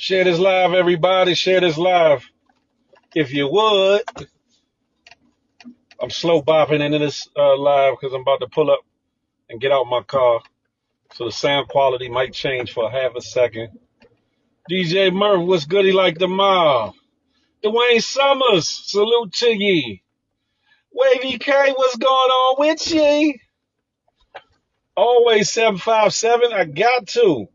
Share this live, everybody. Share this live. If you would. I'm slow bopping into this live because I'm about to pull up and get out my car. So the sound quality might change for half a second. DJ Murph, what's goody like the mob? Dwayne Summers, salute to ye. Wavy K, what's going on with ye? Always 757, I got to.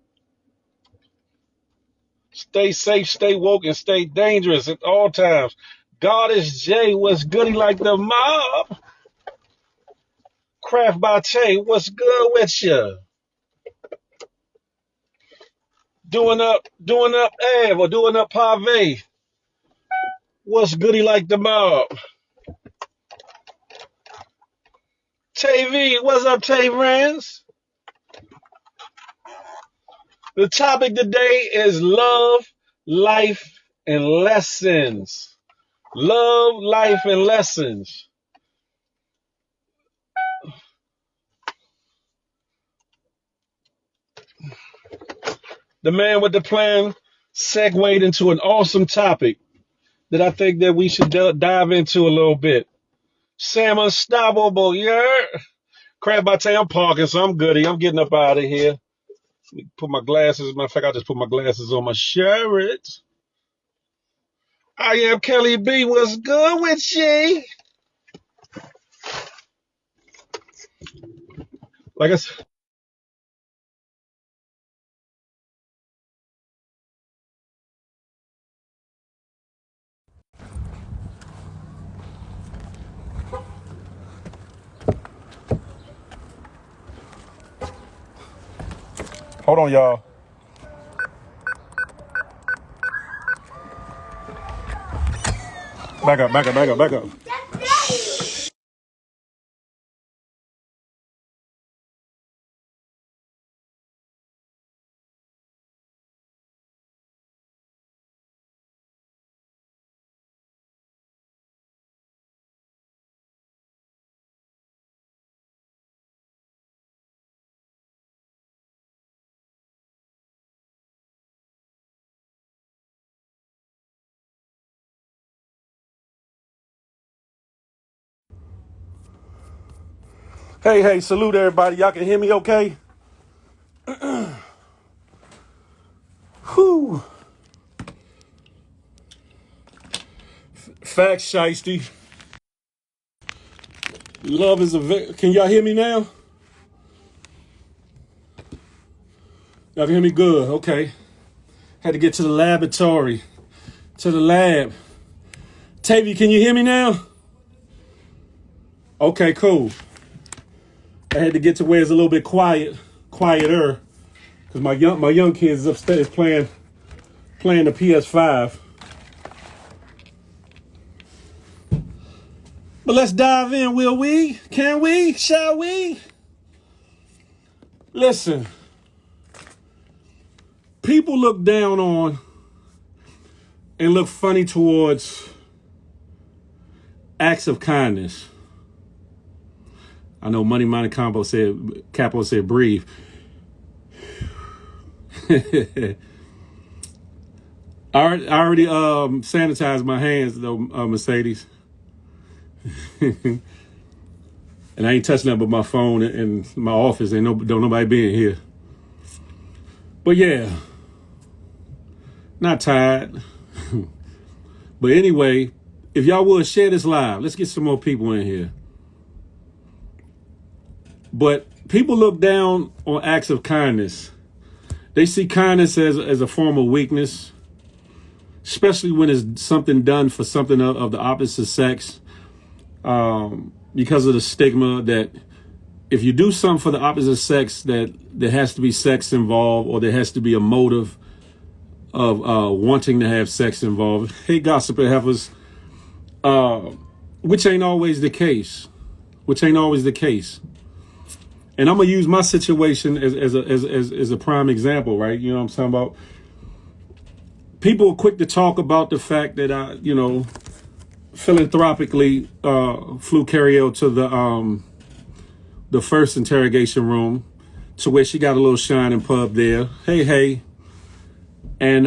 Stay safe, stay woke, and stay dangerous at all times. Goddess J, what's goody like the mob? Craft by Tay, what's good with you? Doing up Ave or doing up Pave. What's goody like the mob? Tay V, what's up, Tay Rans? The topic today is love, life, and lessons. Love, life, and lessons. The man with the plan segued into an awesome topic that I think that we should dive into a little bit. Sam Unstoppable, yeah. Crab by Tay, I'm parking, so I'm goody. I'm getting up out of here. Put my glasses. Matter of fact, I just put my glasses on my shirt. I am Kelly B. What's good with you? Like I said, hold on, y'all. Back up. Hey, salute everybody. Y'all can hear me okay? Whew. Facts, shiesty. Love is a... Can y'all hear me now? Y'all can hear me good. Okay. Had to get to the laboratory. To the lab. Tavy, can you hear me now? Okay, cool. I had to get to where it's a little bit quieter, because my young kids upstairs playing the PS5. But let's dive in, will we? Can we? Shall we? Listen, people look down on and look funny towards acts of kindness. I know Money Minded Capo said breathe. I already sanitized my hands though, Mercedes. And I ain't touching that but my phone and my office. Don't nobody be in here. But yeah, not tired. But anyway, if y'all would share this live, let's get some more people in here. But people look down on acts of kindness. They see kindness as a form of weakness, especially when it's something done for something of the opposite sex. Because of the stigma that if you do something for the opposite sex, that there has to be sex involved, or there has to be a motive of wanting to have sex involved. Hey, gossip heifers, which ain't always the case. And I'm gonna use my situation as a prime example, right? You know what I'm talking about? People are quick to talk about the fact that I, philanthropically flew Cariel to the first interrogation room, to where she got a little shining pub there. Hey, And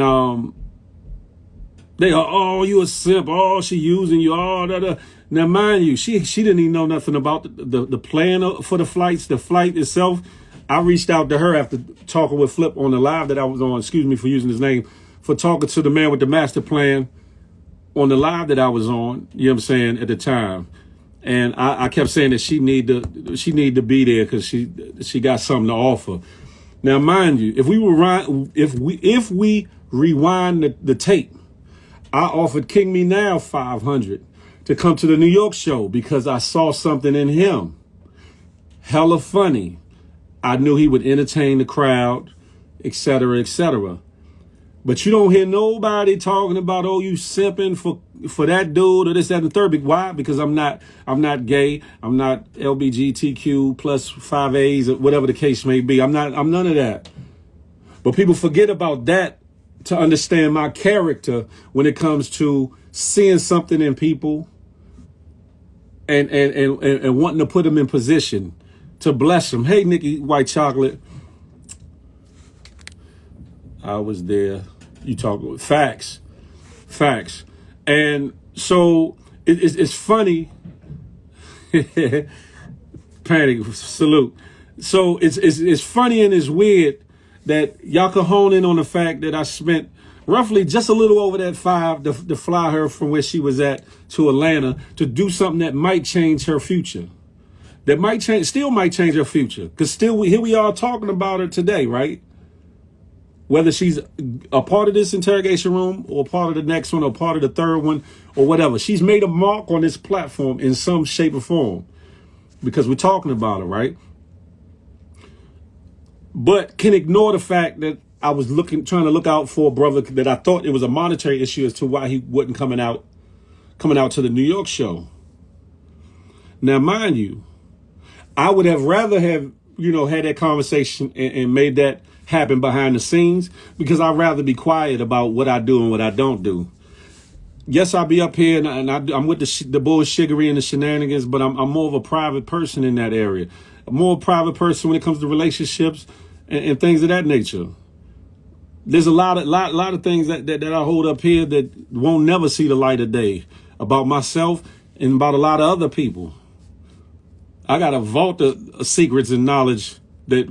they are, oh, you a simp, oh, she using you, oh, da, da. Now, mind you, she didn't even know nothing about the plan for the flights, the flight itself. I reached out to her after talking with Flip on the live that I was on, excuse me for using his name, for talking to the man with the master plan on the live that I was on, you know what I'm saying, at the time. And I kept saying that she need to be there because she got something to offer. Now, mind you, if we rewind the tape, I offered King Me Now $500 to come to the New York show because I saw something in him. Hella funny. I knew he would entertain the crowd, etc., etc. But you don't hear nobody talking about, oh, you simping for that dude or this, that, and the third. Why? Because I'm not gay. I'm not LBGTQ plus 5As or whatever the case may be. I'm none of that. But people forget about that to understand my character when it comes to seeing something in people and wanting to put them in position to bless them. Hey, Nikki White Chocolate. I was there. You talk about facts. And so it's funny. Panic, salute. So it's funny and it's weird that y'all can hone in on the fact that I spent roughly just a little over that $5 to fly her from where she was at to Atlanta to do something that might change her future. That still might change her future. Because here we are talking about her today, right? Whether she's a part of this interrogation room or part of the next one or part of the third one or whatever. She's made a mark on this platform in some shape or form because we're talking about her, right? But can ignore the fact that I was trying to look out for a brother that I thought it was a monetary issue as to why he wasn't coming out to the New York show. Now, mind you, I would have rather have, had that conversation and made that happen behind the scenes because I'd rather be quiet about what I do and what I don't do. Yes, I'll be up here and I'm with the bullshiggery and the shenanigans, but I'm more of a private person in that area. A more private person when it comes to relationships and things of that nature. There's a lot of things that I hold up here that won't never see the light of day about myself and about a lot of other people. I got a vault of secrets and knowledge that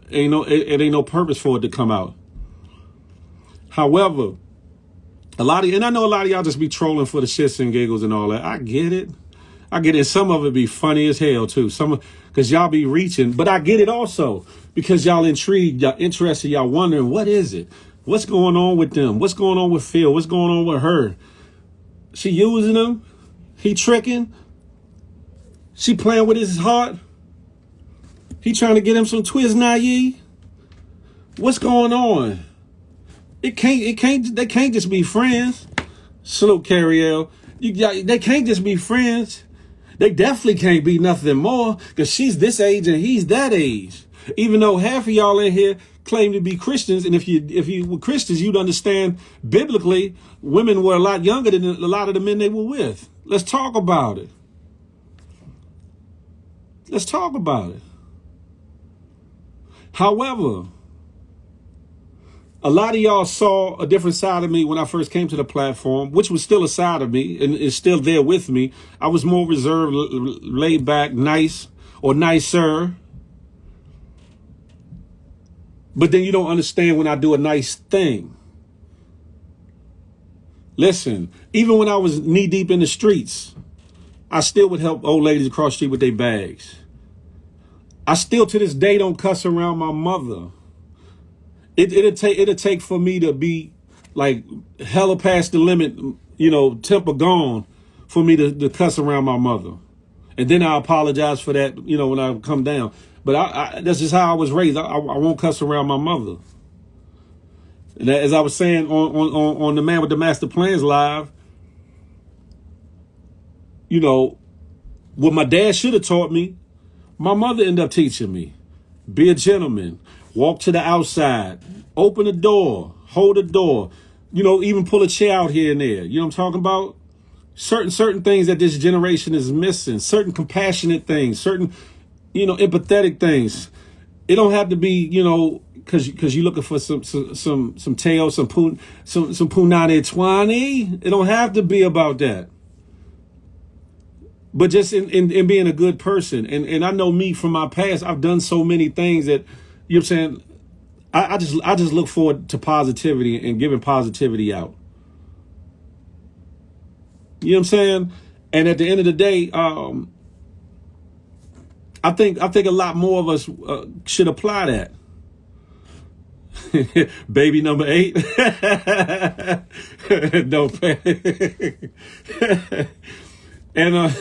it ain't no purpose for it to come out. However, and I know a lot of y'all just be trolling for the shits and giggles and all that. I get it. Some of it be funny as hell too. Because y'all be reaching, but I get it also because y'all intrigued, y'all interested, y'all wondering what is it? What's going on with them? What's going on with Phil? What's going on with her? She using him? He tricking? She playing with his heart? He trying to get him some twist naive? What's going on? They can't just be friends. Salute, Carriel. They can't just be friends. They definitely can't be nothing more because she's this age and he's that age. Even though half of y'all in here claim to be Christians, and if you were Christians, you'd understand biblically women were a lot younger than a lot of the men they were with. Let's talk about it. However, a lot of y'all saw a different side of me when I first came to the platform, which was still a side of me and is still there with me. I was more reserved, laid back, nice or nicer. But then you don't understand when I do a nice thing. Listen, even when I was knee deep in the streets, I still would help old ladies across the street with their bags. I still to this day don't cuss around my mother. It'll take for me to be like hella past the limit, temper gone for me to cuss around my mother. And then I apologize for that, when I come down. But that's just how I was raised. I won't cuss around my mother. And as I was saying on the Man with the Master Plans live, what my dad should have taught me, my mother ended up teaching me. Be a gentleman. Walk to the outside. Open the door. Hold the door. Even pull a chair out here and there. You know what I'm talking about? Certain things that this generation is missing. Certain compassionate things. Certain, empathetic things. It don't have to be, because you're looking for some tail, some punani twani. It don't have to be about that. But just in being a good person. And I know me from my past, I've done so many things that, you know what I'm saying, I just look forward to positivity and giving positivity out. You know what I'm saying? And at the end of the day, I think a lot more of us should apply that. Baby number 8. No pay. And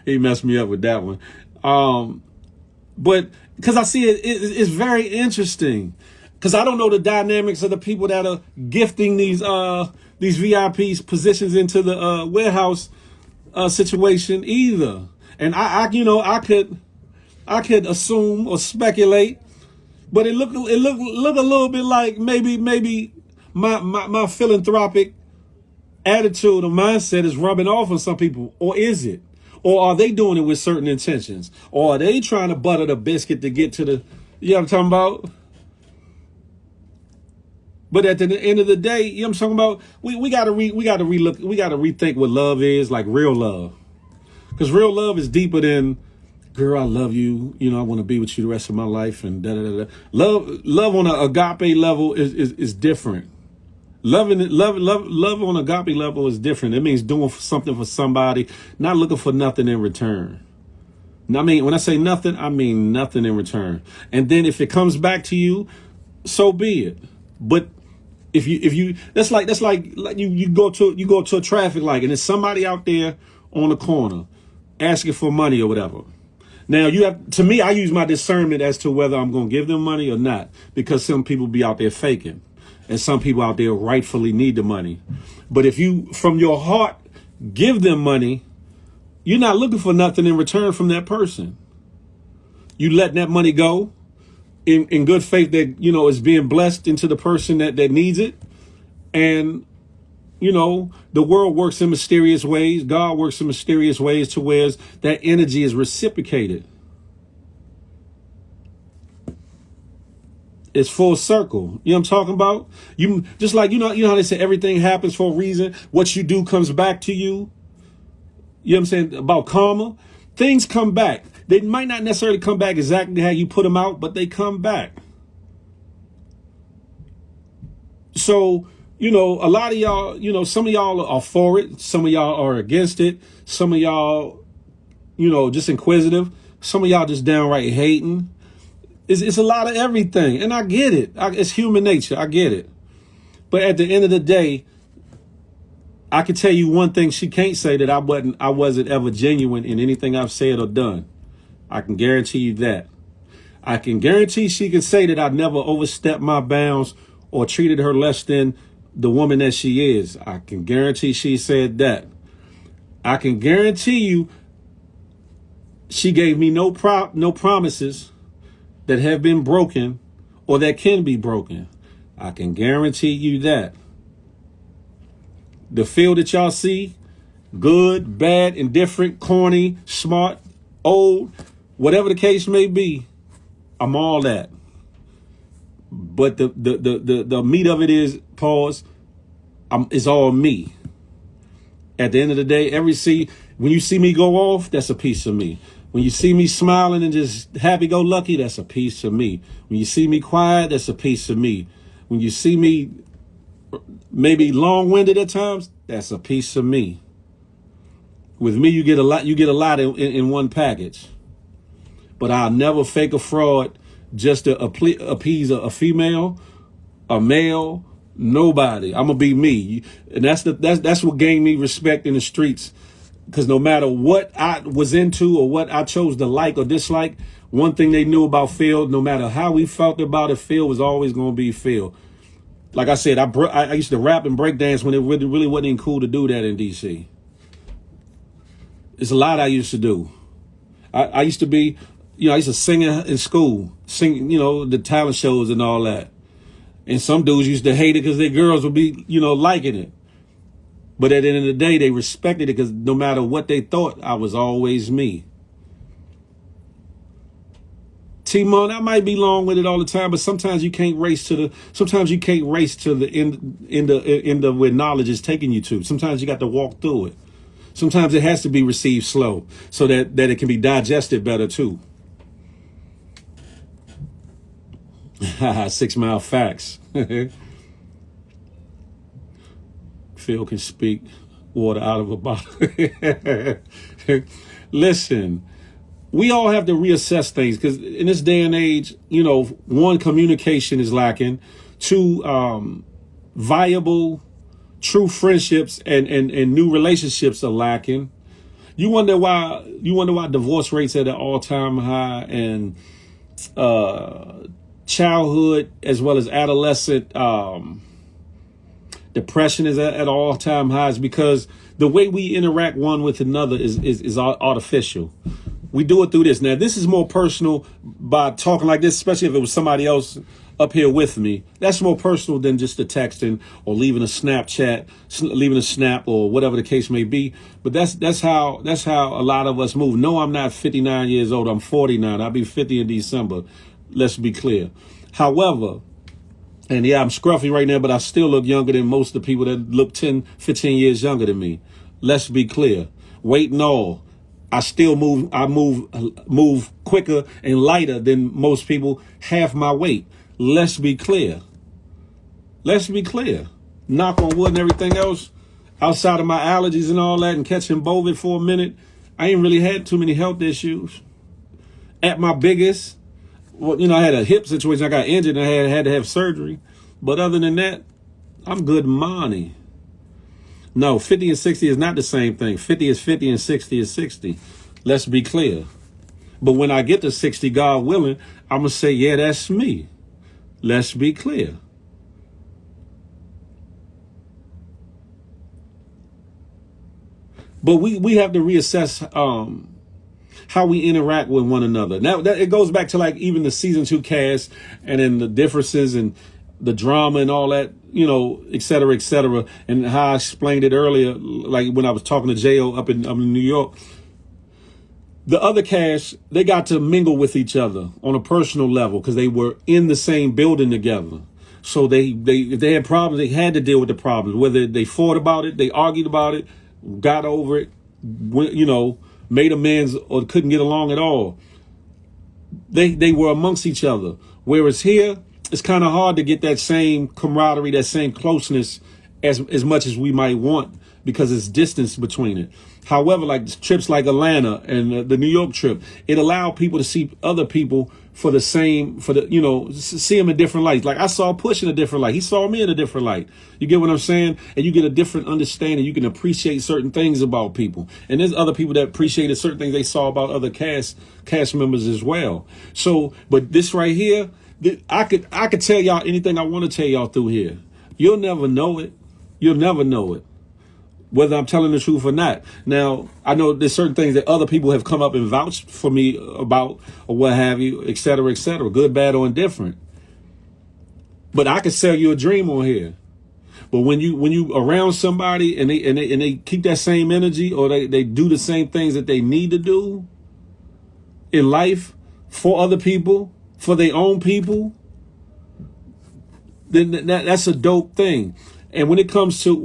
he messed me up with that one. But because I see it's very interesting. Because I don't know the dynamics of the people that are gifting these VIPs positions into the warehouse situation either. And I could assume or speculate, but it looked a little bit like maybe my philanthropic attitude or mindset is rubbing off on some people, or is it? Or are they doing it with certain intentions? Or are they trying to butter the biscuit to get to the, you know what I'm talking about? But at the end of the day, you know what I'm talking about? We gotta rethink what love is, like real love. Because real love is deeper than, girl, I love you. I want to be with you the rest of my life, and da da da. Love on an agape level is different. Love on agape level is different. It means doing something for somebody, not looking for nothing in return. I mean, when I say nothing, I mean nothing in return. And then if it comes back to you, so be it. But if you that's like you go to a traffic light and there's somebody out there on the corner asking for money or whatever. Now I use my discernment as to whether I'm going to give them money or not, because some people be out there faking. And some people out there rightfully need the money. But if you, from your heart, give them money, you're not looking for nothing in return from that person. You letting that money go in good faith that, is being blessed into the person that needs it. And, the world works in mysterious ways. God works in mysterious ways to where that energy is reciprocated. It's full circle. You know what I'm talking about? You just like, how they say everything happens for a reason. What you do comes back to you. You know what I'm saying? About karma. Things come back. They might not necessarily come back exactly how you put them out, but they come back. So, a lot of y'all, some of y'all are for it. Some of y'all are against it. Some of y'all, just inquisitive. Some of y'all just downright hating. It's a lot of everything, and I get it. It's human nature. I get it. But at the end of the day, I can tell you one thing she can't say, that I wasn't ever genuine in anything I've said or done. I can guarantee you that. I can guarantee she can say that I never overstepped my bounds or treated her less than the woman that she is. I can guarantee she said that. I can guarantee you she gave me no promises that have been broken or that can be broken. I can guarantee you that. The field that y'all see, good, bad, indifferent, corny, smart, old, whatever the case may be, I'm all that. But the meat of it is, pause, it's all me. At the end of the day, when you see me go off, that's a piece of me. When you see me smiling and just happy-go-lucky, that's a piece of me. When you see me quiet, that's a piece of me. When you see me maybe long-winded at times, that's a piece of me. With me, you get a lot in one package. But I'll never fake a fraud just to appease a female, a male, nobody. I'm gonna be me. And that's what gained me respect in the streets. Because no matter what I was into or what I chose to like or dislike, one thing they knew about Phil, no matter how we felt about it, Phil was always going to be Phil. Like I said, I used to rap and break dance when it really wasn't even cool to do that in D.C. It's a lot I used to do. I used to be, I used to sing in school, sing, the talent shows and all that. And some dudes used to hate it because their girls would be, liking it. But at the end of the day, they respected it because no matter what they thought, I was always me. Timon, I might be long with it all the time, but sometimes you can't race to the. Sometimes you can't race to the end of where knowledge is taking you to. Sometimes you got to walk through it. Sometimes it has to be received slow so that it can be digested better too. 6 Mile facts. Phil can speak water out of a bottle. Listen, we all have to reassess things because in this day and age, one, communication is lacking. Two, viable, true friendships and new relationships are lacking. You wonder why divorce rates are at an all-time high, and childhood as well as adolescent depression is at all-time highs, because the way we interact one with another is artificial. We do it through this. Now, this is more personal by talking like this, especially if it was somebody else up here with me. That's more personal than just the texting or leaving a Snapchat, leaving a snap, or whatever the case may be. But that's how a lot of us move. No, I'm not 59 years old. I'm 49. I'll be 50 in December. Let's be clear. However, and yeah, I'm scruffy right now, but I still look younger than most of the people that look 10, 15 years younger than me. Let's be clear. Weight and all, I still move. I move quicker and lighter than most people half my weight. Let's be clear. Let's be clear. Knock on wood and everything else. Outside of my allergies and all that and catching COVID for a minute, I ain't really had too many health issues. At my biggest, well, I had a hip situation. I got injured and I had to have surgery. But other than that, I'm good money. No, 50 and 60 is not the same thing. 50 is 50 and 60 is 60. Let's be clear. But when I get to 60, God willing, I'm going to say, yeah, that's me. Let's be clear. But we have to reassess how we interact with one another. Now, it goes back to like even the season 2 cast and then the differences and the drama and all that, et cetera, and how I explained it earlier, like when I was talking to J.O. up in New York. The other cast, they got to mingle with each other on a personal level because they were in the same building together. So if they had problems, they had to deal with the problems. Whether they fought about it, they argued about it, got over it, made amends, or couldn't get along at all. They were amongst each other. Whereas here, it's kind of hard to get that same camaraderie, that same closeness as much as we might want because it's distance between it. However, like trips like Atlanta and the New York trip, it allowed people to see other people see them in different lights. Like I saw Push in a different light. He saw me in a different light. You get what I'm saying? And you get a different understanding. You can appreciate certain things about people. And there's other people that appreciated certain things they saw about other cast members as well. So, but this right here, I could tell y'all anything I want to tell y'all through here. You'll never know it. You'll never know it, whether I'm telling the truth or not. Now, I know there's certain things that other people have come up and vouched for me about or what have you, et cetera, good, bad, or indifferent. But I could sell you a dream on here. But when you around somebody and they keep that same energy, or they do the same things that they need to do in life for other people, for their own people, then that's a dope thing. And when it comes to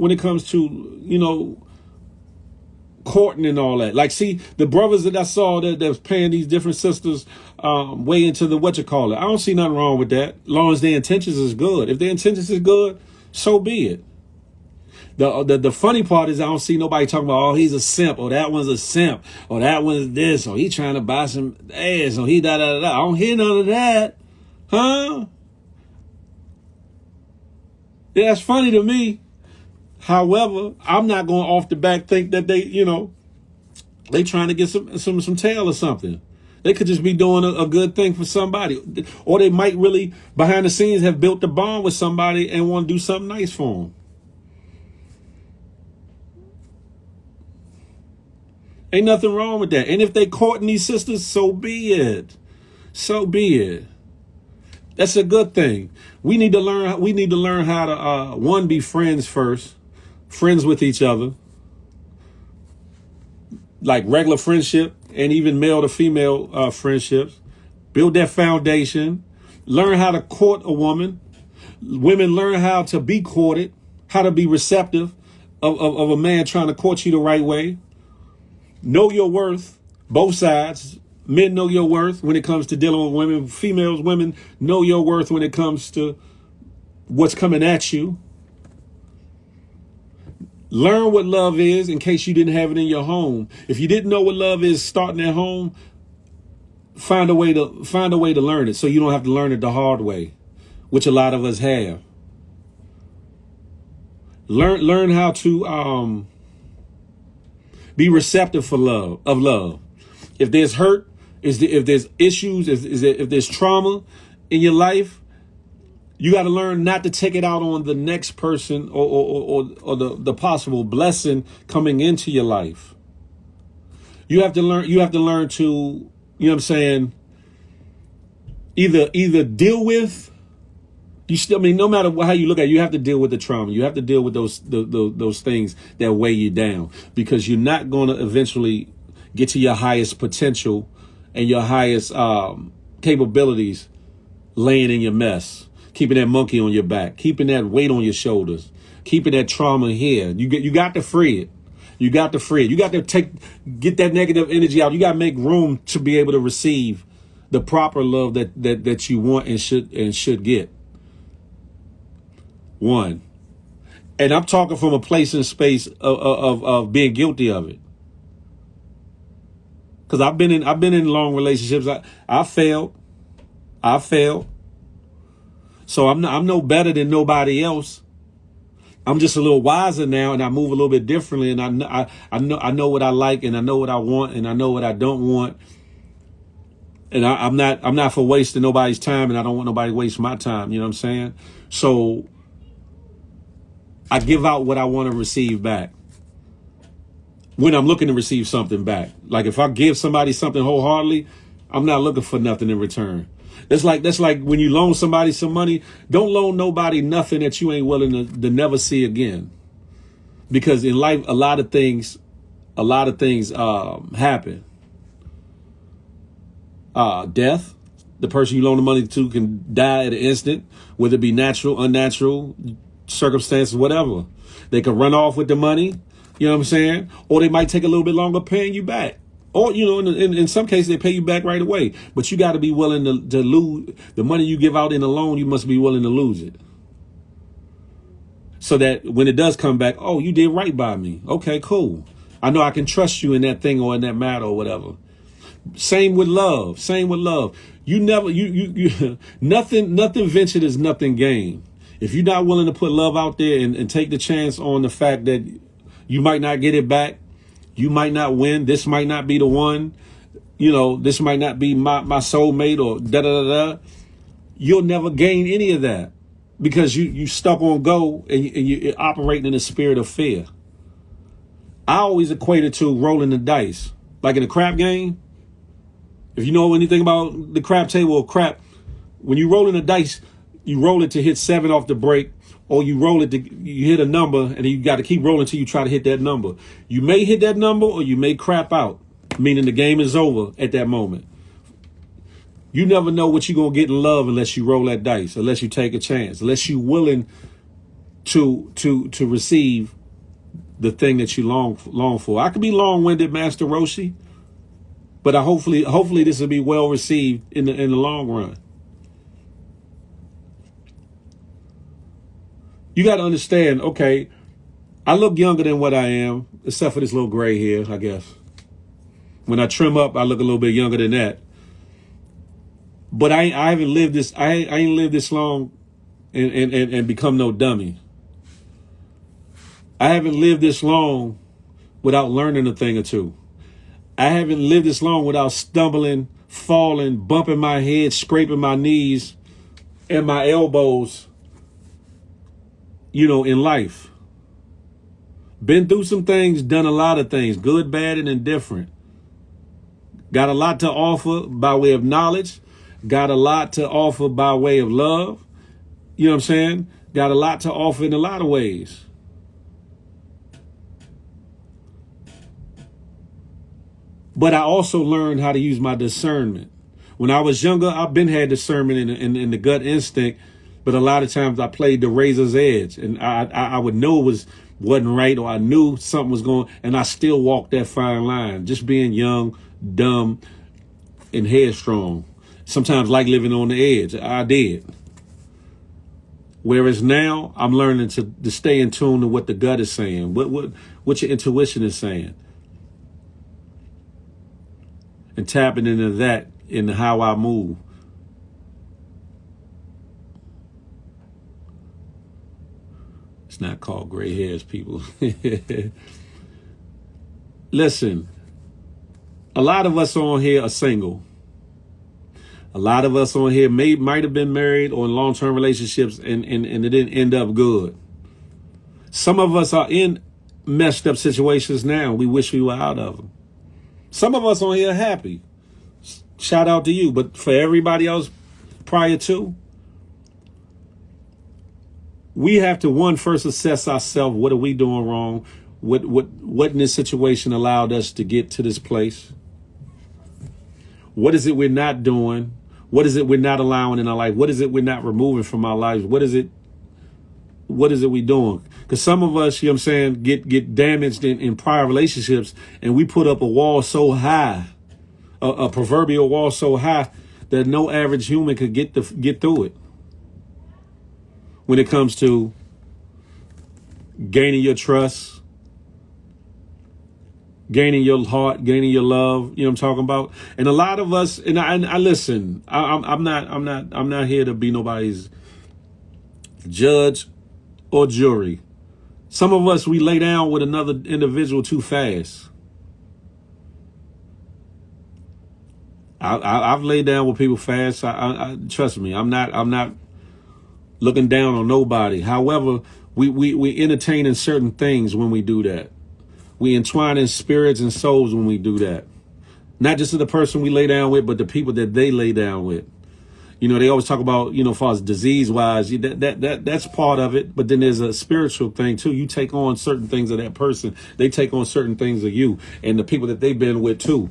courting and all that, like, see, the brothers that I saw that was paying these different sisters way into the I don't see nothing wrong with that, as long as their intentions is good. If their intentions is good, so be it. The funny part is I don't see nobody talking about, oh, he's a simp, or that one's a simp, or that one's this, or he trying to buy some ass, or he da. I don't hear none of that, huh? Yeah, that's funny to me. However, I'm not going off the back think that they trying to get some tail or something. They could just be doing a good thing for somebody, or they might really behind the scenes have built a bond with somebody and want to do something nice for them. Ain't nothing wrong with that. And if they courting these sisters, so be it. So be it. That's a good thing. We need to learn how to be friends first, friends with each other, like regular friendship and even male to female friendships. Build that foundation. Learn how to court a woman. Women learn how to be courted, how to be receptive of a man trying to court you the right way. Know your worth, both sides. Men know your worth when it comes to dealing with women. Females, women know your worth when it comes to what's coming at you. Learn what love is in case you didn't have it in your home. If you didn't know what love is starting at home, find a way to learn it so you don't have to learn it the hard way, which a lot of us have. Learn how to be receptive for love. If there's hurt, if there's issues, if there's trauma in your life, you got to learn not to take it out on the next person or the possible blessing coming into your life. You have to learn to, you know what I'm saying, either deal with, no matter how you look at it, you have to deal with the trauma. You have to deal with those things that weigh you down, because you're not going to eventually get to your highest potential and your highest capabilities laying in your mess, keeping that monkey on your back, keeping that weight on your shoulders, keeping that trauma here. You got to free it. You got to free it. You got to get that negative energy out. You got to make room to be able to receive the proper love that you want and should get. One. And I'm talking from a place and space of being guilty of it. Because I've been in long relationships. I failed. So I'm no better than nobody else. I'm just a little wiser now, and I move a little bit differently. And I know what I like, and I know what I want, and I know what I don't want. And I'm not for wasting nobody's time, and I don't want nobody to waste my time. You know what I'm saying? So I give out what I want to receive back when I'm looking to receive something back. Like if I give somebody something wholeheartedly, I'm not looking for nothing in return. That's like when you loan somebody some money. Don't loan nobody nothing that you ain't willing to never see again. Because in life, a lot of things happen. Death. The person you loan the money to can die at an instant, whether it be natural, unnatural, circumstances, whatever. They can run off with the money, you know what I'm saying? Or they might take a little bit longer paying you back. Or, you know, in some cases, they pay you back right away. But you got to be willing to lose the money you give out in a loan. You must be willing to lose it. So that when it does come back, oh, you did right by me. Okay, cool. I know I can trust you in that thing or in that matter or whatever. Same with love. You never, nothing ventured is nothing gained. If you're not willing to put love out there and take the chance on the fact that you might not get it back, you might not win, this might not be the one, you know, this might not be my soulmate or da-da-da-da, you'll never gain any of that because you stuck on go and you're operating in a spirit of fear. I always equate it to rolling the dice. Like in a crap game, if you know anything about the crap table or crap, when you roll in the dice, you roll it to hit 7 off the break, or you roll it you hit a number, and then you got to keep rolling until you try to hit that number. You may hit that number, or you may crap out, meaning the game is over at that moment. You never know what you're going to get in love unless you roll that dice, unless you take a chance, unless you're willing to receive the thing that you long for. I could be long-winded, Master Roshi, but hopefully this will be well received in the long run. You got to understand, okay, I look younger than what I am, except for this little gray hair, I guess. When I trim up, I look a little bit younger than that. But I haven't lived this. I ain't lived this long and become no dummy. I haven't lived this long without learning a thing or two. I haven't lived this long without stumbling, falling, bumping my head, scraping my knees and my elbows, you know, in life. Been through some things, done a lot of things, good, bad, and indifferent. Got a lot to offer by way of knowledge. Got a lot to offer by way of love. You know what I'm saying? Got a lot to offer in a lot of ways. But I also learned how to use my discernment. When I was younger, I've been had discernment in the gut instinct, but a lot of times I played the razor's edge, and I would know it wasn't right, or I knew something was going, and I still walked that fine line, just being young, dumb, and headstrong. Sometimes like living on the edge. I did. Whereas now I'm learning to stay in tune to what the gut is saying, what your intuition is saying, and tapping into that in how I move. It's not called gray hairs, people. Listen, a lot of us on here are single. A lot of us on here might have been married or in long-term relationships and it didn't end up good. Some of us are in messed up situations now. We wish we were out of them. Some of us on here are happy. Shout out to you. But for everybody else prior to, we have to first assess ourselves. What are we doing wrong? What in this situation allowed us to get to this place? What is it we're not doing? What is it we're not allowing in our life? What is it we're not removing from our lives? What is it we doing? Because some of us, you know what I'm saying, get damaged in prior relationships, and we put up a wall so high, a proverbial wall so high that no average human could get through it. When it comes to gaining your trust, gaining your heart, gaining your love, you know what I'm talking about? And a lot of us, and I listen, I'm not here to be nobody's judge or jury. Some of us, we lay down with another individual too fast. I've laid down with people fast. I trust me, I'm not looking down on nobody. However, we entertain in certain things when we do that. We entwine in spirits and souls when we do that. Not just to the person we lay down with, but the people that they lay down with. You know, they always talk about, you know, as far as disease-wise, that's part of it. But then there's a spiritual thing, too. You take on certain things of that person. They take on certain things of you and the people that they've been with, too.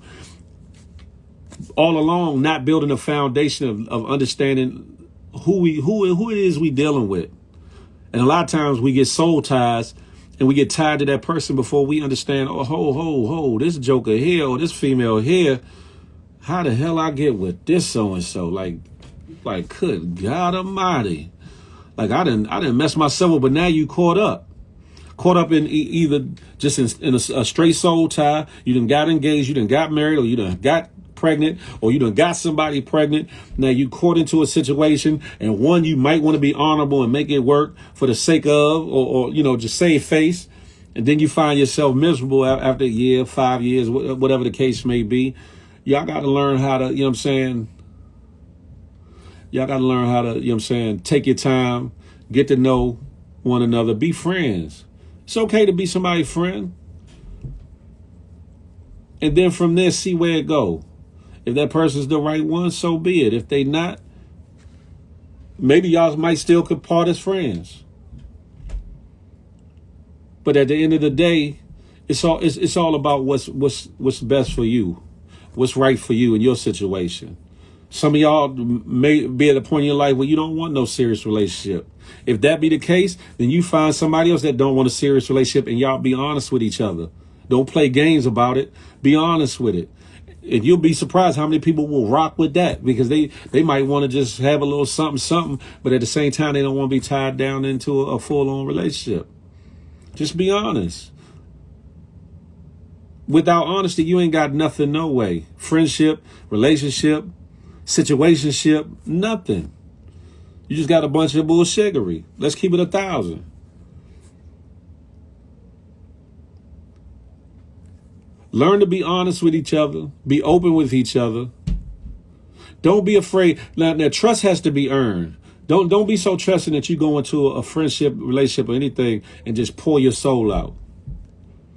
All along, not building a foundation of understanding who it is we dealing with. And a lot of times we get soul ties, and we get tied to that person before we understand, oh, this joker here or this female here, how the hell I get with this so-and-so? Like, good God Almighty. Like, I didn't mess myself up, but now you caught up in either just in a straight soul tie. You done got engaged, you done got married, or you done got pregnant, or you done got somebody pregnant. Now you caught into a situation, and one, you might want to be honorable and make it work for the sake of, or you know, just save face. And then you find yourself miserable after a year, 5 years, whatever the case may be. Y'all got to learn how to, you know what I'm saying? Y'all got to learn how to, you know what I'm saying, take your time, get to know one another, be friends. It's okay to be somebody's friend. And then from there, see where it go. If that person's the right one, so be it. If they not, maybe y'all might still could part as friends. But at the end of the day, it's all about what's best for you, what's right for you in your situation. Some of y'all may be at a point in your life where you don't want no serious relationship. If that be the case, then you find somebody else that don't want a serious relationship, and y'all be honest with each other. Don't play games about it. Be honest with it. And you'll be surprised how many people will rock with that, because they might want to just have a little something, but at the same time, they don't want to be tied down into a full-on relationship. Just be honest. Without honesty, you ain't got nothing, no way. Friendship, relationship, situationship, nothing. You just got a bunch of bullshittery. Let's keep it 1,000. Learn to be honest with each other. Be open with each other. Don't be afraid. Now trust has to be earned. Don't be so trusting that you go into a friendship, relationship, or anything and just pour your soul out.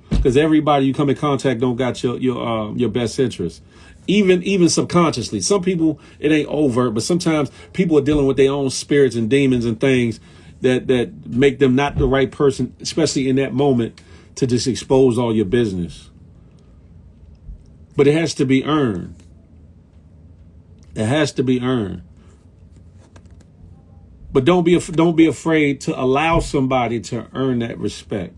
Because everybody you come in contact don't got your best interest. Even subconsciously. Some people, it ain't overt, but sometimes people are dealing with their own spirits and demons and things that make them not the right person, especially in that moment, to just expose all your business. But it has to be earned. It has to be earned. But don't be afraid to allow somebody to earn that respect.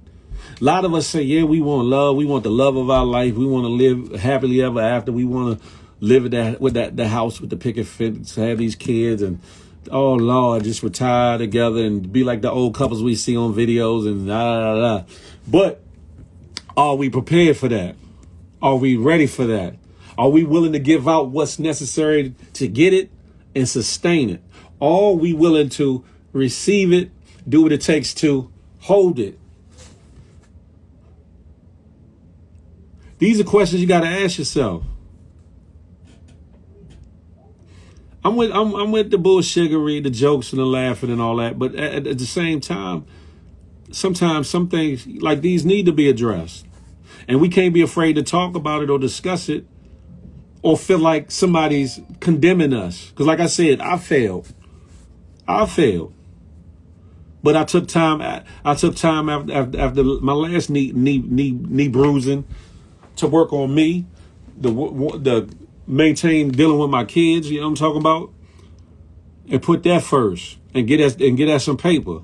A lot of us say, yeah, we want love. We want the love of our life. We want to live happily ever after. We want to live with the house with the picket fence, have these kids, and oh Lord, just retire together and be like the old couples we see on videos and But are we prepared for that? Are we ready for that? Are we willing to give out what's necessary to get it and sustain it? Are we willing to receive it, do what it takes to hold it? These are questions you got to ask yourself. I'm with the bullshiggery, the jokes and the laughing and all that, but at the same time, sometimes some things like these need to be addressed, and we can't be afraid to talk about it or discuss it, or feel like somebody's condemning us. Because, like I said, I failed, but I took time. After my last knee bruising to work on me, the maintain dealing with my kids. You know what I'm talking about, and put that first, and get us some paper.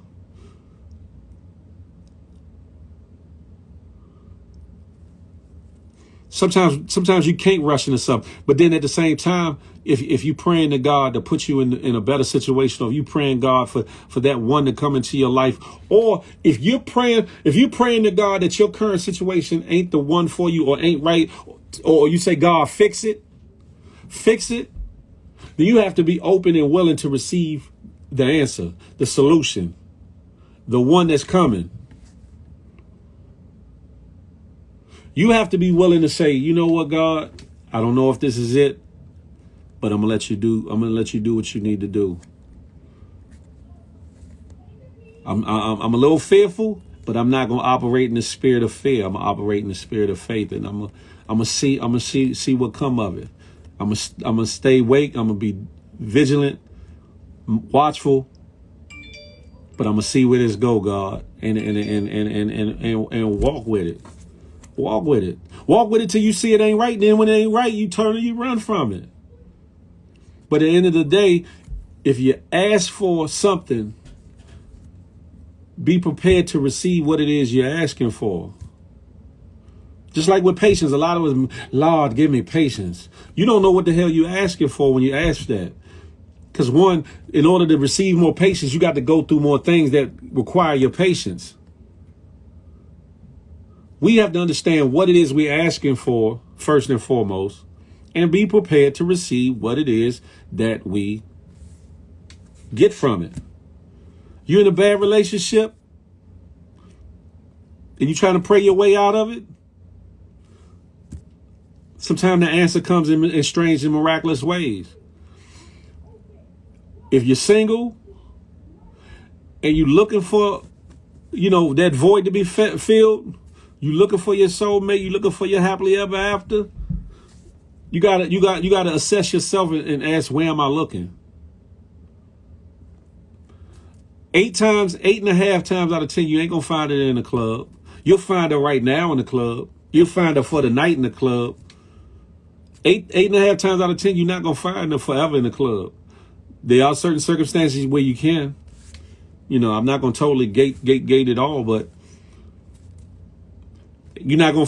Sometimes you can't rush into something, but then at the same time, if you praying to God to put you in a better situation, or if you praying God for that one to come into your life, or if you're praying to God that your current situation ain't the one for you or ain't right, or you say, God, fix it, then you have to be open and willing to receive the answer, the solution, the one that's coming. You have to be willing to say, you know what, God, I don't know if this is it, but I'm gonna let you do what you need to do. I'm a little fearful, but I'm not gonna operate in the spirit of fear. I'm gonna operate in the spirit of faith, and I'm gonna see what come of it. I'm gonna stay awake. I'm gonna be vigilant, watchful, but I'm gonna see where this go, God, and walk with it. Walk with it. Walk with it till you see it ain't right. Then when it ain't right, you turn and you run from it. But at the end of the day, if you ask for something, be prepared to receive what it is you're asking for. Just like with patience, a lot of us, Lord, give me patience. You don't know what the hell you're asking for when you ask that. Because one, in order to receive more patience, you got to go through more things that require your patience. We have to understand what it is we're asking for first and foremost, and be prepared to receive what it is that we get from it. You're in a bad relationship and you're trying to pray your way out of it. Sometimes the answer comes in strange and miraculous ways. If you're single and you're looking for, that void to be filled, you looking for your soulmate, you looking for your happily ever after, you gotta assess yourself and ask, where am I looking? 8.5 times out of 10, you ain't gonna find it in the club. You'll find her right now in the club. You'll find her for the night in the club. 8.5 times out of 10, you're not gonna find her forever in the club. There are certain circumstances where you can. I'm not gonna totally gate it all, but you're not gonna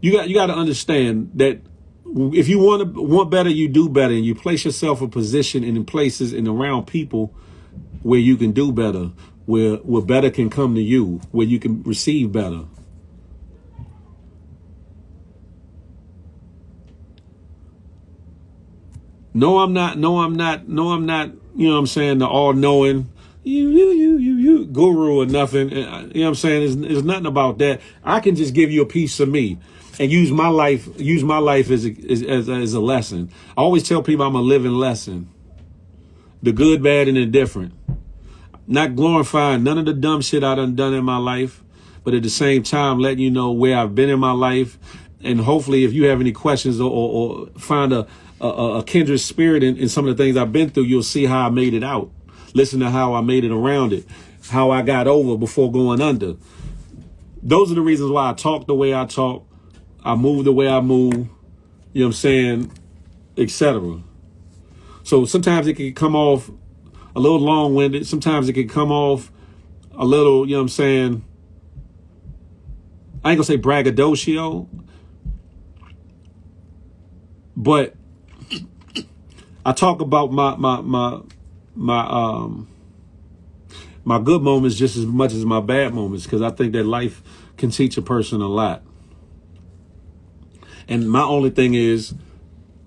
you got to understand that if you want better, you do better, and you place yourself in position and in places and around people where you can do better, where better can come to you, where you can receive better. No, I'm not, you know what I'm saying, the all-knowing you guru or nothing. You know what I'm saying? There's nothing about that. I can just give you a piece of me and use my life as a lesson. I always tell people I'm a living lesson. The good, bad, and indifferent. Not glorifying none of the dumb shit I done in my life, but at the same time letting you know where I've been in my life. And hopefully if you have any questions or find a kindred spirit in some of the things I've been through, you'll see how I made it out. Listen to how I made it around it, how I got over before going under. Those are the reasons why I talk the way I talk. I move the way I move. You know what I'm saying? etc. So sometimes it can come off a little long-winded. Sometimes it can come off a little, you know what I'm saying, I ain't gonna say braggadocio, but I talk about my good moments just as much as my bad moments, because I think that life can teach a person a lot. And my only thing is,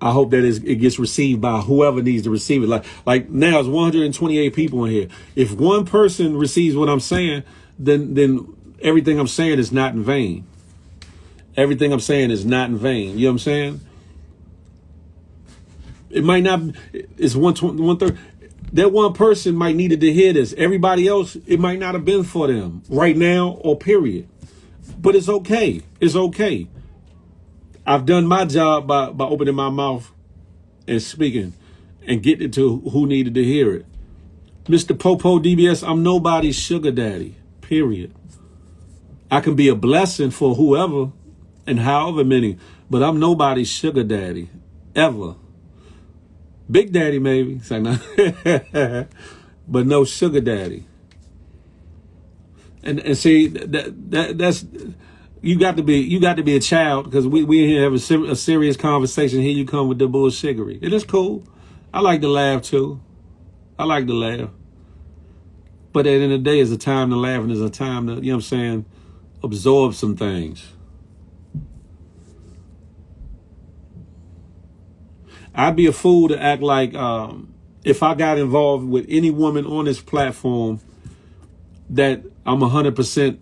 I hope that it gets received by whoever needs to receive it. Like now, it's 128 people in here. If one person receives what I'm saying, then everything I'm saying is not in vain. Everything I'm saying is not in vain. You know what I'm saying? It might not. It's 1/3. That one person might needed to hear this. Everybody else, it might not have been for them right now or period. But it's okay. It's okay. I've done my job by opening my mouth and speaking and getting it to who needed to hear it. Mr. Popo DBS, I'm nobody's sugar daddy, period. I can be a blessing for whoever and however many, but I'm nobody's sugar daddy, ever. Big daddy maybe, it's like, no. But no sugar daddy. And see, that's... You got to be a child, because we here have a serious conversation. Here you come with the bullshittery. It is cool. I like to laugh too. I like to laugh. But at the end of the day, it's a time to laugh and it's a time to, you know what I'm saying, absorb some things. I'd be a fool to act like if I got involved with any woman on this platform that I'm 100%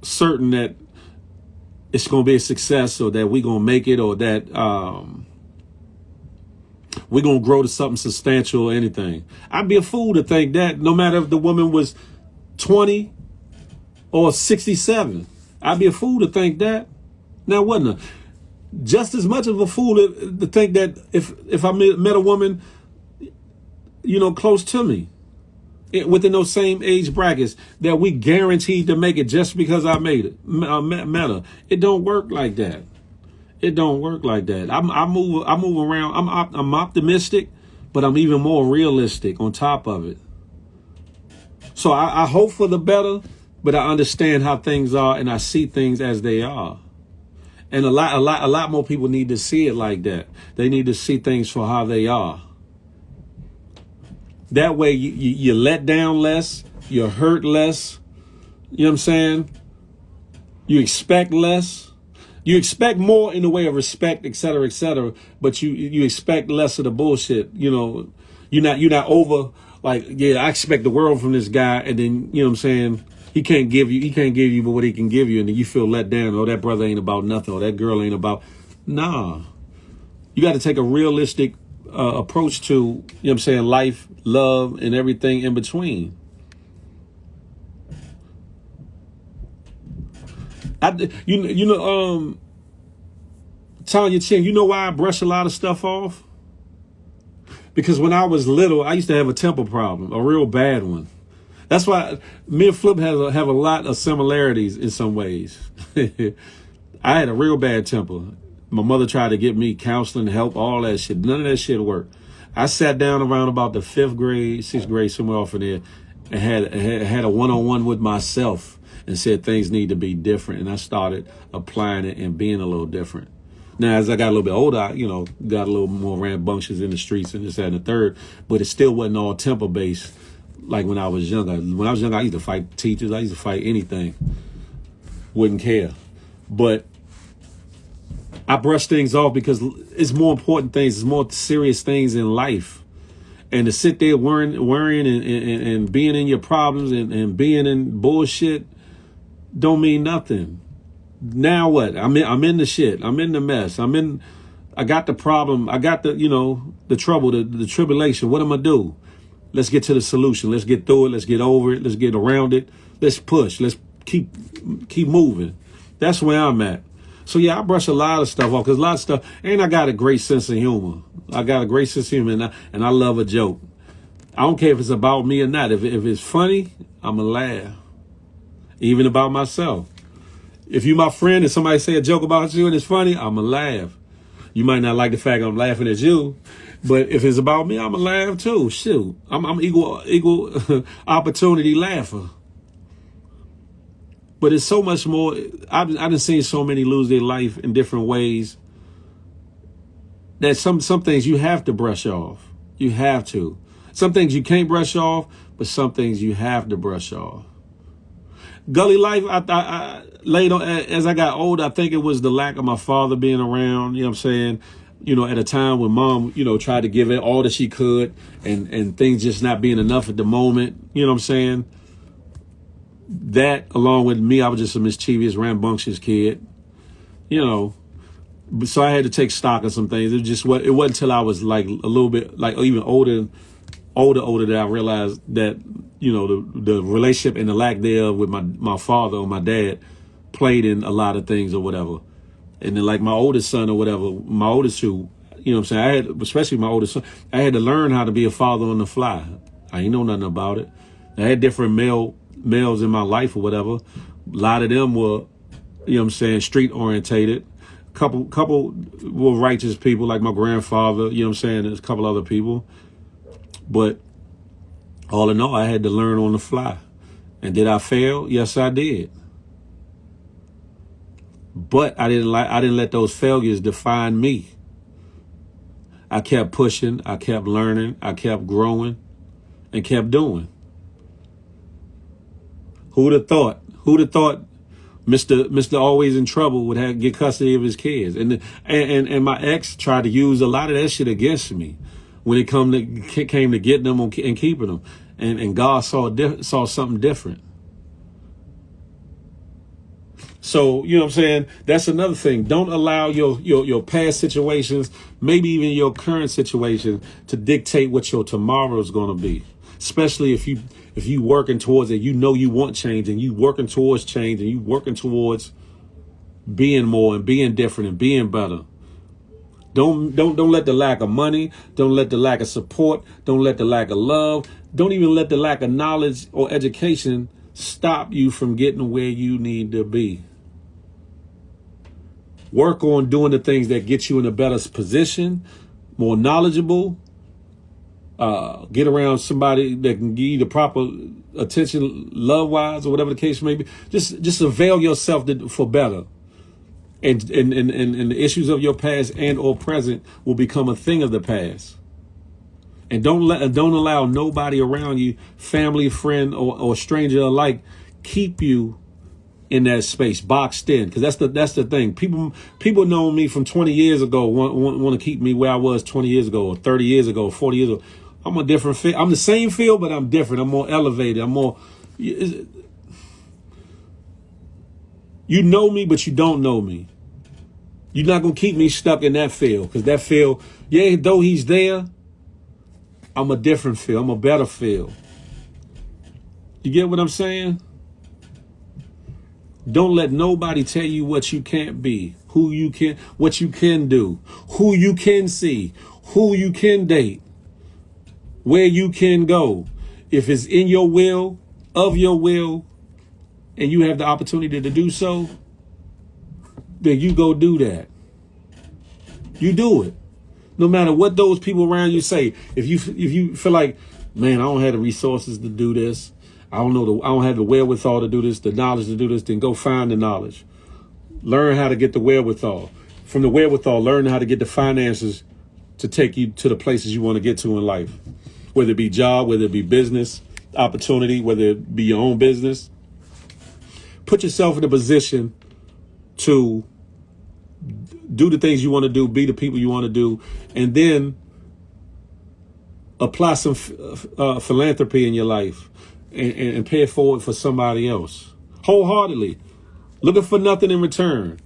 certain that it's going to be a success, or that we're going to make it, or that we're going to grow to something substantial or anything. I'd be a fool to think that, no matter if the woman was 20 or 67. I'd be a fool to think that. Now, wasn't I? Just as much of a fool to think that if I met a woman, you know, close to me, within those same age brackets, that we guaranteed to make it just because I met her. It don't work like that. It don't work like that. I move around. I'm optimistic, but I'm even more realistic on top of it. So I hope for the better, but I understand how things are and I see things as they are. And a lot more people need to see it like that. They need to see things for how they are. That way you let down less, you're hurt less, you know what I'm saying? You expect less. You expect more in the way of respect, et cetera, but you expect less of the bullshit. You know, you're not over, like, yeah, I expect the world from this guy, and then, you know what I'm saying, he can't give you but what he can give you, and then you feel let down. Oh, that brother ain't about nothing, or that girl ain't about. Nah. You got to take a realistic approach to, you know what I'm saying, life, love, and everything in between. Tanya Ching, you know why I brush a lot of stuff off? Because when I was little, I used to have a temper problem, a real bad one. That's why me and Flip have a lot of similarities in some ways. I had a real bad temper. My mother tried to get me counseling, help, all that shit. None of that shit worked. I sat down around about the 5th grade, 6th grade, somewhere off in there, and had a one-on-one with myself and said things need to be different. And I started applying it and being a little different. Now, as I got a little bit older, I, you know, got a little more rambunctious in the streets and this, that, and the third, but it still wasn't all temper-based like when I was younger. When I was younger, I used to fight teachers. I used to fight anything. Wouldn't care. But I brush things off because it's more important things. It's more serious things in life. And to sit there worrying and being in your problems and being in bullshit don't mean nothing. Now what? I'm in the shit. I'm in the mess. I got the problem. I got the, you know, the trouble, the tribulation. What am I do? Let's get to the solution. Let's get through it. Let's get over it. Let's get around it. Let's push. Let's keep moving. That's where I'm at. So yeah, I brush a lot of stuff off because a lot of stuff, and I got a great sense of humor. I got a great sense of humor, and I love a joke. I don't care if it's about me or not. If it's funny, I'ma laugh. Even about myself. If you my friend and somebody say a joke about you and it's funny, I'ma laugh. You might not like the fact I'm laughing at you, but if it's about me, I'ma laugh too. Shoot, I'm equal opportunity laugher. But it's so much more. I've done seen so many lose their life in different ways that some things you have to brush off. You have to. Some things you can't brush off, but some things you have to brush off. Gully life, I later as I got older, I think it was the lack of my father being around. You know what I'm saying? You know, at a time when mom, you know, tried to give it all that she could, and things just not being enough at the moment. You know what I'm saying? That, along with me, I was just a mischievous, rambunctious kid. You know, so I had to take stock of some things. It just what it wasn't until I was like a little bit like even older that I realized that, you know, the relationship and the lack thereof with my father or my dad played in a lot of things or whatever. And then like my oldest son or whatever, my oldest two, you know what I'm saying? I had, especially my oldest son, I had to learn how to be a father on the fly. I ain't know nothing about it. I had different males in my life or whatever. A lot of them were, you know what I'm saying, street orientated. Couple were righteous people like my grandfather, you know what I'm saying? There's a couple other people. But all in all, I had to learn on the fly. And did I fail? Yes, I did. But I didn't let those failures define me. I kept pushing, I kept learning, I kept growing, and kept doing. Who'd have thought? Mr. Always in Trouble would get custody of his kids, and my ex tried to use a lot of that shit against me when it came to getting them and keeping them, and God saw something different. So, you know what I'm saying? That's another thing. Don't allow your past situations, maybe even your current situation, to dictate what your tomorrow is going to be. Especially if you working towards it, you know you want change, and you working towards change, and you working towards being more and being different and being better. Don't let the lack of money, don't let the lack of support, don't let the lack of love, don't even let the lack of knowledge or education stop you from getting where you need to be. Work on doing the things that get you in a better position, more knowledgeable. Get around somebody that can give you the proper attention, love-wise, or whatever the case may be. Just avail yourself for better. And the issues of your past and or present will become a thing of the past. And don't allow nobody around you, family, friend, or stranger alike, keep you in that space, boxed in. Because that's the thing. People know me from 20 years ago, want to keep me where I was 20 years ago, or 30 years ago, 40 years ago. I'm a different field. I'm the same field, but I'm different. I'm more elevated. I'm more. You know me, but you don't know me. You're not gonna keep me stuck in that field, because that field, yeah, though he's there, I'm a different field. I'm a better field. You get what I'm saying? Don't let nobody tell you what you can't be, what you can do, who you can see, who you can date, where you can go. If it's in your will, of your will, and you have the opportunity to do so, then you go do that. You do it. No matter what those people around you say. If you feel like, man, I don't have the resources to do this, I don't have the wherewithal to do this, the knowledge to do this, then go find the knowledge. Learn how to get the wherewithal. From the wherewithal, learn how to get the finances to take you to the places you want to get to in life. Whether it be job, whether it be business opportunity, whether it be your own business. Put yourself in a position to do the things you want to do, be the people you want to do, and then apply some philanthropy in your life and pay it forward for somebody else wholeheartedly, looking for nothing in return.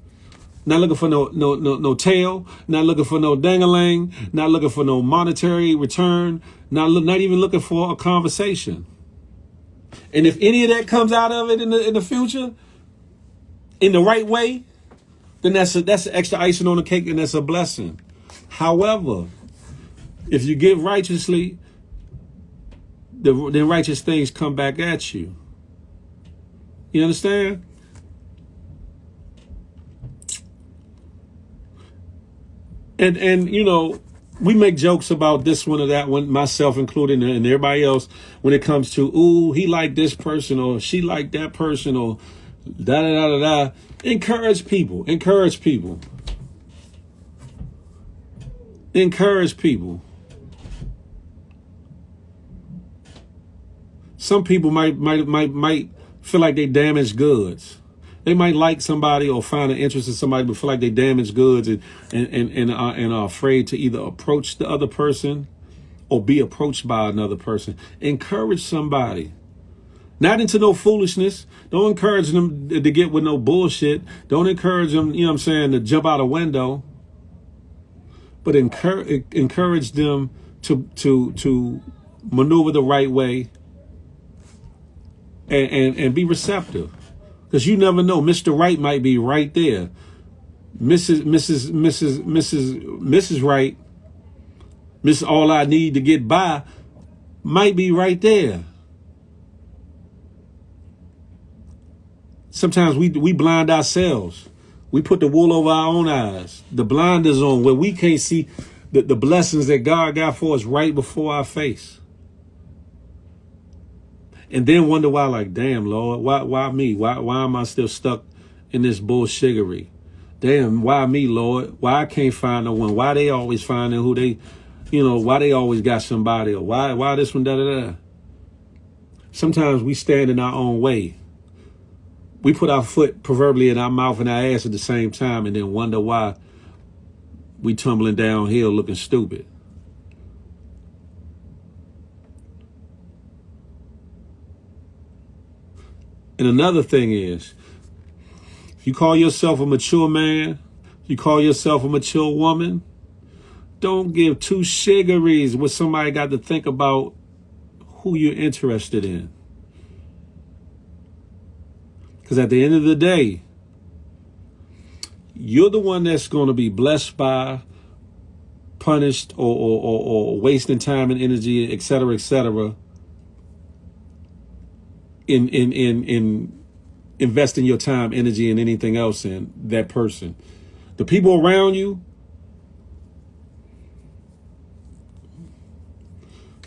Not looking for no tail, not looking for no dang-a-lang, not looking for no monetary return, not even looking for a conversation. And if any of that comes out of it in the future, in the right way, then that's extra icing on the cake, and that's a blessing. However, if you give righteously, then righteous things come back at you. You understand? And you know, we make jokes about this one or that one, myself included, and everybody else, when it comes to, ooh, he liked this person or she liked that person or da da da da da. Encourage people. Encourage people. Encourage people. Some people might feel like they damaged goods. They might like somebody or find an interest in somebody, but feel like they damaged goods and are afraid to either approach the other person or be approached by another person. Encourage somebody. Not into no foolishness. Don't encourage them to get with no bullshit. Don't encourage them, you know what I'm saying, to jump out a window. But encourage them to maneuver the right way and be receptive. Because you never know. Mr. Right might be right there. Mrs. Right, Miss All I Need to Get By might be right there. Sometimes we blind ourselves. We put the wool over our own eyes. The blinders on where we can't see the blessings that God got for us right before our face. And then wonder why, like, damn, Lord, why me? Why am I still stuck in this bullshiggery? Damn, why me, Lord? Why I can't find no one? Why they always finding who they, you know, why they always got somebody? Or why this one, da da da. Sometimes we stand in our own way. We put our foot proverbially in our mouth and our ass at the same time and then wonder why we tumbling downhill looking stupid. And another thing is, if you call yourself a mature man, you call yourself a mature woman, don't give two shiggeries what somebody got to think about who you're interested in. Because at the end of the day, you're the one that's going to be blessed by, punished, or wasting time and energy, et cetera, in investing your time, energy, and anything else in that person. The people around you,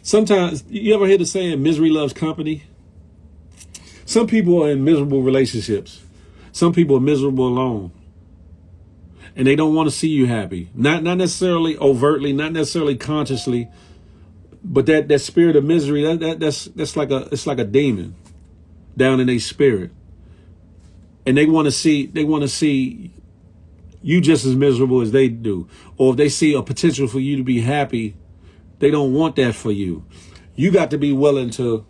sometimes, you ever hear the saying, misery loves company? Some people are in miserable relationships. Some people are miserable alone. And they don't want to see you happy. Not necessarily overtly, not necessarily consciously, but that spirit of misery, that's like a demon down in their spirit. And they want to see you just as miserable as they do. Or if they see a potential for you to be happy, they don't want that for you. You got to be willing to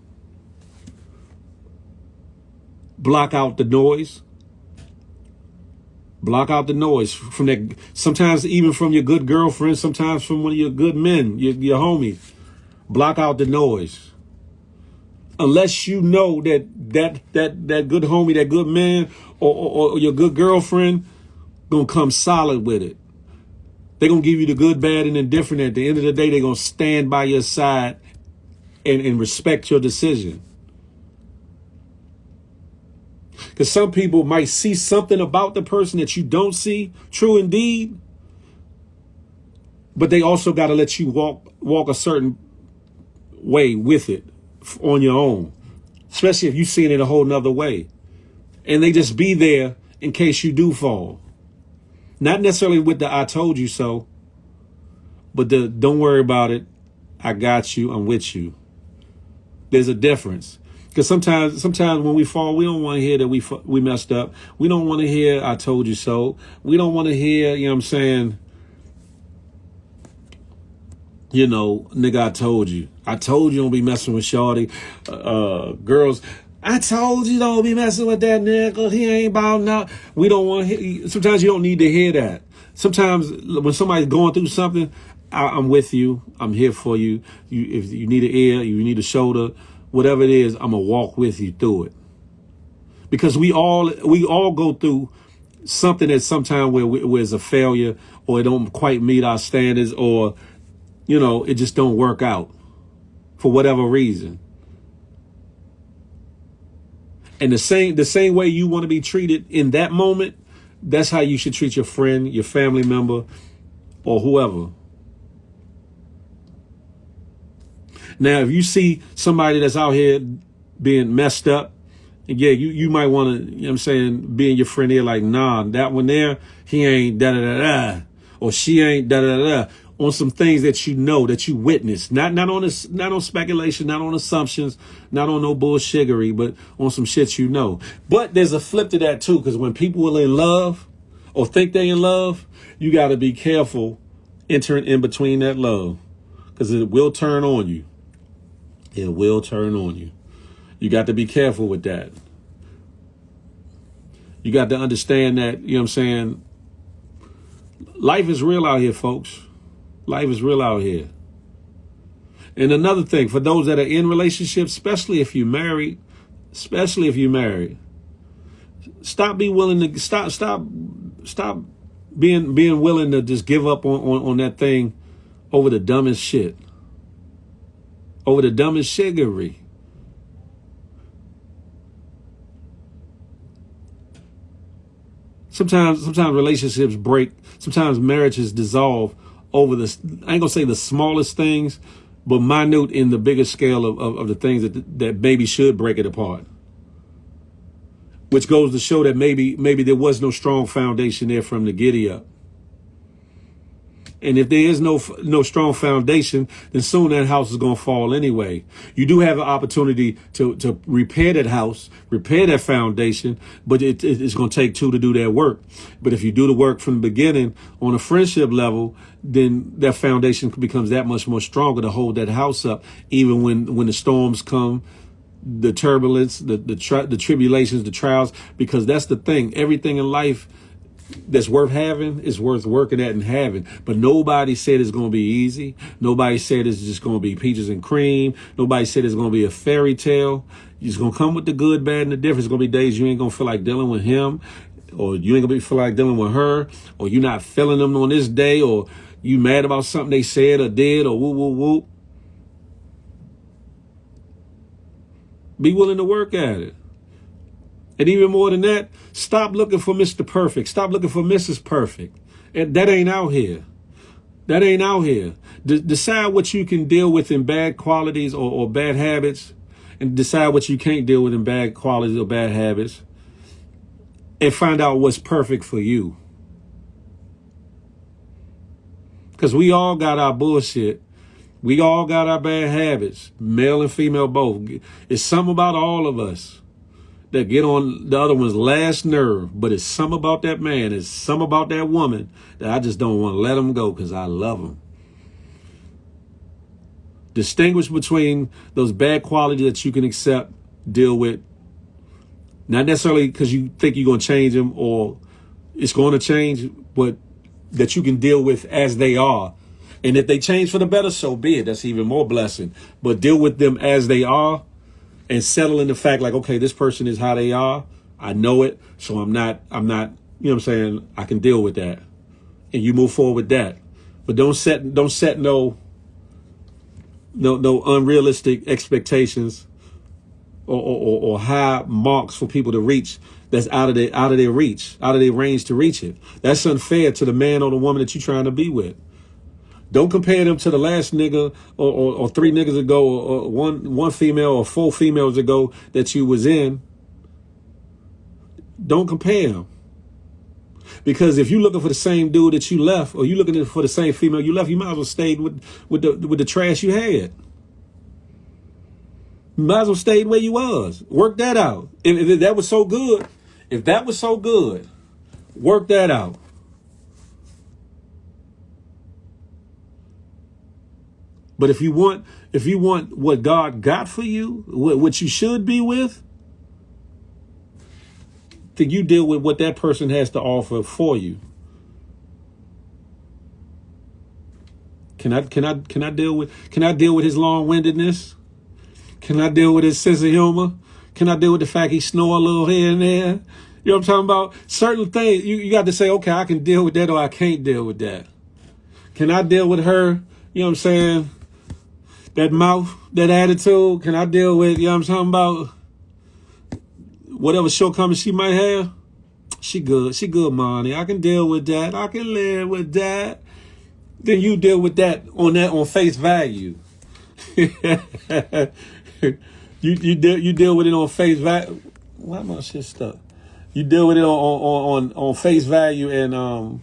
block out the noise. Block out the noise from that. Sometimes even from your good girlfriend, sometimes from one of your good men, your homies. Block out the noise. Unless you know that good homie, that good man, or your good girlfriend gonna come solid with it. They're gonna give you the good, bad, and indifferent. At the end of the day, they're gonna stand by your side and respect your decision. Because some people might see something about the person that you don't see, true indeed, but they also got to let you walk a certain way with it on your own, especially if you've seen it a whole nother way. And they just be there in case you do fall. Not necessarily with the I told you so, but the don't worry about it, I got you, I'm with you. There's a difference. Because sometimes when we fall, we don't want to hear that we messed up. We don't want to hear I told you so. We don't want to hear, you know what I'm saying, you know, nigga, I told you. I told you don't be messing with shorty. Girls, I told you don't be messing with that nigga. He ain't about now. We don't want to hear. Sometimes you don't need to hear that. Sometimes when somebody's going through something, I'm with you. I'm here for you. If you need an ear, you need a shoulder, whatever it is, I'm gonna walk with you through it. Because we all go through something at some time where it's a failure, or it don't quite meet our standards, or, you know, it just don't work out for whatever reason. And the same way you want to be treated in that moment, that's how you should treat your friend, your family member, or whoever. Now, if you see somebody that's out here being messed up, and yeah, you might want to, you know what I'm saying, be in your friend ear like, nah, that one there, he ain't da-da-da-da, or she ain't da-da-da-da, on some things that you know, that you witnessed. Not on this, not on speculation, not on assumptions, not on no bullshiggery, but on some shit you know. But there's a flip to that too, because when people are in love or think they in love, you got to be careful entering in between that love, because it will turn on you. It will turn on you. You got to be careful with that. You got to understand that, you know what I'm saying? Life is real out here, folks. Life is real out here. And another thing, for those that are in relationships, especially if you're married, stop being willing to just give up on that thing over the dumbest shit. Over the dumbest shiggery. Sometimes relationships break. Sometimes marriages dissolve over the, I ain't gonna say the smallest things, but minute in the bigger scale of the things that maybe should break it apart. Which goes to show that maybe there was no strong foundation there for him to giddy up. And if there is no strong foundation, then soon that house is going to fall anyway. You do have an opportunity to repair that house, repair that foundation, but it's going to take two to do that work. But if you do the work from the beginning on a friendship level, then that foundation becomes that much more stronger to hold that house up, even when the storms come, the turbulence, the tribulations, the trials, because that's the thing. Everything in life that's worth having is worth working at and having. But nobody said it's going to be easy. Nobody said it's just going to be peaches and cream. Nobody said it's going to be a fairy tale. It's going to come with the good, bad, and the difference. It's going to be days you ain't going to feel like dealing with him, or you ain't going to feel like dealing with her, or you're not feeling them on this day, or you mad about something they said or did, or whoop, whoop, whoop. Be willing to work at it. And even more than that, stop looking for Mr. Perfect. Stop looking for Mrs. Perfect. That ain't out here. That ain't out here. Decide what you can deal with in bad qualities or bad habits, and decide what you can't deal with in bad qualities or bad habits, and find out what's perfect for you. Because we all got our bullshit. We all got our bad habits, male and female both. It's something about all of us that get on the other one's last nerve, but it's something about that man, it's something about that woman that I just don't want to let them go because I love them. Distinguish between those bad qualities that you can accept, deal with, not necessarily because you think you're going to change them or it's going to change, but that you can deal with as they are. And if they change for the better, so be it. That's even more blessing. But deal with them as they are, and settle in the fact like, okay, this person is how they are. I know it. So I'm not, you know what I'm saying? I can deal with that. And you move forward with that. But don't set no unrealistic expectations or high marks for people to reach that's out of their reach, out of their range to reach it. That's unfair to the man or the woman that you're trying to be with. Don't compare them to the last nigga or three niggas ago or one female or four females ago that you was in. Don't compare them. Because if you're looking for the same dude that you left, or you looking for the same female you left, you might as well stayed with the trash you had. You might as well stayed where you was. Work that out. If that was so good, work that out. But if you want what God got for you, what you should be with, then you deal with what that person has to offer for you. Can I deal with his long-windedness? Can I deal with his sense of humor? Can I deal with the fact he snore a little here and there? You know what I'm talking about? Certain things you got to say, okay, I can deal with that or I can't deal with that. Can I deal with her? You know what I'm saying? That mouth, that attitude, can I deal with, you know what I'm talking about? Whatever shortcomings she might have, she good money. I can deal with that. I can live with that. then you deal with that on face value. You deal with it on face value. Why am I shit stuck? You deal with it on face value and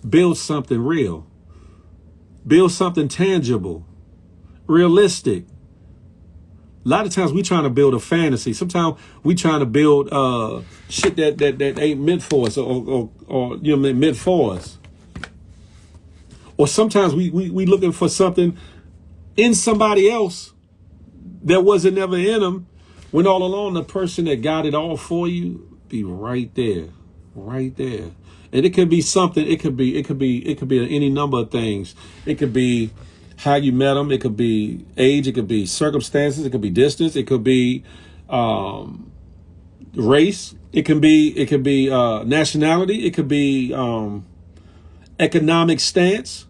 build something real, build something tangible, realistic. A lot of times we trying to build a fantasy. Sometimes we trying to build shit that ain't meant for us or meant for us. Or sometimes we looking for something in somebody else that wasn't ever in them, when all along the person that got it all for you be right there, right there. And it could be something. It could be any number of things. It could be how you met them. It could be age. It could be circumstances. It could be distance. It could be race. It could be nationality. It could be economic stance.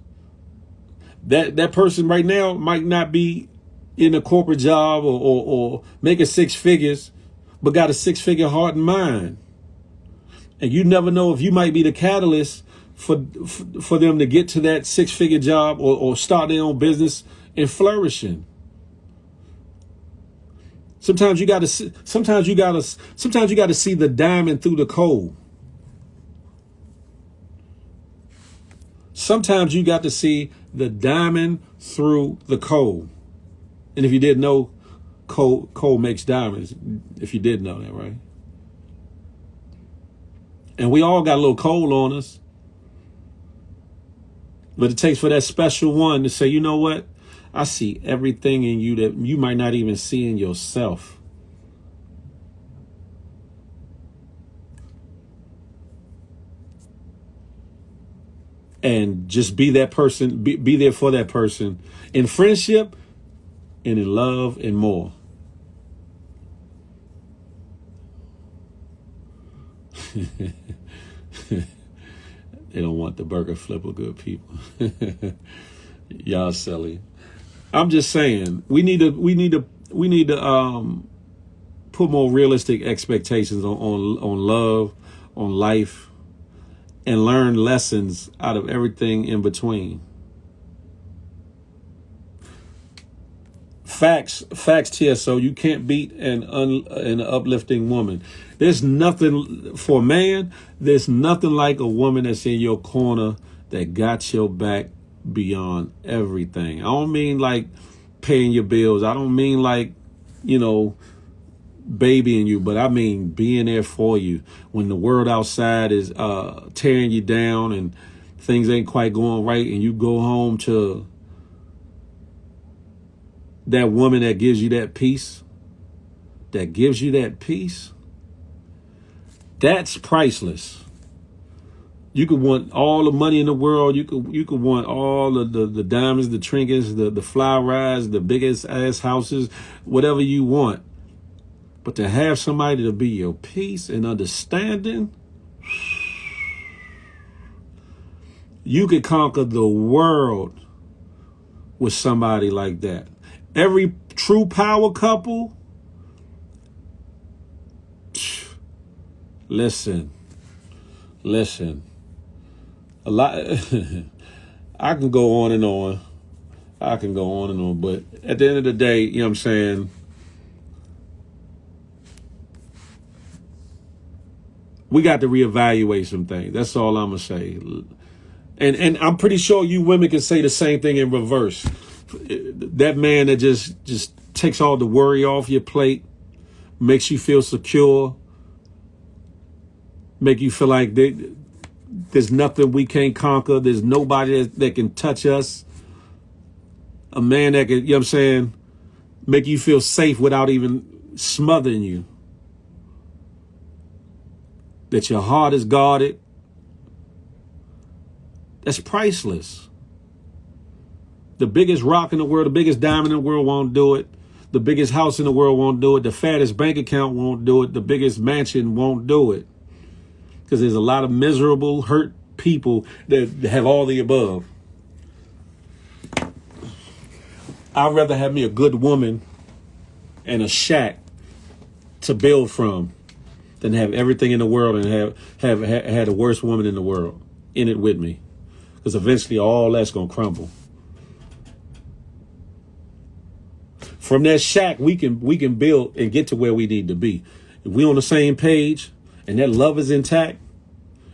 That person right now might not be in a corporate job or making six figures, but got a six-figure heart and mind. And you never know if you might be the catalyst for them to get to that six-figure job or start their own business and flourishing. Sometimes you got to see the diamond through the coal. Sometimes you got to see the diamond through the coal. And if you didn't know, coal makes diamonds. If you did know that, right? And we all got a little coal on us. But it takes for that special one to say, you know what? I see everything in you that you might not even see in yourself. And just be that person, be there for that person in friendship and in love and more. They don't want the burger flipper, good people. Y'all silly. I'm just saying we need to put more realistic expectations on love, on life, and learn lessons out of everything in between. Facts, TSO. You can't beat an uplifting woman. There's nothing for a man. There's nothing like a woman that's in your corner that got your back beyond everything. I don't mean like paying your bills. I don't mean like, babying you, but I mean being there for you when the world outside is tearing you down and things ain't quite going right, and you go home to that woman that gives you that peace, that's priceless. You could want all the money in the world. You could want all of the diamonds, the trinkets, the fly rides, the biggest ass houses, whatever you want. But to have somebody to be your peace and understanding, you could conquer the world with somebody like that. Every true power couple, listen. A lot. I can go on and on. But at the end of the day, you know what I'm saying? We got to reevaluate some things. That's all I'm going to say. And I'm pretty sure you women can say the same thing in reverse. That man that just takes all the worry off your plate, makes you feel secure, make you feel like there's nothing we can't conquer. There's nobody that can touch us. A man that can, you know what I'm saying, make you feel safe without even smothering you. That your heart is guarded. That's priceless. The biggest rock in the world, the biggest diamond in the world won't do it. The biggest house in the world won't do it. The fattest bank account won't do it. The biggest mansion won't do it. Because there's a lot of miserable, hurt people that have all the above. I'd rather have me a good woman and a shack to build from than have everything in the world and have the worst woman in the world in it with me. because eventually all that's going to crumble. From that shack, we can build and get to where we need to be. If we on the same page and that love is intact,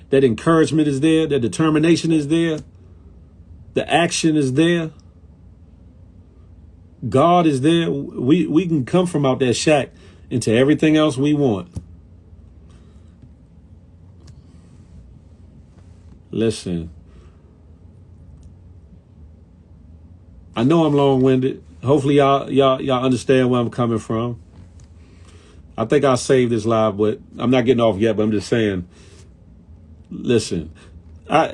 that encouragement is there, that determination is there, the action is there, God is there, we can come from out that shack into everything else we want. Listen, I know I'm long-winded. Hopefully y'all understand where I'm coming from. I think I'll save this live, but I'm not getting off yet, but I'm just saying, listen, I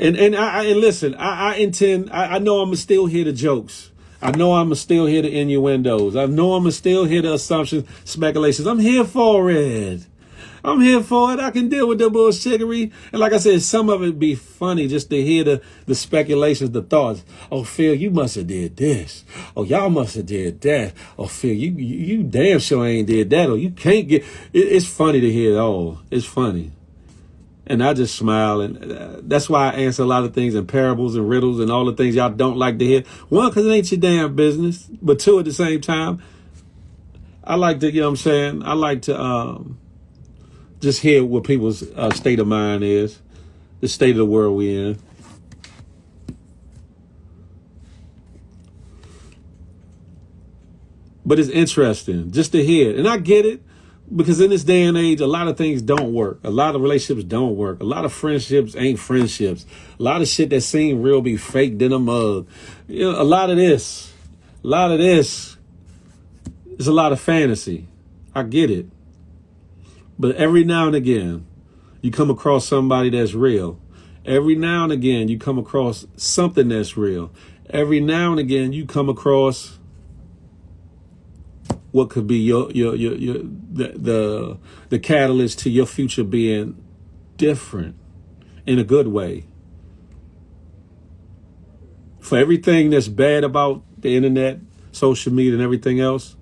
know I'm still hear the jokes. I know I'm still hear the innuendos. I know I'm still hear the assumptions, speculations. I'm here for it. I'm here for it. I can deal with the bullshittery. And like I said, some of it be funny just to hear the speculations, the thoughts. Oh, Phil, you must have did this. Oh, y'all must have did that. Oh, Phil, you damn sure ain't did that. Or you can't get. It's funny to hear it all. It's funny. And I just smile. And that's why I answer a lot of things in parables and riddles and all the things y'all don't like to hear. One, because it ain't your damn business. But two, at the same time, I like to, you know what I'm saying? I like to just hear what people's state of mind is, the state of the world we're in. But it's interesting just to hear it. And I get it, because in this day and age, a lot of things don't work. A lot of relationships don't work. A lot of friendships ain't friendships. A lot of shit that seem real be faked in a mug. You know, a lot of this is a lot of fantasy. I get it. But every now and again, you come across somebody that's real. Every now and again, you come across something that's real. Every now and again, you come across what could be the catalyst to your future being different in a good way. For everything that's bad about the internet, social media, and everything else,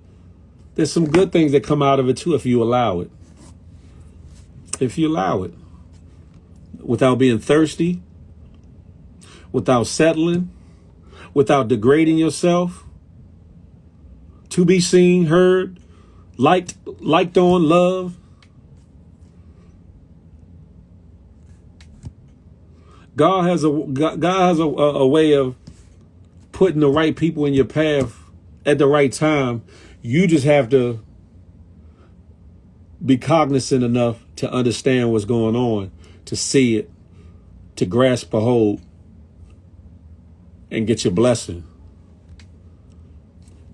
there's some good things that come out of it too if you allow it. If you allow it, without being thirsty, without settling, without degrading yourself, to be seen, heard, liked on, loved. God has a way of putting the right people in your path at the right time. You just have to be cognizant enough to understand what's going on, to see it, to grasp a hold, and get your blessing.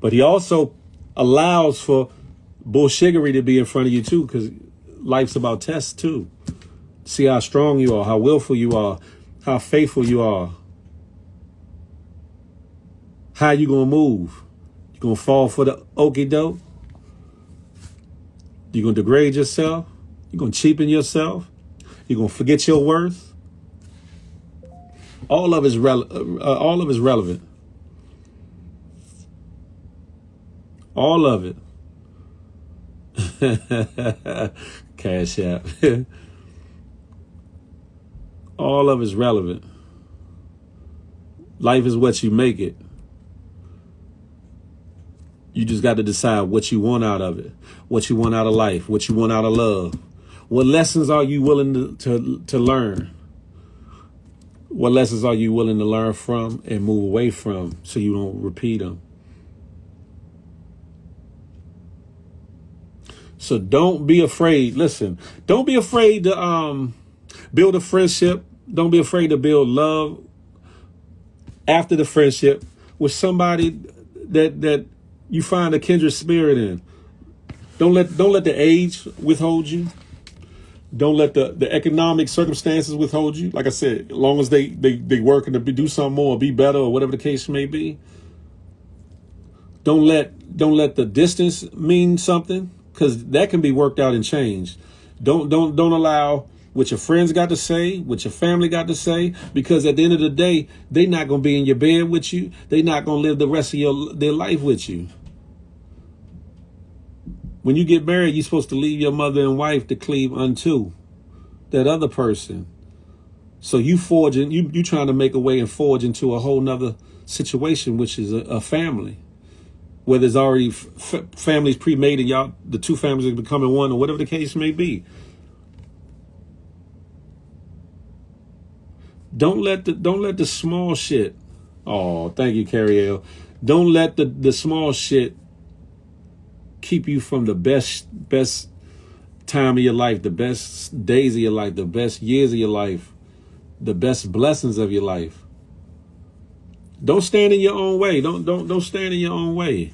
But he also allows for bullshiggery to be in front of you too, because life's about tests too. See how strong you are, how willful you are, how faithful you are. How you gonna move? You gonna fall for the okie doke? You gonna degrade yourself? You gonna cheapen yourself? You gonna forget your worth? All of it is relevant. All of it. Cash App. All of it's relevant. Life is what you make it. You just got to decide what you want out of it, what you want out of life, what you want out of love. What lessons are you willing to learn? What lessons are you willing to learn from and move away from so you don't repeat them? So don't be afraid. Listen, don't be afraid to build a friendship. Don't be afraid to build love after the friendship with somebody that you find a kindred spirit in. Don't let the age withhold you. Don't let the economic circumstances withhold you. Like I said, as long as they working to do something more, be better, or whatever the case may be. Don't let the distance mean something, because that can be worked out and changed. Don't allow what your friends got to say, what your family got to say, because at the end of the day, they're not going to be in your bed with you. They're not going to live the rest of their life with you. When you get married, you're supposed to leave your mother and wife to cleave unto that other person. So you forging, you trying to make a way and forge into a whole nother situation, which is a family where there's already families pre-made and y'all, the two families are becoming one, or whatever the case may be. Don't let the small shit. Oh, thank you, Carrie L. Don't let the small shit keep you from the best time of your life, the best days of your life, the best years of your life, the best blessings of your life. Don't stand in your own way. Don't stand in your own way.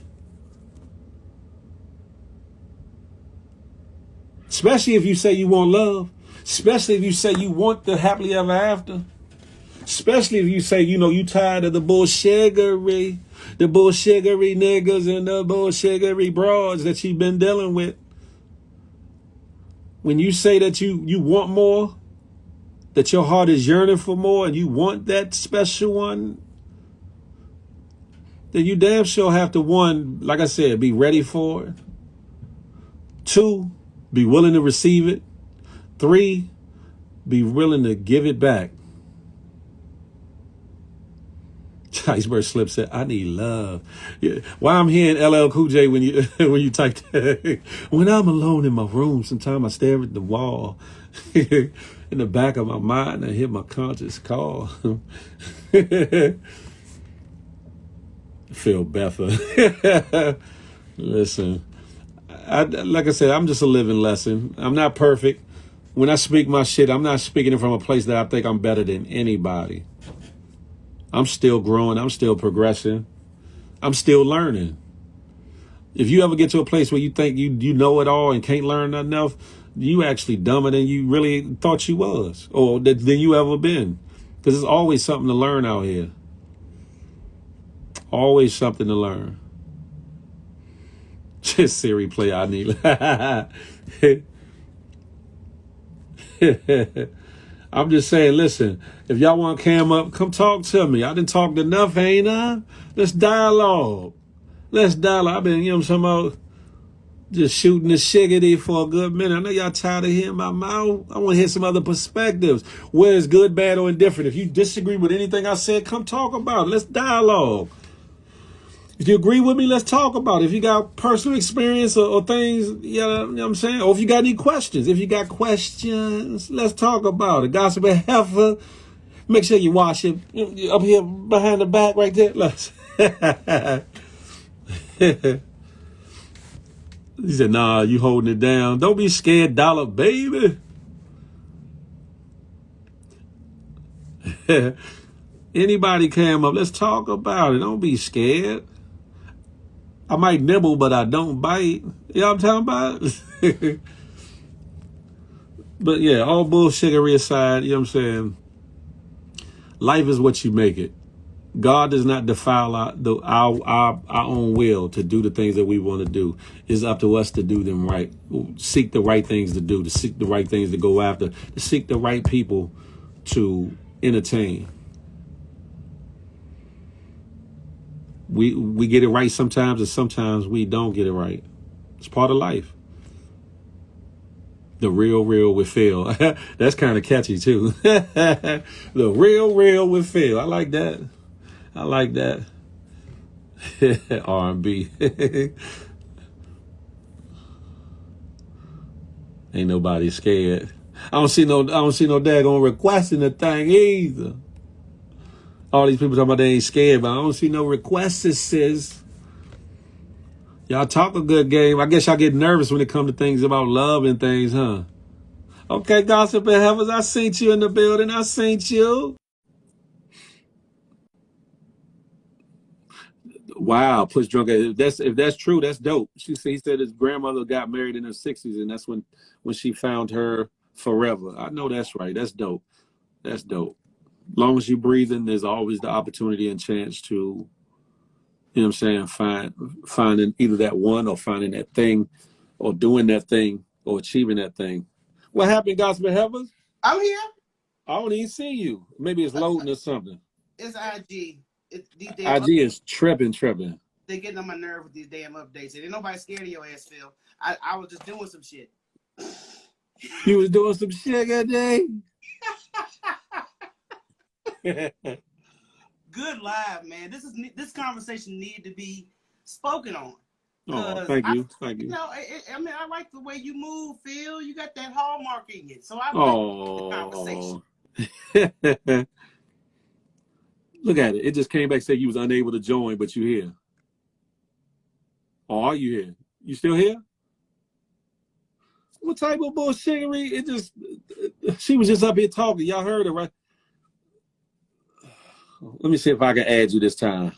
Especially if you say you want love. Especially if you say you want the happily ever after. Especially if you say, you tired of the bullshittery, niggas and the bullshittery broads that you've been dealing with. When you say that you want more, that your heart is yearning for more, and you want that special one, then you damn sure have to, one, like I said, be ready for it. Two, be willing to receive it. Three, be willing to give it back. Iceberg Slip said, "I need love." Yeah. Why I'm hearing LL Cool J when you when you type that? When I'm alone in my room, sometimes I stare at the wall. In the back of my mind, I hear my conscience call. Phil Betha. Listen, like I said, I'm just a living lesson. I'm not perfect. When I speak my shit, I'm not speaking it from a place that I think I'm better than anybody. I'm still growing. I'm still progressing. I'm still learning. If you ever get to a place where you think you know it all and can't learn nothing else, you actually dumber than you really thought you was, or than you ever been. Because there's always something to learn out here. Always something to learn. Just Siri play I need. I'm just saying, listen, if y'all want to cam up, come talk to me. I done talked enough, ain't I? Let's dialogue. I've been, some about just shooting the shiggity for a good minute. I know y'all tired of hearing my mouth. I want to hear some other perspectives. Whether it's good, bad, or indifferent. If you disagree with anything I said, come talk about it. Let's dialogue. If you agree with me, let's talk about it. If you got personal experience or things, you know what I'm saying? Or if you got any questions. If you got questions, let's talk about it. Gossip and Heifer. Make sure you wash it up here behind the back right there. Let's. He said, "Nah, you holding it down. Don't be scared, dollar baby." Anybody came up, let's talk about it. Don't be scared. I might nibble, but I don't bite. You know what I'm talking about? But yeah, all bullshittery aside, you know what I'm saying? Life is what you make it. God does not defile our own will to do the things that we want to do. It's up to us to do them right. Seek the right things to do, to seek the right things to go after, to seek the right people to entertain. We get it right sometimes, and sometimes we don't get it right. It's part of life. The real with Phil. That's kind of catchy too. The real with Phil. I like that. R&B. Ain't nobody scared. I don't see no daggone requesting the thing either. All these people talking about they ain't scared, but I don't see no requests, sis. Y'all talk a good game. I guess y'all get nervous when it comes to things about love and things, huh? Okay, Gossip and Heavens, I seen you in the building. I seen you. Wow, push drunk. If that's true, that's dope. He said his grandmother got married in her 60s, and that's when she found her forever. I know that's right. That's dope. That's dope. As long as you're breathing, there's always the opportunity and chance to, you know what I'm saying, finding either that one or finding that thing or doing that thing or achieving that thing. What happened, Gospel Heavens? I'm here. I don't even see you. Maybe it's loading or something. It's IG. It's these damn IG is tripping. They getting on my nerve with these damn updates. And ain't nobody scared of your ass, Phil. I was just doing some shit. You was doing some shit that day? Good live, man. This conversation need to be spoken on. Oh, Cause thank I, you. Thank you you. know, I mean, I like the way you move, Phil. You got that hallmark in you, so I like the conversation. Oh. Look at it. It just came back saying you was unable to join, but you here. Or are you here? You still here? What type of bullshittery? It just, she was just up here talking. Y'all heard her, right? Let me see if I can add you this time.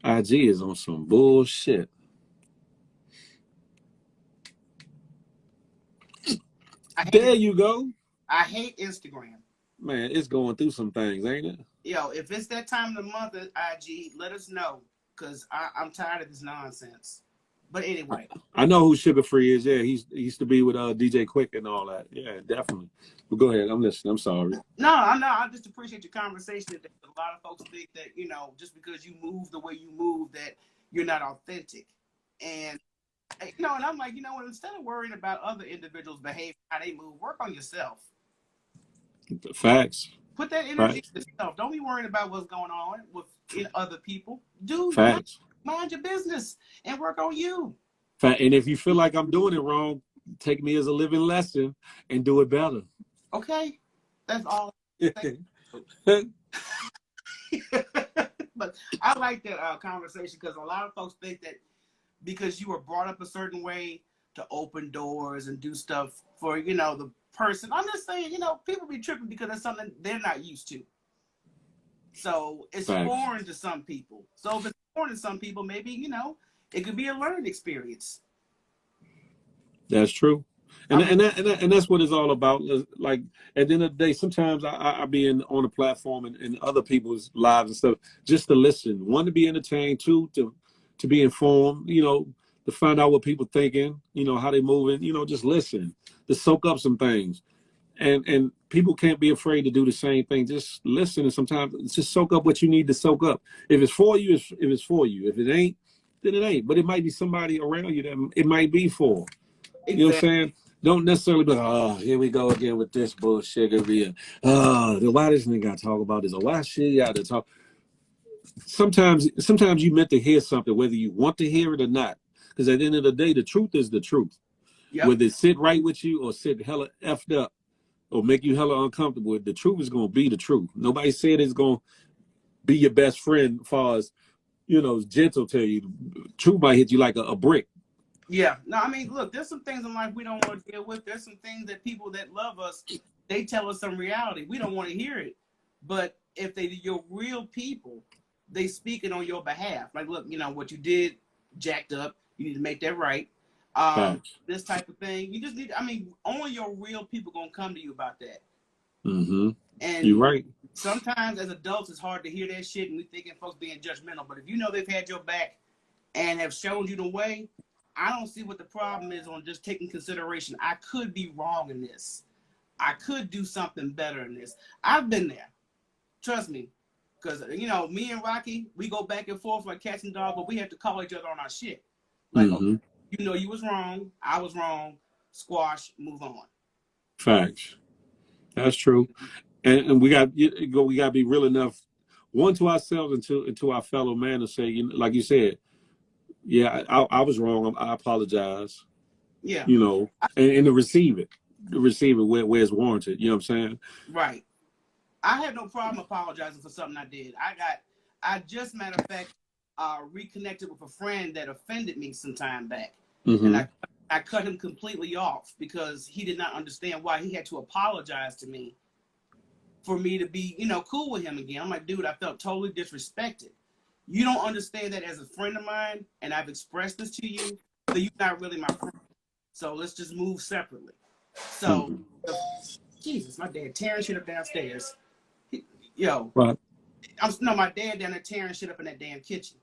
IG is on some bullshit. There you go. I hate Instagram. Man, it's going through some things, ain't it? Yo, if it's that time of the month at IG, let us know, because I'm tired of this nonsense. But anyway. I know who Sugar Free is. Yeah, he used to be with DJ Quick and all that. Yeah, definitely. But go ahead. I'm listening. I'm sorry. No, I just appreciate your conversation today. A lot of folks think that, just because you move the way you move, that you're not authentic. And, and I'm like, instead of worrying about other individuals' behavior, how they move, work on yourself. Facts. Put that energy in yourself. Don't be worrying about what's going on with other people. Facts. Mind your business and work on you. And if you feel like I'm doing it wrong, take me as a living lesson and do it better. Okay, that's all. But I like that conversation, because a lot of folks think that because you were brought up a certain way to open doors and do stuff for the person. I'm just saying, people be tripping because that's something they're not used to. So it's foreign to some people. So if it's foreign to some people, maybe it could be a learning experience. That's true. And that's what it's all about. Like, at the end of the day, sometimes I be on a platform and other people's lives and stuff just to listen. One, to be entertained. Two, to be informed. To find out what people thinking. How they moving. Just listen. To soak up some things. And people can't be afraid to do the same thing. Just listen, and sometimes just soak up what you need to soak up. If it's for you, if it's for you. If it ain't, then it ain't. But it might be somebody around you that it might be for. Exactly. You know what I'm saying? Don't necessarily be like, oh, here we go again with this bullshit. Oh, why this nigga got to talk about this? Or why shit got to talk? Sometimes you meant to hear something, whether you want to hear it or not. Because at the end of the day, the truth is the truth. Yep. Whether it sit right with you or sit hella effed up or make you hella uncomfortable, the truth is going to be the truth. Nobody said it's going to be your best friend as far as, gentle to you. Truth might hit you like a brick. Yeah. No, I mean, look, there's some things in life we don't want to deal with. There's some things that people that love us, they tell us some reality. We don't want to hear it. But if you're real people, they speak it on your behalf. Like, look, what you did jacked up. You need to make that right. This type of thing. You just need, only your real people going to come to you about that. Mm-hmm. And you're right. Sometimes as adults, it's hard to hear that shit, and we thinking folks being judgmental. But if they've had your back and have shown you the way, I don't see what the problem is on just taking consideration. I could be wrong in this. I could do something better in this. I've been there. Trust me. Because, me and Rocky, we go back and forth like cats and dogs, but we have to call each other on our shit. Like, okay, you was wrong. I was wrong. Squash, move on. Facts. That's true. And we got to be real enough, one, to ourselves and to our fellow man, to say, like you said, yeah, I was wrong. I apologize. Yeah. And to receive it where it's warranted. You know what I'm saying? Right. I had no problem apologizing for something I did. I just, matter of fact, reconnected with a friend that offended me some time back. Mm-hmm. And I cut him completely off because he did not understand why he had to apologize to me for me to be, cool with him again. I'm like, dude, I felt totally disrespected. You don't understand that as a friend of mine, and I've expressed this to you, so you're not really my friend. So let's just move separately. So, Jesus, my dad tearing shit up downstairs. Right. My dad down there tearing shit up in that damn kitchen.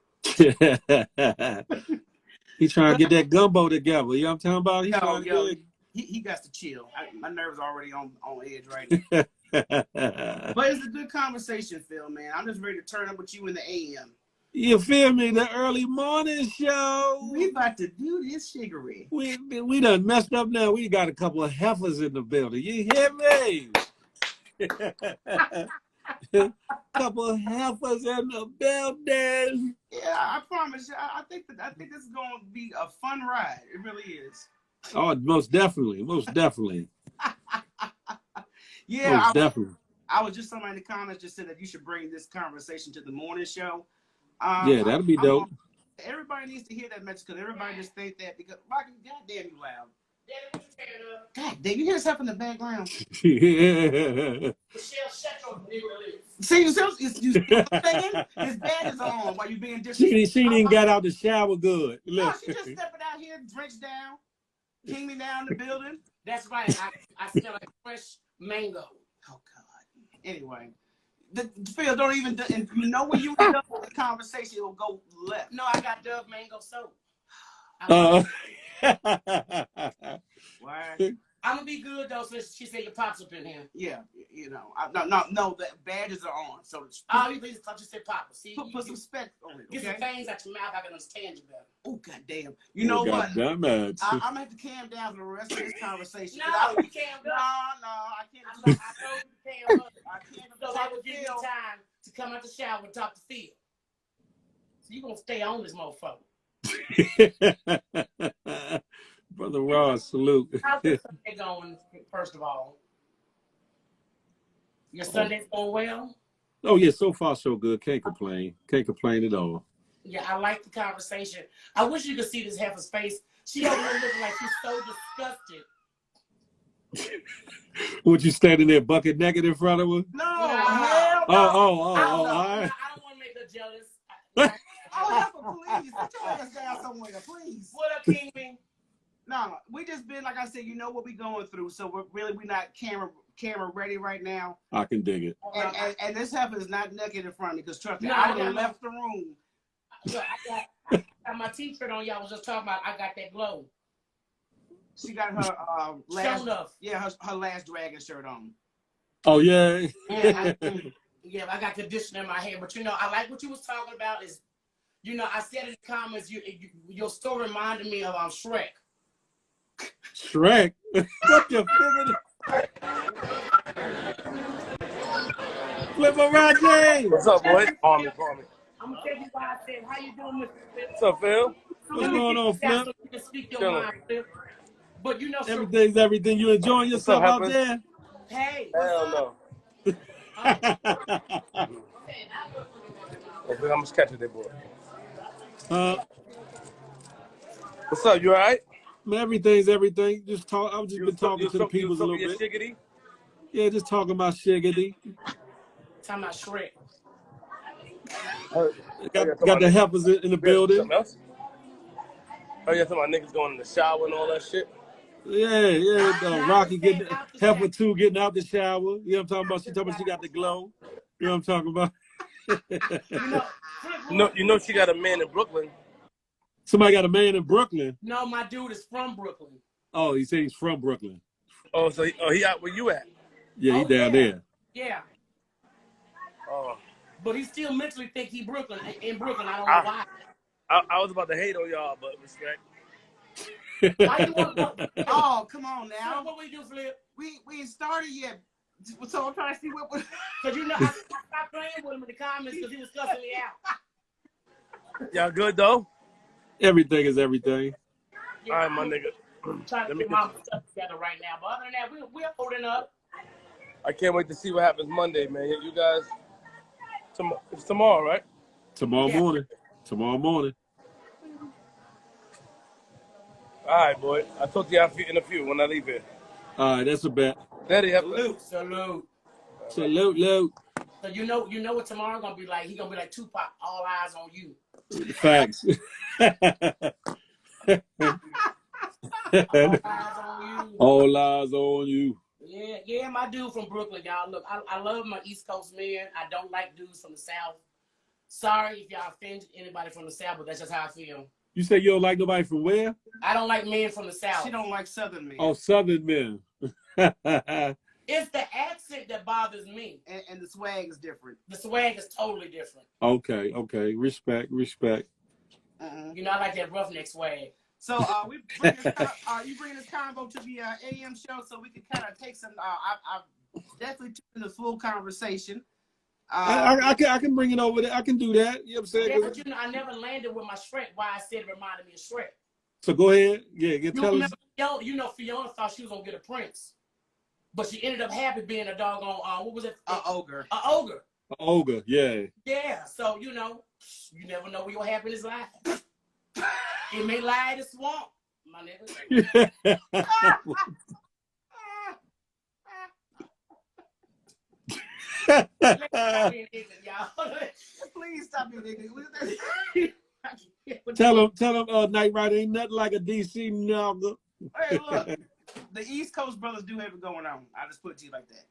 He's trying to get that gumbo together. You know what I'm talking about? He got to chill. My nerves are already on edge right now. But it's a good conversation, Phil, man. I'm just ready to turn up with you in the AM. You feel me? The early morning show. We about to do this shiggery. We done messed up now. We got a couple of heifers in the building. You hear me? Couple of heifers in the building. Yeah, I promise you. I think this is going to be a fun ride. It really is. Oh, most definitely. Most definitely. Yeah, most definitely. I was just somebody in the comments just said that you should bring this conversation to the morning show. Yeah, that'd be dope. Everybody needs to hear that message because everybody just think that because Rocky, goddamn you loud. God damn, you hear stuff in the background. Yeah. See, you saying his bag is on while you being disrespectful. She didn't get out the shower good. No, Look. she just stepping out here, drenched down, king me down the building. That's right. I smell like fresh mango. Oh God. Anyway. Phil, don't even, and you know when you done with the conversation, it'll go left. No, I got Dove mango soap. Why? I'm gonna be good though, since she said your pops up in here. Yeah, you know, no, the badges are on. So you just said Papa. See, put some respect on it. Get some things out your mouth. I can understand you better. Oh goddamn! You know what? Damn it. I'm gonna have to calm down for the rest of this conversation. No, you can't. No, I can't. I told you to I can't. So that would give you time to come out the shower and talk to Phil. So you gonna stay on this motherfucker. Brother Ross, salute. How's your Sunday going, first of all? Your Sunday's going well? Oh, yeah, so far so good. Can't complain. Can't complain at all. Yeah, I like the conversation. I wish you could see this heifer's face. She over there looking like she's so disgusted. Would you standing there bucket naked in front of her? No, hell no. All right. I don't want to make her jealous. Oh, please, put your ass down somewhere, please. What up, King Me? No, we just been, like I said, you know what we're going through, so we're not camera ready right now. I can dig it. And this heifer is not naked in front of me, because trust me, I would have left the room. Look, I got my t-shirt on. Y'all was just talking about. I got that glow. She got her last, enough. Yeah, her last dragon shirt on. Oh yeah. Yeah, I got conditioner in my hair, but you know, I like what you was talking about. Is you know, I said in the comments, your story reminded me of Shrek. Shrek? What the figure? Flip Roger! What's up, boy? Call me. I'm gonna tell you why I said, how you doing, Mr. Flip? What's up, Phil? What's going on, Flip? So you can speak your mind, Flip. But you know, everything's everything. You enjoying yourself out there? Hey. Hell no. I'm gonna catch it, boy. What's up? You all right? Everything's everything. Just talk. I've just been talking to the people a little bit. Shiggity? Yeah, just talking about shiggity. Talking about Shrek. Got the heifers in the building. Something else? Oh yeah, some of my niggas going in the shower and all that shit. Yeah. Rocky getting heifer 2 getting out the shower. You know what I'm talking about? She talking about she got the glow. You know what I'm talking about? You know she got a man in Brooklyn. Somebody got a man in Brooklyn. No, my dude is from Brooklyn. Oh, he said he's from Brooklyn. Oh, so he out where you at? Yeah, he down there. Yeah. Oh. But he still mentally think he in Brooklyn. I don't know why. I was about to hate on y'all, but respect. Why you want to Oh, come on now. So what we do, Flip? We ain't started yet. So I'm trying to see what. Because you know, I stopped playing with him in the comments because he was cussing me out. Y'all good though? Everything is everything. Yeah, all right, my nigga. I'm trying to get my stuff together right now. But other than that, we're holding up. I can't wait to see what happens Monday, man. You guys, it's tomorrow, right? Tomorrow morning. Tomorrow morning. All right, boy. I'll talk to y'all in a few when I leave here. All right, that's a bet. Daddy, Salute. Salute. So you know what tomorrow gonna be like? He gonna be like Tupac. All eyes on you. Facts. All eyes on you. Yeah, my dude from Brooklyn, y'all. Look, I love my East Coast men. I don't like dudes from the South. Sorry if y'all offend anybody from the South, but that's just how I feel. You say you don't like nobody from where? I don't like men from the South. She don't like Southern men. Oh, Southern men. It's the accent that bothers me. And the swag is different. The swag is totally different. Okay. Respect. Mm-hmm. I like that roughneck swag. So we bring this, you bringing this convo to the AM show so we can kind of take some. I've definitely tuned the full conversation. I can bring it over there. I can do that. You know what I'm saying? Yeah, but I never landed with my Shrek. Why I said it reminded me of Shrek. So go ahead. Yeah, tell us. Fiona thought she was gonna get a prince, but she ended up happy being a doggone what was it? Ogre. A ogre. Ogre, yeah. Yeah. So you never know where your happiness lies. It may lie in the swamp, my nigga. Please stop being ignorant. Tell him, Knight Rider ain't nothing like a DC nugget. Hey, look, the East Coast brothers do have it going on. I just put it to you like that.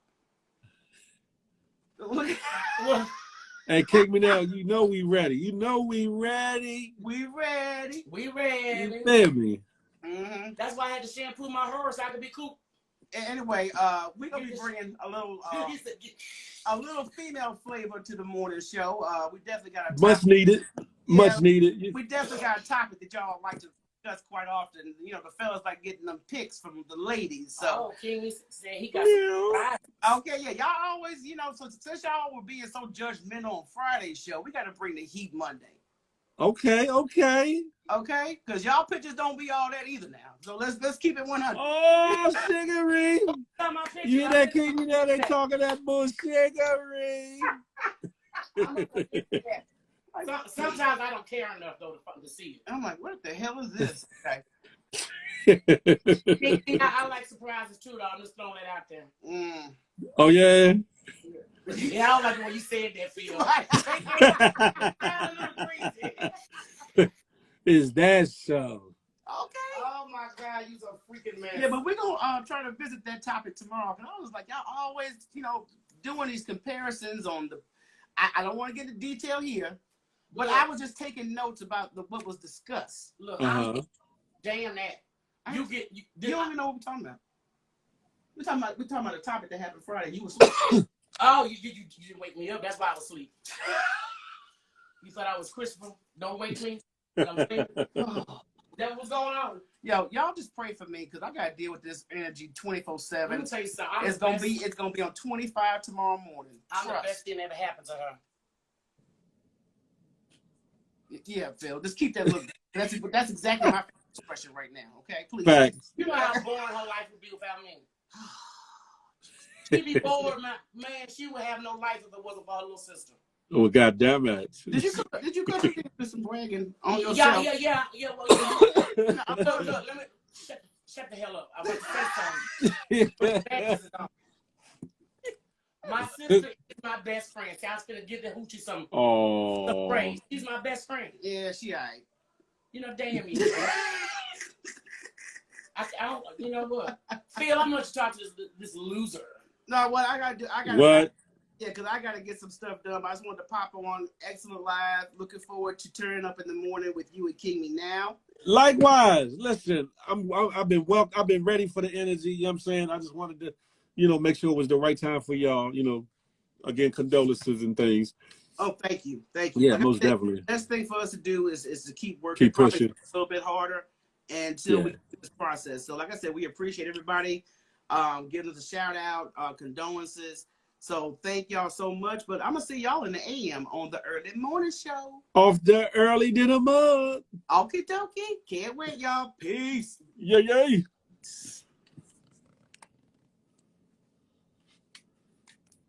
Hey, kick me now. You know we ready. We ready. We ready. You feel me? Mm-hmm. That's why I had to shampoo my hair so I could be cool. Anyway, we're gonna be bringing a little female flavor to the morning show. We definitely got a topic. Much needed. We definitely got a topic that y'all like to discuss quite often. The fellas like getting them picks from the ladies. So King said he got some. Okay, yeah, y'all always, so since y'all were being so judgmental on Friday's show, we got to bring the heat Monday. Okay. Okay, because y'all pictures don't be all that either now. So let's keep it 100. Oh, Shiggery. You hear that, King? They talking that bullshiggery. Sometimes I don't care enough though to see it. I'm like, what the hell is this? Okay. I like surprises too, though. I'm just throwing it out there. Mm. Oh yeah. Yeah, I don't like it when you said that, Phil. Is that so? Okay. Oh my God, you're a freaking mess. Yeah, but we're gonna try to visit that topic tomorrow. And I was like, y'all always, doing these comparisons on the. I don't want to get into detail here, but I was just taking notes about what was discussed. Look, damn that. You don't even know what we're talking about. We're talking about a topic that happened Friday. You were asleep. Oh, you didn't wake me up. That's why I was asleep. You thought I was Christopher. Don't wake me. That was going on. Yo, y'all just pray for me because I gotta deal with this energy 24/7. Let me tell you something. It's gonna be on 25 tomorrow morning. I'm the best thing that ever happened to her. Yeah, Phil. Just keep that look. That's exactly my expression right now. Okay, please. Facts. You know how boring her life would be without me. She'd be bored, man. She would have no life if it wasn't for her little sister. Oh, goddamn it! Did you come here with some bragging on yourself? Yeah. Well, look, let me shut the hell up. I want to say something. My sister is my best friend. See, I was gonna give the hoochie some praise. She's my best friend. Yeah, she alright. Damn me. I don't. You know what? Phil, I'm gonna talk to this loser. No, what I gotta do? What? Yeah, because I got to get some stuff done. But I just wanted to pop on Excellent Live. Looking forward to turning up in the morning with you and King Me Now. Likewise. Listen, I've been ready for the energy. You know what I'm saying? I just wanted to, make sure it was the right time for y'all. Again, condolences and things. Oh, thank you. Yeah, most definitely. The best thing for us to do is to keep working, keep pushing a little bit harder until we get this process. So, like I said, we appreciate everybody giving us a shout out, condolences. So thank y'all so much. But I'm going to see y'all in the AM on the early morning show. Off the early dinner mug. Okie dokie. Can't wait, y'all. Peace. Yay.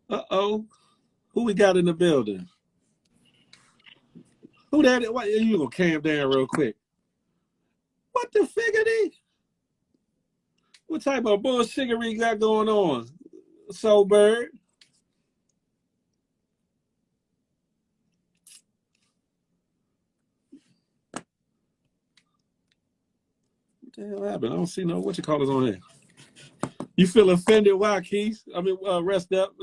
Uh-oh. Who we got in the building? Who that? What, you going to calm down real quick. What the figgity? What type of bullshiggery got going on? Soul Bird. What the hell happened? I don't see no what you call us on here. You feel offended? Why, Keith? Rest up.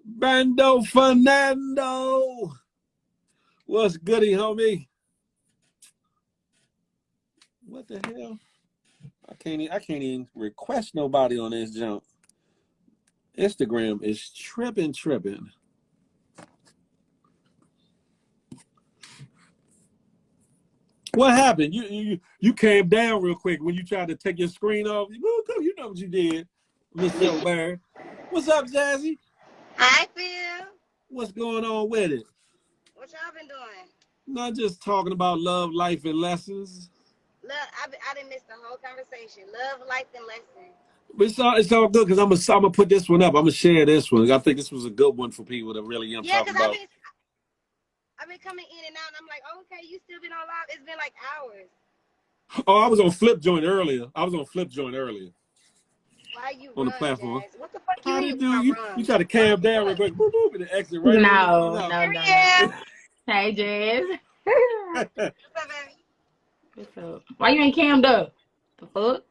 Bando Fernando. What's goody, homie? What the hell? I can't even request nobody on this jump. Instagram is tripping. What happened? You came down real quick when you tried to take your screen off. You know what you did, Miss Showbear. What's up, Jazzy? Hi, Phil. What's going on with it? What y'all been doing? Not just talking about love, life, and lessons. Love, I didn't miss the whole conversation. Love, life, and lessons. But it's all good because I'm gonna put this one up. I'm gonna share this one. I think this was a good one for people to really Yeah, talk because about. I've been coming in and out, and I'm like, oh, okay, you still been on live? It's been like hours. Oh, I was on Flip Joint earlier. Why you On the run, platform. Jazz? What the fuck you How mean you do? You run? try to cam down real quick, boop, boop, and then exit right No. Yeah. Hey, Jazz. What's up, baby? What's up? Why you ain't cammed up? The fuck?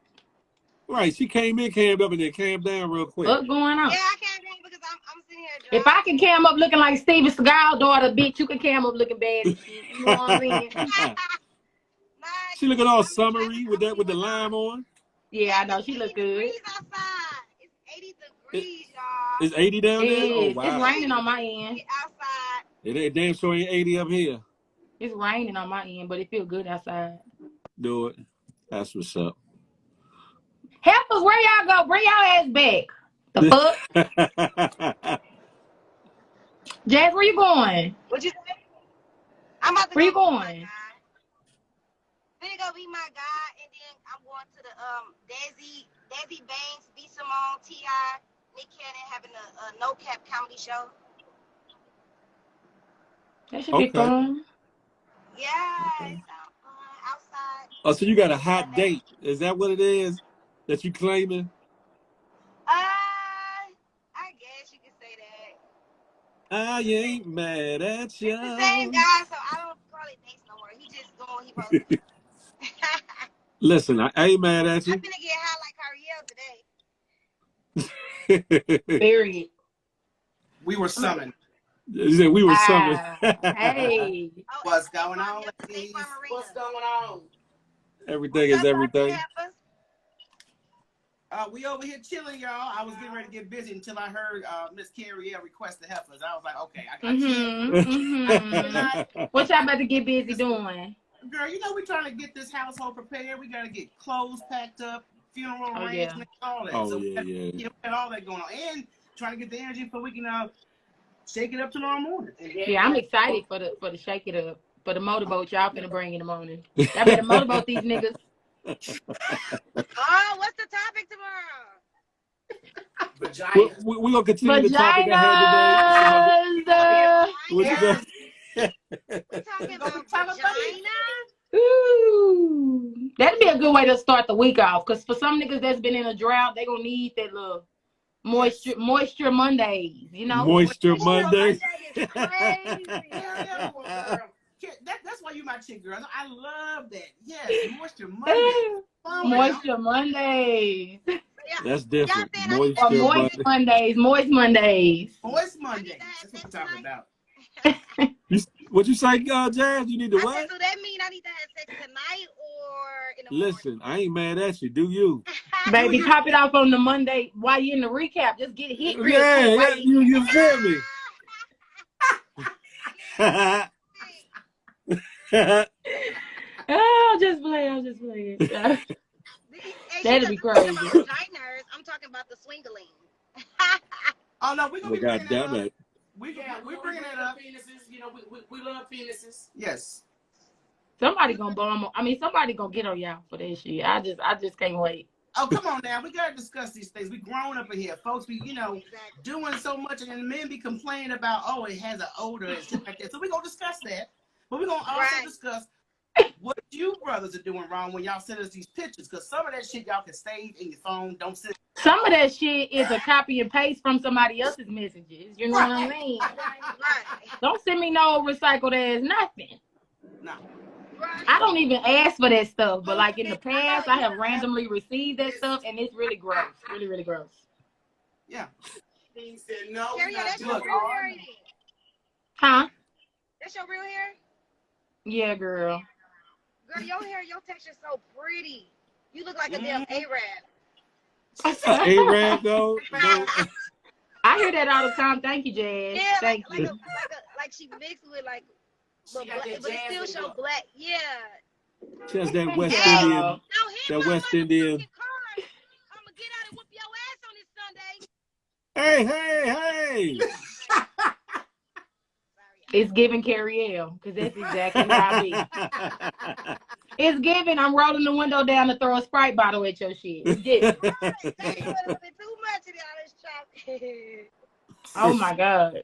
Right, she came in, cammed up, and then cammed down real quick. What going on? Yeah, I can't do it because I'm sitting here driving. If I can cam up looking like Steven Seagal daughter, bitch, you can cam up looking bad and shit. You know what I mean? She looking all summery with the lime on. Yeah, I know. She look good. It's outside. It's 80 degrees, y'all. It's 80 down there? Oh, wow. It's raining on my end. Get outside. It damn sure ain't 80 up here. It's raining on my end, but it feels good outside. Do it. That's what's up. Heifers, where y'all go? Bring y'all ass back. The fuck? Jazz, where you going? What you say? I'm about to Where you go going? Finna go be my guy, and then I'm going to the Desi Banks, B. Simone, T.I., Nick Cannon having a no cap comedy show. That should be fun. Yeah, it's outside. Oh, so you got a hot date? Is that what it is that you claiming? I guess you could say that. I ain't mad at you. It's the same guy, so I don't call it dates no more. He just doing what he supposed to do. Listen, I ain't mad at you. I'm finna get high like Ariel today. Period. We were summoned. You said we were summoned. Hey. What's going on, ladies? What's going on? Everything is everything. We over here chilling, y'all. I was getting ready to get busy until I heard Miss Carrie request the heifers. I was like, okay, I got What y'all about to get busy doing? Girl, you know we trying to get this household prepared. We got to get clothes packed up, funeral arrangements, all that. So we got all that going on, and trying to get the energy so we can shake it up tomorrow morning. Yeah, I'm excited for the shake it up, for the motorboat y'all finna bring in the morning. Y'all better motorboat these niggas. Oh, what's the topic tomorrow? Vagina. We're going to continue the topic I had today. We're talking about vagina? Ooh. That'd be a good way to start the week off, because for some niggas that's been in a drought, they going to need that little moisture Mondays, you know? Moisture Mondays. Crazy. That's why you my chick, girl. I love that. Yes, Moisture Mondays. Moisture Mondays. That's different. Moist Mondays. Moist Mondays. That's what I'm talking about. What you say, Jazz? You need to what? So that mean I need to have sex tonight or in the Listen, I ain't mad at you. Do you? Baby, top it off on the Monday while you're in the recap. Just get hit real quick. Yeah, you feel me? I'll just play. That'd be crazy. I'm talking about the swingaling. Oh no, we're gonna be bringing that up. We're bringing it up. Penises, you know, we love penises. Yes. Somebody gonna bomb. I mean, somebody gonna get on y'all for that shit. I just can't wait. Oh, come on now. We gotta discuss these things. We grown up in here. Folks be, doing so much, and the men be complaining about, oh, it has an odor and shit like that. So we're gonna discuss that. But we're gonna also discuss what you brothers are doing wrong when y'all send us these pictures. Because some of that shit y'all can save in your phone. Don't send. Some of that shit is a copy and paste from somebody else's messages. You know what I mean? Don't send me no recycled ass nothing. No. I don't even ask for that stuff, but like in the past, I have randomly received that stuff, and it's really gross. Really, really gross. Yeah. He said no. Carrie, that's your real hair. Huh? That's your real hair? Yeah, girl. Girl, your hair, your texture's so pretty. You look like a damn Arab. Arab though. No. I hear that all the time. Thank you, Jazz. Yeah, Thank you. like she mixed with like, She got that but it still jazz in show her. black. Yeah. Just that Thank West y'all. Indian. No, hit That my West Indian. motherfucking car. I'ma get out and whoop your ass on this Sunday. Hey. It's giving Carrie L, because that's exactly how I be. It's giving. I'm rolling the window down to throw a Sprite bottle at your shit. It's giving. That's a little bit too much in all this chocolate. Oh my God.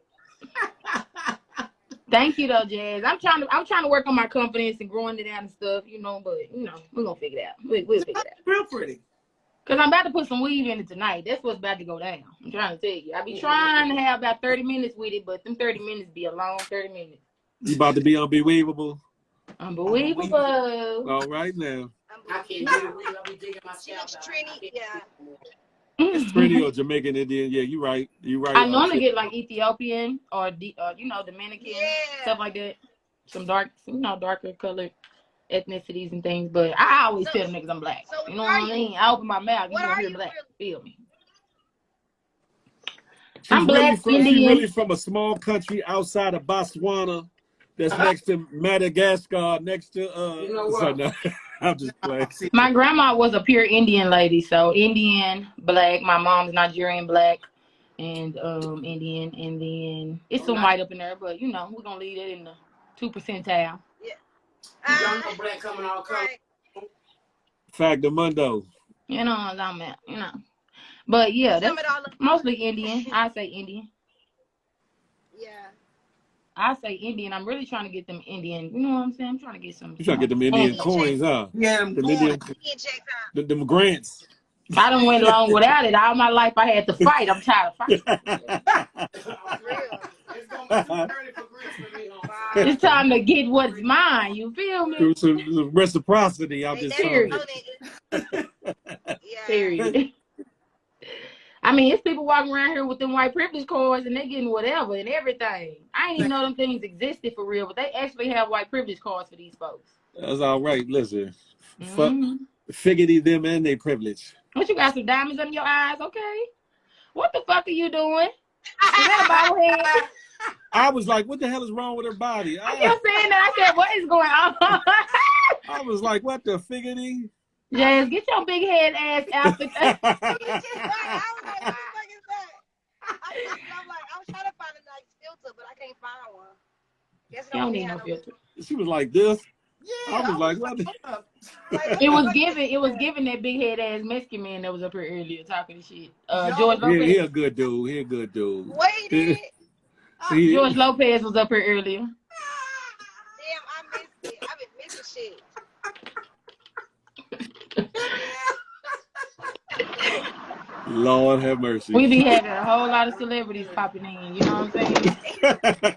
Thank you though, Jazz. I'm trying to work on my confidence and growing it out and stuff, you know, but you know, we're gonna figure it out. We'll figure it out. Real pretty. Cause I'm about to put some weave in it tonight. That's what's about to go down. I'm trying to tell you. I be trying to have about 30 minutes with it, but them 30 minutes be a long 30 minutes. You about to be unbelievable? Unbelievable. All right now. I can't get it. I'll be digging She myself looks out. Trini, yeah. It's Trini or Jamaican Indian. Yeah, you right. You right. I normally get like Ethiopian or you know, Dominican, Yeah. stuff like that. Some darker colored ethnicities and things. But I always tell them niggas I'm black. So You know what I mean? I open my mouth, you What gonna are hear you black. really? Feel me? She's Black She's Indian. really from a small country outside of Botswana. That's next to Madagascar. Next to You know what? So no, I'm just playing. My grandma was a pure Indian lady, so Indian, black. My mom's Nigerian, black, and Indian, and then it's some white up in there, but you know we're gonna leave it in the 2 percentile. Y'all know black coming all colors. Right. Factamundo. You know what I'm at, you know. But yeah, Sum that's it all up. mostly Indian. I say Indian. Yeah. I say Indian. I'm really trying to get them Indian. You know what I'm saying? I'm trying to get some. You trying to get them Indian coins, huh? Yeah, them Them Indian, them grants. I done went long without it. All my life I had to fight. I'm tired of fighting. Real. It's gonna be too early for grits for me, huh? It's time to get what's mine. You feel me? Some reciprocity. I'm just Period. saying. Yeah. Period. I mean, it's people walking around here with them white privilege cards and they getting whatever and everything. I didn't even know them things existed for real, but they actually have white privilege cards for these folks. That's all right. Listen, Mm-hmm. figgity them and they privilege. What, you got some diamonds under your eyes? Okay. What the fuck are you doing? Is that a bobblehead? I was like, what the hell is wrong with her body? I kept saying that. I said, what is going on? I was like, what the figgity? Jazz, get your big head ass out the I was like, what the fuck is that? I'm trying to find a nice filter, but I can't find one. Guess You don't need no filter. She was like this. Yeah, I was like, what? It was given that big head ass Mexican man that was up here earlier talking shit. George Lopez. He a good dude. He a good dude. Wait, George Lopez was up here earlier. damn, I missed it. I've been missing shit. Lord have mercy. We be having a whole lot of celebrities popping in. You know what I'm saying?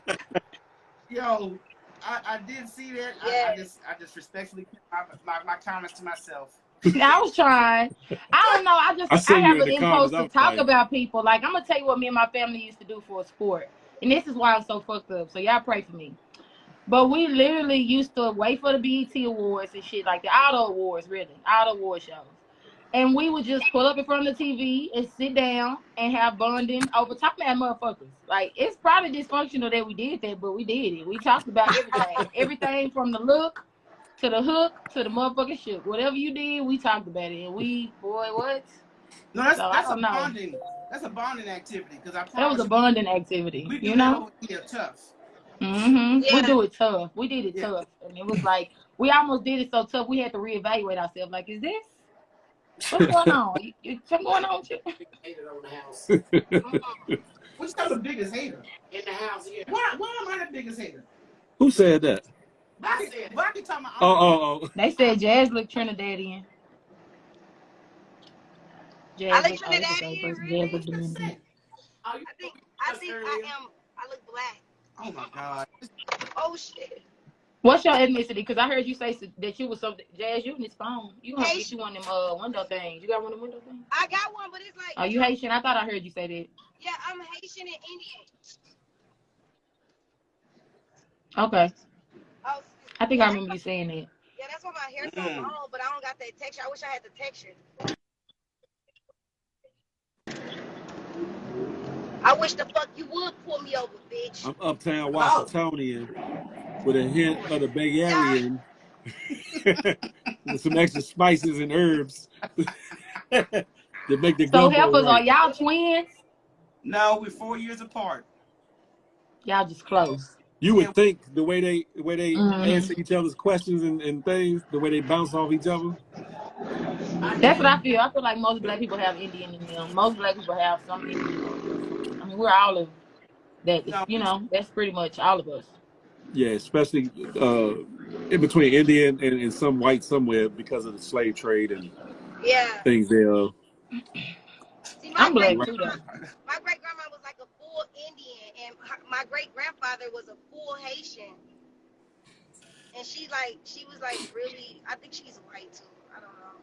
Yo, I did see that. Yeah. I just respectfully keep my comments to myself. I was trying. I don't know. I have an impulse to talk about people. Like, I'm gonna tell you what me and my family used to do for a sport, and this is why I'm so fucked up. So y'all pray for me. But we literally used to wait for the BET Awards and shit, like the Auto Awards, really, Auto Award shows. And we would just pull up in front of the TV and sit down and have bonding over top of that motherfuckers. Like, it's probably dysfunctional that we did that, but we did it. We talked about everything. Everything from the look to the hook to the motherfucking shit. Whatever you did, we talked about it. And we, boy, what? No, that's I a don't know. bonding. That's a bonding activity because That was a bonding activity. we do You that know? over here tough. Mm-hmm. Yeah. We do it tough. We did it Yeah. tough. And it was like, we almost did it so tough, we had to reevaluate ourselves. Like, is this? What's going on? Something going on with you? Hated on the house. What's the biggest hater? In the house, yeah. Why am I the biggest hater? Who said that? I said Why you talking about? Oh. They said Jazz looked Trinidadian. I look Jazz Trinidadian, really? looked Dominican. Oh, you I think I look black. Oh my God. Oh shit. What's your ethnicity? Because I heard you say that you was something. Jazz, you in this phone. You gonna get you one of them window things. You got one of them window things? I got one, but it's like. Oh, you Haitian? I thought I heard you say that. Yeah, I'm Haitian and Indian. Okay. Oh, I think I remember you saying that. yeah, that's That's why my hair's so long, but I don't got that texture. I wish I had the texture. I wish the fuck you would pull me over, bitch. I'm uptown Washingtonian with a hint of the Bay Area with some extra spices and herbs that make the So, gumbo helpers, right. are y'all twins? No, we're 4 years apart. Y'all just close. You would think the way they answer Mm-hmm. each other's questions and things, the way they bounce off each other. That's what I feel. I feel like most black people have Indian in them. Most black people have some Indian. I mean, we're all of that. No, You know, that's pretty much all of us. Yeah, especially in between Indian and some white somewhere because of the slave trade and things there. See, I'm black too, though. My great grandma was like a full Indian, and my great grandfather was a full Haitian. And she was like really. I think she's white too. I don't know.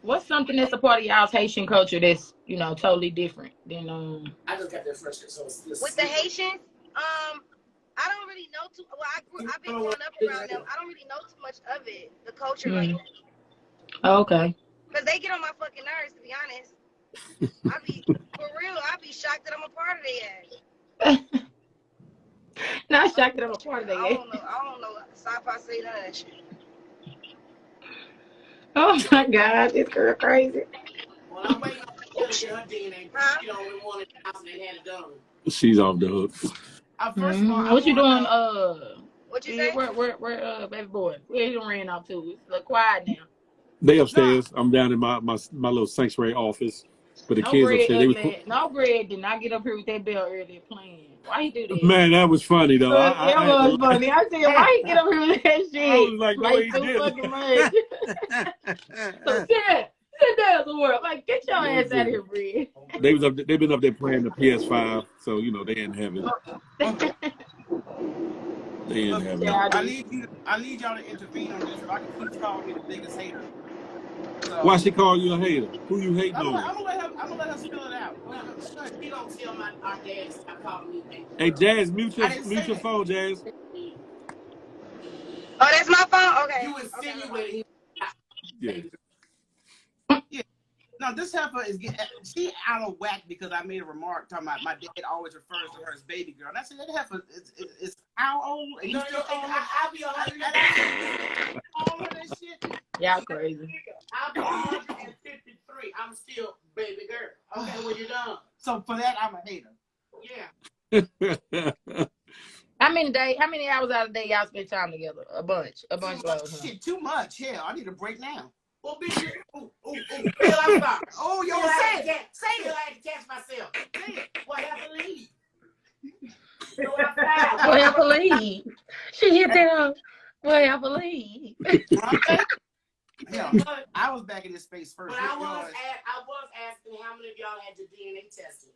What's something that's a part of y'all's Haitian culture that's, you know, totally different than I just got that fresh. So with the Haitians, I don't really know too. Well, I've been growing up around them. I don't really know too much of it, the culture, like. Oh, okay. Because they get on my fucking nerves, to be honest. For real, I be shocked that I'm a part of their ass. Not shocked that I'm a part of their ass. I don't know. Stop I say none of that shit. Oh my God, this girl crazy. Well, I'm waiting on her to get her DNA. She don't really want it out and they had it done. She's off the hook. First of all, what you doing? What you say? Where, baby boy? Where you ran off to? It's a little quiet now. They upstairs. I'm down in my little sanctuary office. But the kids upstairs. No, Greg did not get up here with that bell earlier playing. Why he do that? Man, that was funny though. That was funny. I said, why he get up here with that shit? I was like, no, he too didn't. fucking much. So sit down somewhere. Like, get your ass out of here, Greg. They've been up there playing the PS5, so you know they didn't have it. They didn't have it. I need y'all to intervene on this. If I can keep calling me the biggest hater. So, why she call you a hater? Who you hating on? I'm gonna let her spill it out. She don't tell our dad to stop calling me baby. Hey, Jazz, mute your phone, Jazz. Oh, that's my phone? Okay. You insinuated Yeah. Yeah. No, this heifer she out of whack because I made a remark talking about my dad always refers to her as baby girl. And I said, that heifer is how old? And no, I'll be 100. All of that shit. Y'all crazy. I'll be 153. I'm still baby girl. Okay, when you're done. So for that, I'm a hater. Yeah. How many hours out of the day y'all spend time together? A bunch loads. Shit, too much. Hell, I need a break now. Well, bitch, I'm sorry. Oh, yo, say it. I had to catch myself. Say it. What happened to leave? What happened to leave? She hit that up. What happened to leave? Yeah, I was back in this space first. But I was asking how many of y'all had your DNA tested.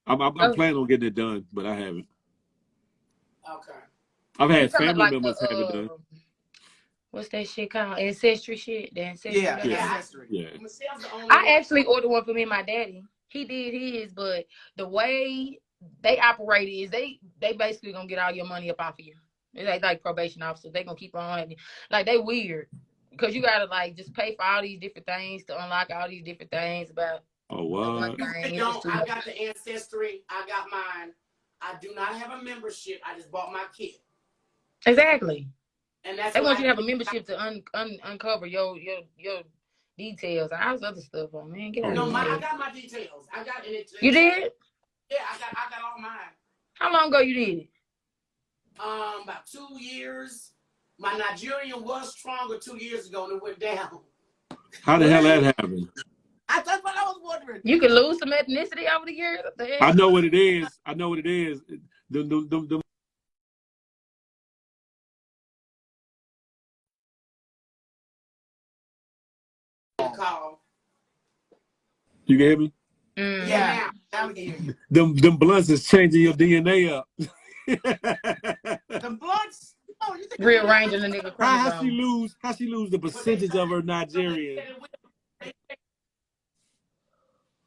I'm planning on getting it done, but I haven't. Okay. I've had family members have it done. What's that shit called? Ancestry shit? The ancestry. Yeah, ancestry. Yeah. I actually ordered one for me and my daddy. He did his, but the way they operate is they basically gonna get all your money up off of you. It's like probation officers. They gonna keep on like they weird because you gotta like just pay for all these different things to unlock all these different things about. Oh what? I got the ancestry. I got mine. I do not have a membership. I just bought my kit. Exactly. And that's they want you to have a membership to uncover your details and all this other stuff. Oh man, get out of here. I got my details. I got it. You did? Yeah, I got all mine. How long ago you did it? About 2 years. My Nigerian was stronger 2 years ago and it went down. How the hell that happened? That's what I was wondering. You can lose some ethnicity over the years. What the hell? I know what it is. The Call. You can hear me? Yeah, now we can hear you. Them blunts is changing your DNA up. The blunts? Oh, you think rearranging the nigga chromosome. How she lose the percentage of her Nigerian?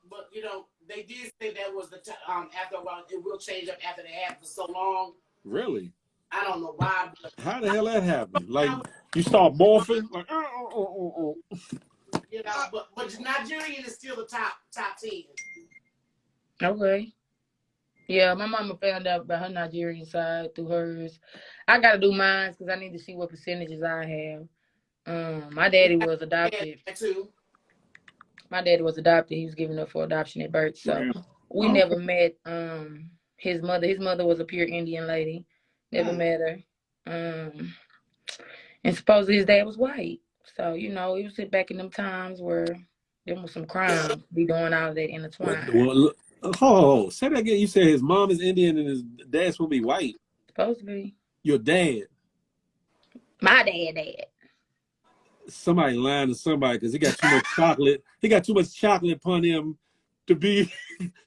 But you know, they did say that was the after a while it will change up after they have for so long. Really? I don't know why. But How the hell that happened? Like you start morphing, like you know, but Nigerian is still the top 10. Okay. Yeah, my mama found out about her Nigerian side through hers. I gotta do mine because I need to see what percentages I have. My daddy was adopted. Too. My daddy was adopted. He was given up for adoption at birth. So we never met his mother. His mother was a pure Indian lady. Never met her. And supposedly his dad was white. So, you know, it was back in them times where there was some crimes be going out of that intertwined. Well, say that again. You said his mom is Indian and his dad's supposed to be white. Supposed to be. Your dad. My dad. Somebody lying to somebody because he got too much chocolate. He got too much chocolate upon him to be.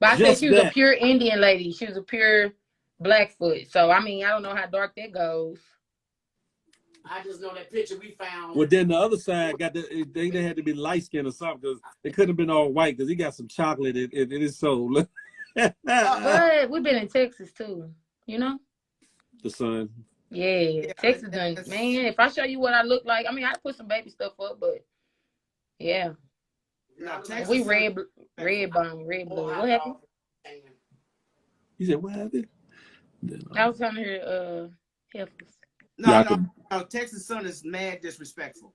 But I said she was a pure Indian lady. She was a pure Blackfoot. So, I mean, I don't know how dark that goes. I just know that picture we found. Well, then the other side got they had to be light skinned or something because they couldn't have been all white because he got some chocolate in his soul. But we've been in Texas too, you know? The son. Yeah, Texas done, man. If I show you what I look like, I mean, I put some baby stuff up, but yeah. No, Texas we red blue. What happened? You said what happened? I was trying to hear heifers. No, Texas sun is mad disrespectful.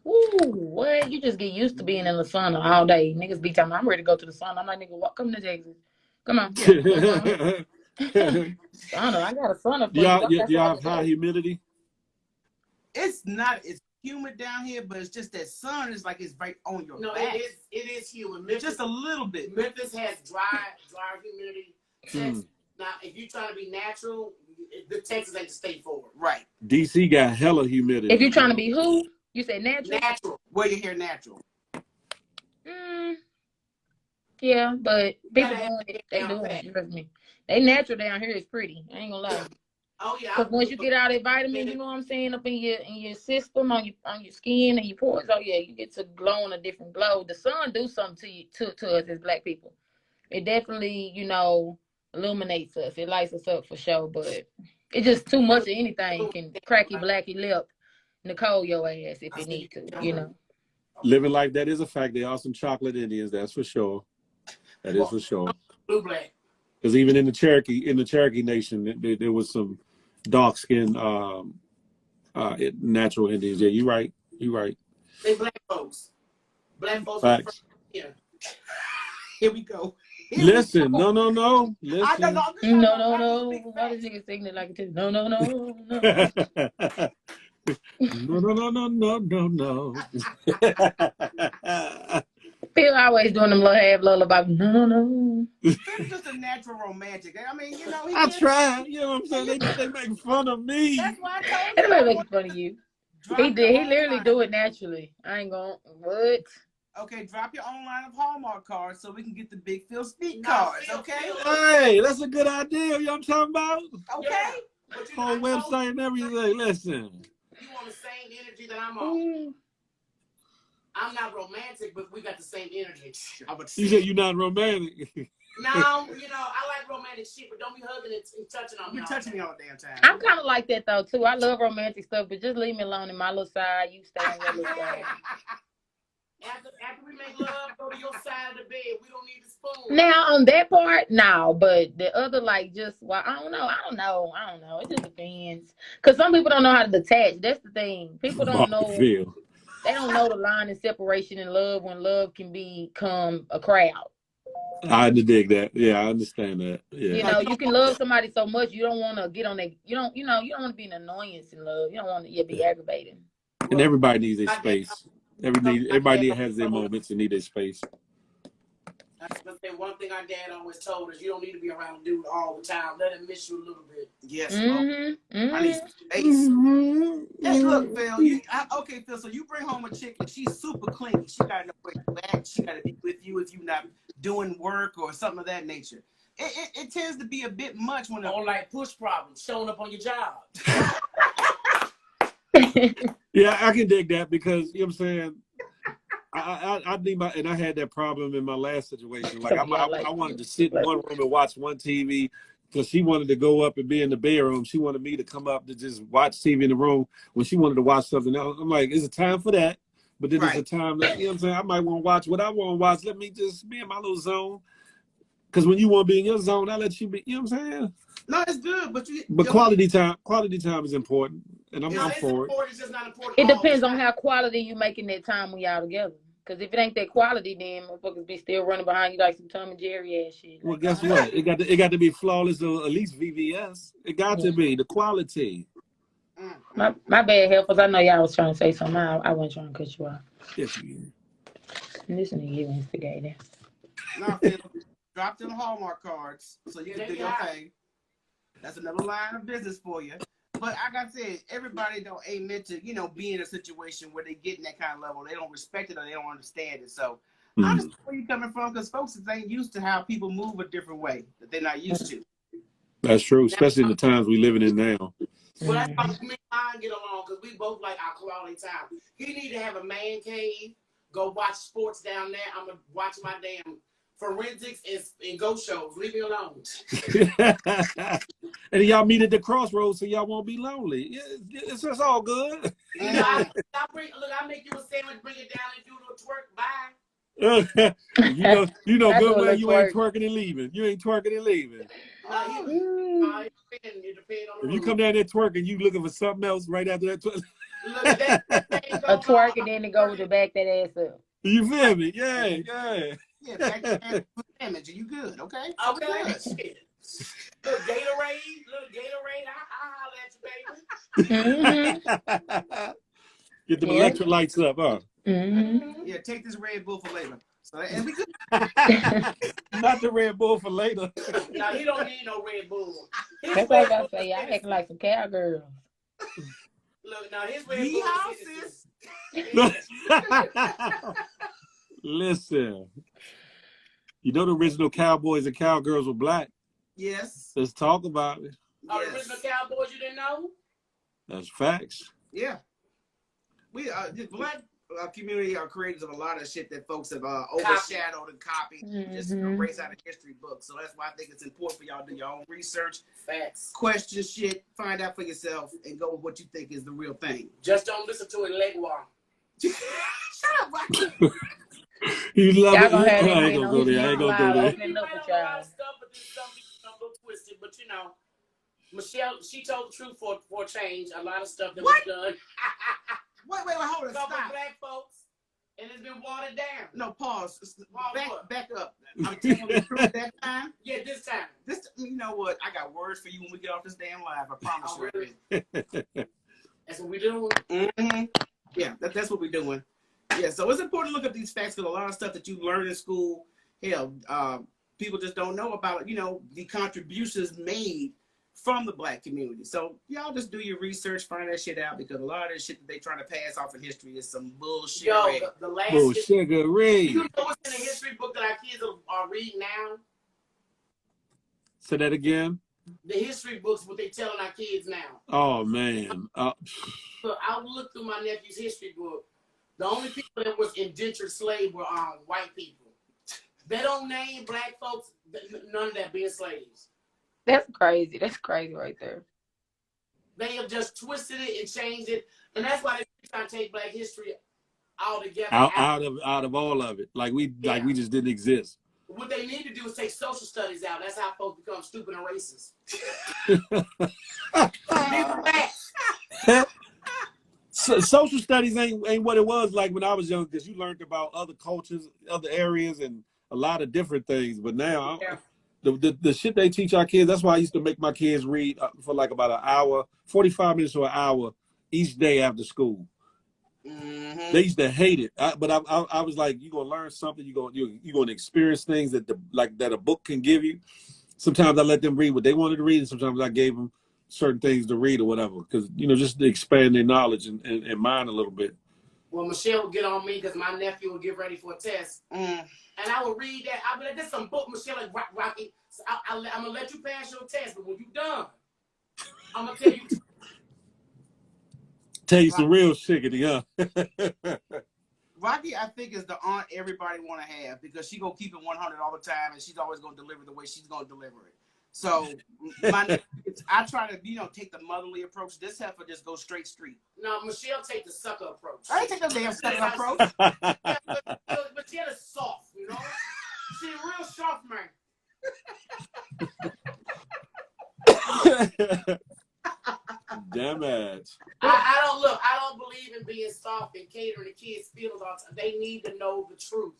Ooh, what? You just get used to being in the sun all day. Niggas be telling me, I'm ready to go to the sun. I'm like, nigga, come to Texas. Come on. Sauna, I got a sauna. Y'all have high humidity? It's humid down here, but it's just that sun is like it's right on your back. It is humid. Memphis, just a little bit. Memphis has dry humidity. Texas, now, if you try to be natural, the Texas ain't the state for it. Right. DC got hella humidity. If you're trying to be who? You say natural? Natural. Where you hear natural? Yeah, but people doing it. They doing it. Trust me. They natural down here is pretty. I ain't gonna lie. Oh yeah. Because once you get out of vitamin, you know what I'm saying, up in your system, on your skin and your pores. Oh yeah, you get to glow on a different glow. The sun do something to us as Black people. It definitely, you know, illuminates us. It lights us up for sure. But it's just too much of anything can crack your blacky lip, Nicole your ass if it need to. You know. Living life, that is a fact. They are some chocolate Indians, that's for sure. That is for sure. Blue black. Because even in the Cherokee Nation, there was some dark-skinned natural Indians. Yeah, you're right. You're right. They Black folks. Black folks. Facts. Here we go. Listen, no. Listen. No. Why does nigga sing it like it? No. No. Phil always doing them little half lullaby. No. It's just a natural romantic. I mean, you know. I try. You know what I'm saying? They make fun of me. That's why I told you. Everybody making fun of you. He did. He literally do it naturally. I ain't gonna. What? Okay, drop your own line of Hallmark cards so we can get the Big Phil Speak cards, okay? Hey, that's a good idea. You know what I'm talking about? Okay. Yeah. Whole website and everything. Listen. You want the same energy that I'm on. I'm not romantic, but we got the same energy. You said you're not romantic. No, you know, I like romantic shit, but don't be hugging and touching on me. You're touching me all the damn time. I'm kind of like that though too. I love romantic stuff, but just leave me alone in my little side. You stay on your little side. After we make love, go to your side of the bed. We don't need the spoon. Now on that part, no, but the other like just I don't know. It just depends. Cause some people don't know how to detach. That's the thing. People don't know. They don't know the line of separation in love when love can become a crowd. I dig that. Yeah, I understand that. Yeah. You know, you can love somebody so much you don't want to get on that. You don't want to be an annoyance in love. You don't want to be aggravating. And everybody needs their space. Everybody has their moments and need their space. That's the thing. One thing our dad always told us: you don't need to be around a dude all the time. Let him miss you a little bit. Yes. I need space. Yes, look, Phil. Okay, Phil. So you bring home a chick and she's super clingy. She gotta know where you at. She gotta be with you if you're not doing work or something of that nature. It tends to be a bit much when or like push problems showing up on your job. Yeah, I can dig that because you know what I'm saying. I need and I had that problem in my last situation. Like I wanted to sit in one room and watch one TV, Because she wanted to go up and be in the bedroom. She wanted me to come up to just watch TV in the room when she wanted to watch something else. I'm like, it's a time for that. But then it's a time that, you know what I'm saying, I might want to watch what I want to watch. Let me just be in my little zone. Because when you want to be in your zone, I let you be, you know what I'm saying? No, it's good, but quality time is important. And I'm for it. It's just not important. It depends on how quality you making that time when y'all together. Because if it ain't that quality, then motherfuckers be still running behind you like some Tom and Jerry ass shit. Well, guess what? It got to be flawless, or at least VVS. It got to be the quality. My bad, helpers. I know y'all was trying to say something. I wasn't trying to cut you off. Yes, you And this nigga you instigating. No, Phil, drop them Hallmark cards so you can do your thing. That's another line of business for you. But like I said, everybody ain't meant to, be in a situation where they get in that kind of level. They don't respect it or they don't understand it. So I understand where you're coming from, because folks ain't used to how people move a different way that they're not used to. That's true, especially in the times we living in now. Well, that's how me and I get along, because we both like our quality time. He need to have a man cave, go watch sports down there. I'm going to watch my damn forensics and ghost shows. Leave me alone. And y'all meet at the crossroads so y'all won't be lonely. It's all good. I make you a sandwich, bring it down, and do a little twerk. Bye. you know good well you ain't twerking and leaving. You ain't twerking and leaving. It depends on if you come down there twerking, you looking for something else right after that. A twerk and then to go to back that ass up. You feel me? Yeah. Yeah, back to damage. You good? Okay. Okay. Little Gatorade. I'll holler at you, baby. Get them electrolytes up, huh? Yeah, take this Red Bull for later. So and we good. Not the Red Bull for later. No, he don't need no Red Bull. That's what I gotta say. Y'all acting like some cowgirls. Look, now his Red Bull is Listen. You know the original cowboys and cowgirls were black? Yes. Let's talk about it. The original cowboys you didn't know? That's facts. Yeah. We the black community are creators of a lot of shit that folks have overshadowed and copied, just erased out of history books. So that's why I think it's important for y'all to do your own research, facts, question shit, find out for yourself, and go with what you think is the real thing. Just don't listen to it leg walk. Shut up, Rocky. You love it. I ain't gonna go there. I ain't gonna go there. A lot of stuff, but this stuff is a little twisted. But Michelle, she told the truth for a change. A lot of stuff that was done. Wait, hold on. Stop. Black folks, and it's been watered down. No, pause. Back up. I'm telling the truth that time. Yeah, this time. You know what? I got words for you when we get off this damn live. I promise you. Really? That's what we doing. Yeah, that's what we're doing. Yeah, so it's important to look at these facts, because a lot of stuff that you learn in school, people just don't know about, the contributions made from the black community. So y'all just do your research, find that shit out, because a lot of the shit that they trying to pass off in history is some bullshit. Yo, the last bullshittery. You know what's in the history book that our kids are reading now? Say that again. The history books, what they telling our kids now. Oh man. So I looked through my nephew's history book. The only people that was indentured slave were white people. They don't name black folks, none of that being slaves. That's crazy. That's crazy right there. They have just twisted it and changed it, and that's why they're trying to take black history altogether out of all of it. Like we just didn't exist. What they need to do is take social studies out. That's how folks become stupid and racist. So, social studies ain't what it was like when I was young, because you learned about other cultures, other areas, and a lot of different things. But now, the shit they teach our kids, that's why I used to make my kids read for like about an hour, 45 minutes to an hour each day after school. They used to hate it, but I was like, you're gonna learn something. You're gonna experience things that that a book can give you. Sometimes I let them read what they wanted to read, and sometimes I gave them certain things to read or whatever, because just to expand their knowledge and mind a little bit. Well, Michelle would get on me because my nephew would get ready for a test, and I would read that. I'd be like, "This is some book, Michelle, like Rocky. So I'm gonna let you pass your test, but when you're done, I'm gonna tell you." Tell you some real shiggity, huh? Rocky, I think, is the aunt everybody want to have, because she gonna keep it 100 all the time, and she's always gonna deliver the way she's gonna deliver it. So I try to, take the motherly approach. This heifer just goes straight street. No, Michelle take the sucker approach. I ain't take the damn sucker approach. But Michelle is soft, She a real soft man. Damn it. I don't believe in being soft and catering the kids' feelings all the time. They need to know the truth.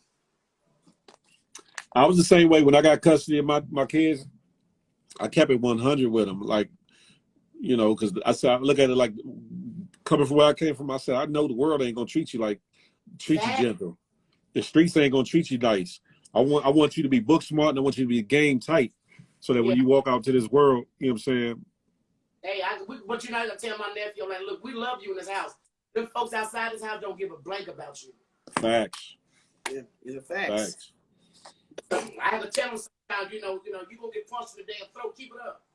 I was the same way when I got custody of my kids. I kept it 100 with them, like, because I look at it like coming from where I came from. I said, I know the world ain't gonna treat you you gentle. The streets ain't gonna treat you nice. I want you to be book smart, and I want you to be game tight, so that when you walk out to this world, you know what I'm saying. Hey, but you're not gonna tell my nephew, like, look, we love you in this house. Them folks outside this house don't give a blank about you. Facts. Yeah, it's a facts. I have to tell them sometimes, you gonna get punched in the damn throat. Keep it up.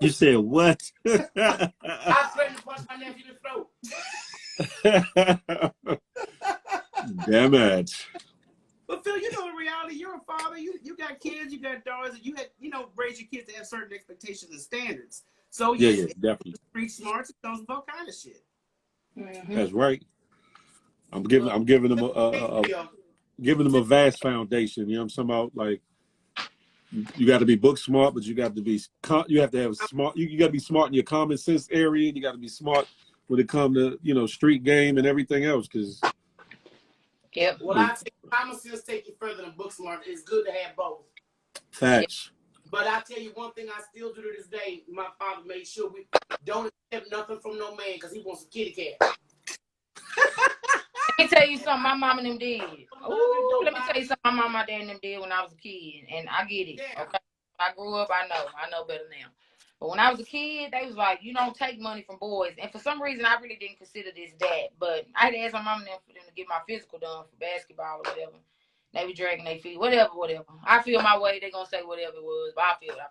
You said what? I threatened to punch my nephew in the throat. Damn it. But Phil, in reality, you're a father. You got kids, you got daughters, and you had, raise your kids to have certain expectations and standards. So yeah, definitely. Street smarts, it comes with all kind of shit. Mm-hmm. That's right. I'm giving them giving them a vast foundation. You know what I'm talking about? Like, you got to be book smart, but you got to have smart. You got to be smart in your common sense area. You got to be smart when it comes to street game and everything else. Because well, I think common sense take you further than book smart. It's good to have both. Facts. But I tell you one thing I still do to this day. My father made sure we don't accept nothing from no man because he wants a kitty cat. Let me tell you something my mom and them did. Ooh, let me tell you something my mom, my dad, and them did when I was a kid. And I get it. Yeah. Okay. When I grew up, I know better now. But when I was a kid, they was like, you don't take money from boys. And for some reason, I really didn't consider this that. But I had to ask my mom and them for them to get my physical done for basketball or whatever. They were dragging their feet, whatever. I feel my way. They gonna say whatever it was, but I feel what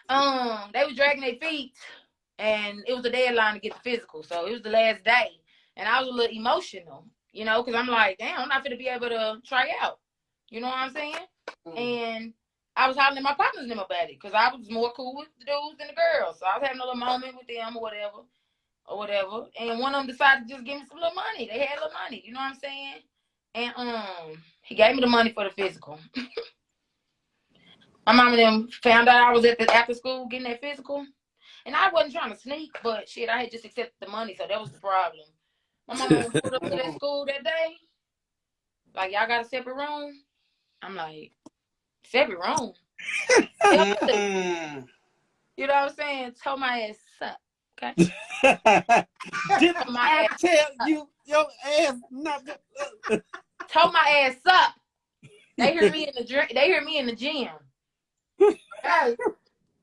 I feel. They was dragging their feet, and it was a deadline to get the physical. So it was the last day. And I was a little emotional, because I'm like, damn, I'm not going to be able to try out. You know what I'm saying? Mm-hmm. And I was hollering at my partners and them about it because I was more cool with the dudes than the girls. So I was having a little moment with them or whatever. And one of them decided to just give me some little money. They had a little money. You know what I'm saying? And he gave me the money for the physical. My mom and them found out I was after school getting that physical. And I wasn't trying to sneak, but shit, I had just accepted the money. So that was the problem. My mama pulled up to that school that day. Like, y'all got a separate room? I'm like, separate room? You know what I'm saying? Told my ass up, okay? Did I tell you your ass not? Told my ass up. They hear me in the gym. Hey.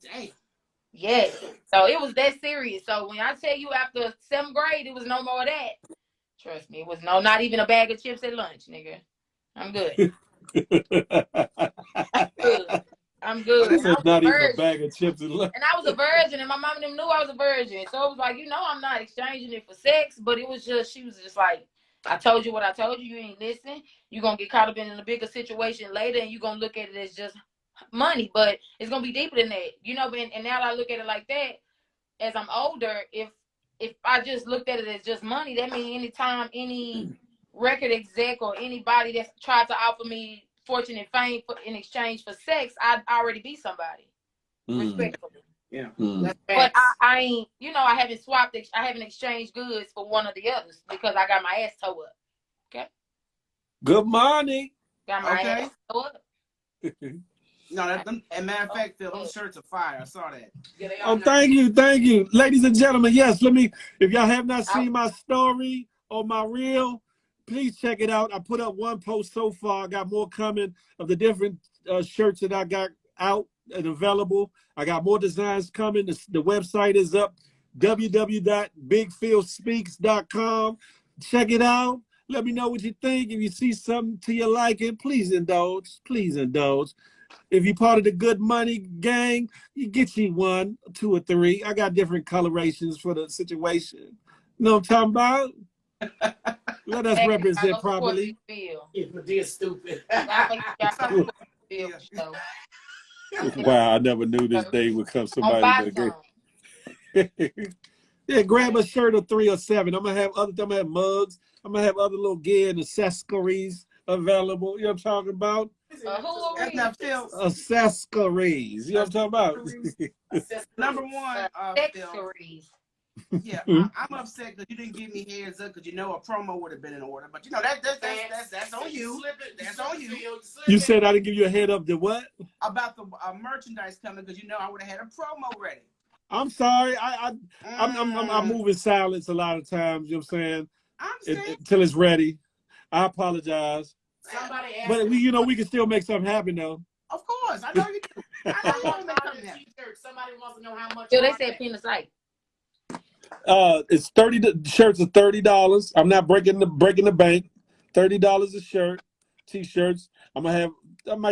Damn. Yes. So it was that serious. So when I tell you after 7th grade, it was no more of that. Trust me, it was not even a bag of chips at lunch, nigga. I'm good. I'm good. It's not even a bag of chips at lunch. And I was a virgin, and my mom and them knew I was a virgin. So it was like, I'm not exchanging it for sex, but it was just, she was just like, I told you what I told you. You ain't listen. You're going to get caught up in a bigger situation later, and you're going to look at it as just money, but it's gonna be deeper than that, and now I look at it like that. As I'm older, if I just looked at it as just money, that means anytime any record exec or anybody that's tried to offer me fortune and fame in exchange for sex, I'd already be somebody, respectfully. Yeah. But I ain't, I haven't exchanged goods for one of the others because I got my ass towed up. Okay. Good morning. Got my ass towed up. No, and matter of fact, Phil, those shirts are fire. I saw that. Oh, thank you. Ladies and gentlemen, yes, if y'all have not seen my story or my reel, please check it out. I put up one post so far. I got more coming of the different shirts that I got out and available. I got more designs coming. The website is up, www.bigphilspeaks.com. Check it out. Let me know what you think. If you see something to your liking, please indulge. If you're part of the Good Money gang, you get you 1, 2, or 3. I got different colorations for the situation. You know what I'm talking about? Let us represent properly. Dear stupid. Wow, I never knew this day would come. Somebody buy that yeah, grab a shirt of 3 or 7. I'm gonna have mugs. I'm gonna have other little gear and accessories available. You know what I'm talking about? That's not Phil. Accessories. You know what I'm talking about? Number one, Phil. accessories. Yeah, I'm upset because you didn't give me heads up because a promo would have been in order. But that's on you. That's on you. You said I didn't give you a head up to what? About the merchandise coming because I would have had a promo ready. I'm sorry. I'm moving silence a lot of times. You know what I'm saying? Until it's ready. I apologize. Somebody asked but we can still make something happen though. Of course, I know you do. I want to make something happen. Somebody wants to know how much. So they said pin the site. It's 30. The shirts are $30. I'm not breaking the bank. $30 a shirt, t-shirts. I might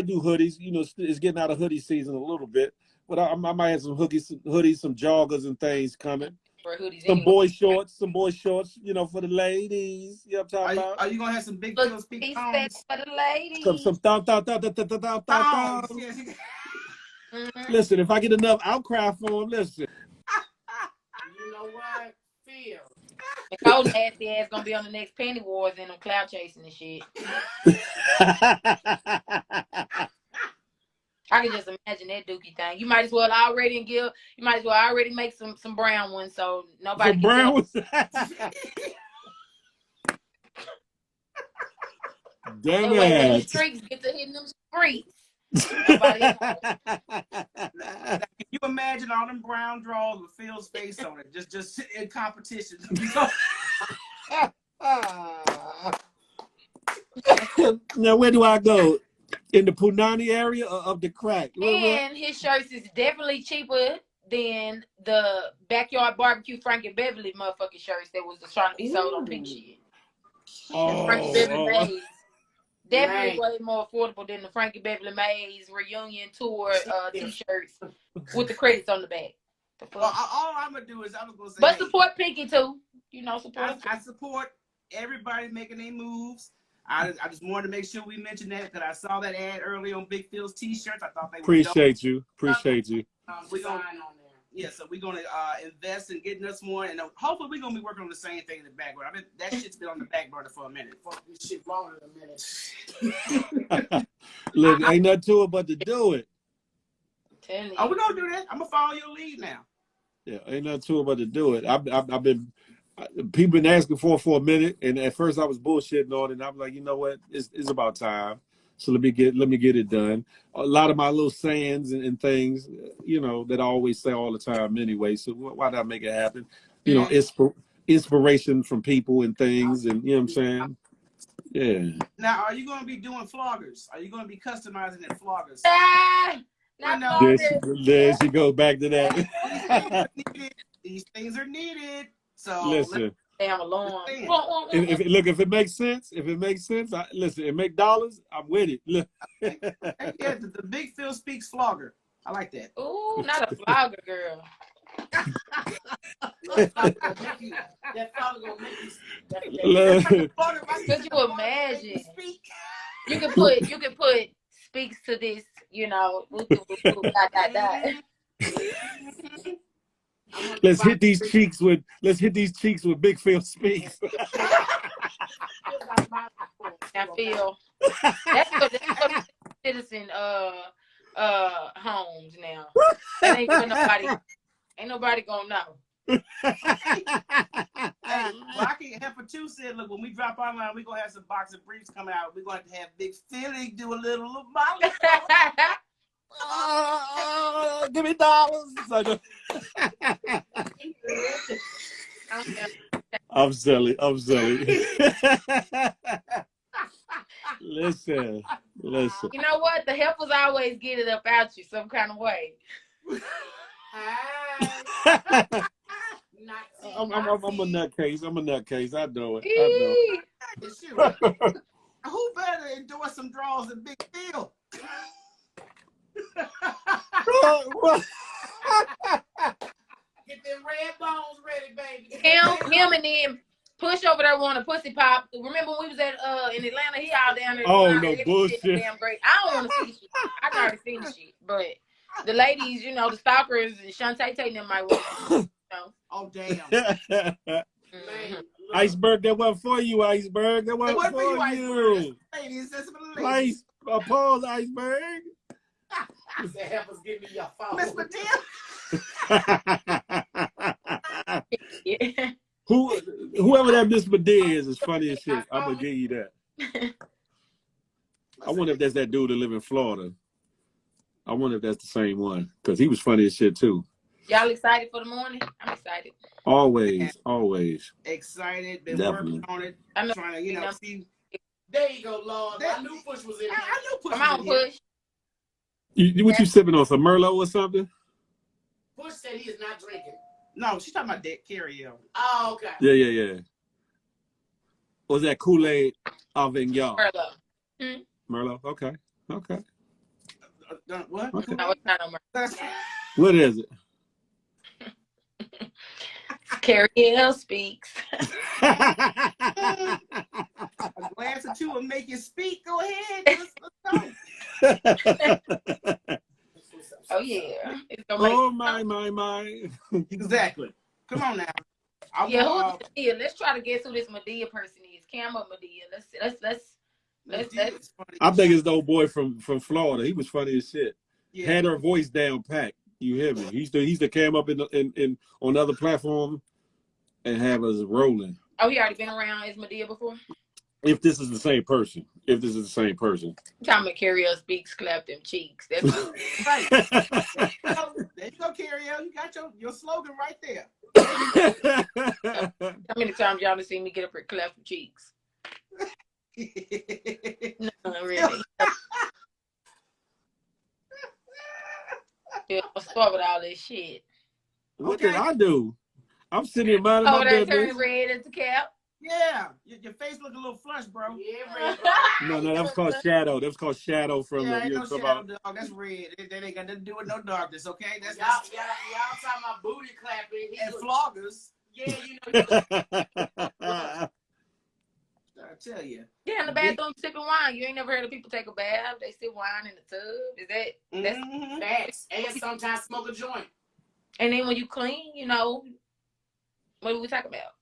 do hoodies. It's getting out of hoodie season a little bit, but I might have some hoodies, some joggers and things coming. For hoodies, some boy shorts, for the ladies. You know what I'm talking about? Are you gonna have some big Phil Speaks thongs for the ladies? Some thongs. Listen, if I get enough outcry for them, listen. You know what, Phil? Nicole nasty ass gonna be on the next Penny Wars and them cloud chasing and shit. I can just imagine that dookie thing. You might as well already make some brown ones so nobody some brown ones. Damn it. The streets get to hitting them streets. Can you imagine all them brown drawers with Phil's face on it? Just in competition. Now where do I go? In the Punani area or of the crack? And his shirts is definitely cheaper than the Backyard Barbecue Frankie Beverly motherfucking shirts that was trying to be sold on Pink Shit. Frankie Beverly Mays. Definitely way more affordable than the Frankie Beverly Mays reunion tour t-shirts with the credits on the back. Well, all I'm gonna do is I'm gonna say, but support Pinky too. I support everybody making their moves. I just wanted to make sure we mentioned that because I saw that ad early on Big Phil's t-shirts. I thought they were Appreciate you. We're gonna so we're gonna invest in getting us more, and hopefully we're gonna be working on the same thing in the background. That shit's been on the back burner for a minute. Fuck this shit longer than a minute. Look, ain't nothing to it but to do it. Oh, we're gonna do that. I'm gonna follow your lead now. Yeah, ain't nothing to it but to do it. I've been people been asking for a minute, and at first I was bullshitting on it, and I'm like, you know what, it's about time. So let me get it done. A lot of my little sayings and things, that I always say all the time anyway. So why not make it happen? Inspiration from people and things, and you know what I'm saying? Yeah. Now, are you going to be doing floggers? Are you going to be customizing their floggers? There she goes back to that. These things are needed. So listen. Damn alarm. If it makes sense, listen, it make dollars, I'm with it. Look. Yeah, the Big Phil Speaks flogger. I like that. Ooh, not a flogger, girl. That flogger gonna make you. Could you imagine? You can put speaks to this, Let's hit these cheeks with Big Phil Speaks. I feel that's what citizen homes now. That ain't nobody gonna know. Hey, Rocky Heifer 2 said, look, when we drop online, we're gonna have some boxing briefs coming out. We're going to have Big Philly do a little molly. Give me dollars. I'm silly. Listen. You know what? The helpers always get it up out you some kind of way. I'm a nutcase. I know it. Who better endorse some draws than Big Phil? Get them red bones ready, baby. Him and them Push over there want a pussy pop. Remember when we was at in Atlanta? He all down there. Oh no bullshit! Damn great. I don't want to see shit. I can already seen the shit, but The ladies, you know, the stalkers, Shantae and them might want to, you know. Oh damn. Man, Iceberg, that wasn't for you, Iceberg. That wasn't What for you, for Iceberg? you. Ladies, that's for the Place, ladies. pause, Iceberg. say, help us give me your phone. Miss Medea. Yeah. Whoever that Miss Medea is funny as shit. I'm gonna give you that. I wonder if that's that dude that live in Florida. I wonder if that's the same one because he was funny as shit too. Y'all excited for the morning? I'm excited. Always, always. Excited, been Definitely. working on it, I know. trying to, you know, see. There you go, Lord. I knew Push was in here. I knew Push Come was on, in here. Push. What you sipping on? Some Merlot or something? Push said he is not drinking. No, she's talking about Dick Carrier. Oh, okay. Yeah. Was that Kool-Aid Avignon? Merlot. Merlot. Okay. What? Okay. No, it's not on Merlot. What is it? Carriel speaks. A glass or two will make you speak. Go ahead. Let's go. Oh yeah. It's gonna make Oh my. Exactly. Come on now. Yeah, who is Medea? Let's try to guess who this Medea person is. Cam or Medea? Let's. I think it's the old boy from Florida. He was funny as shit. Yeah. Had her voice down packed. You hear me? He's the cam up in on other platforms and have us rolling. Oh, he already been around as Medea before? If this is the same person. Time about Carriel speaks, clap them cheeks. That's right. There you go, Carriel. You got your slogan right there. How many times y'all have seen me get up here clap them cheeks? No, really. What's up with all this shit? What did I do? I'm sitting here minding my business. Turning red as the cap. Yeah, your face look a little flushed, bro. Yeah, No, that was called shadow. That was called shadow from yeah, the. Ain't no shadow, dog. That's red. That ain't got nothing to do with no darkness, okay? That's y'all talking about booty clapping and floggers. Yeah, you know. I tell you. Yeah, in the bathroom sipping wine. You ain't never heard of people take a bath. They sip wine in the tub. Is that that's facts? And sometimes smoke a joint. And then when you clean, you know, what do we talk about?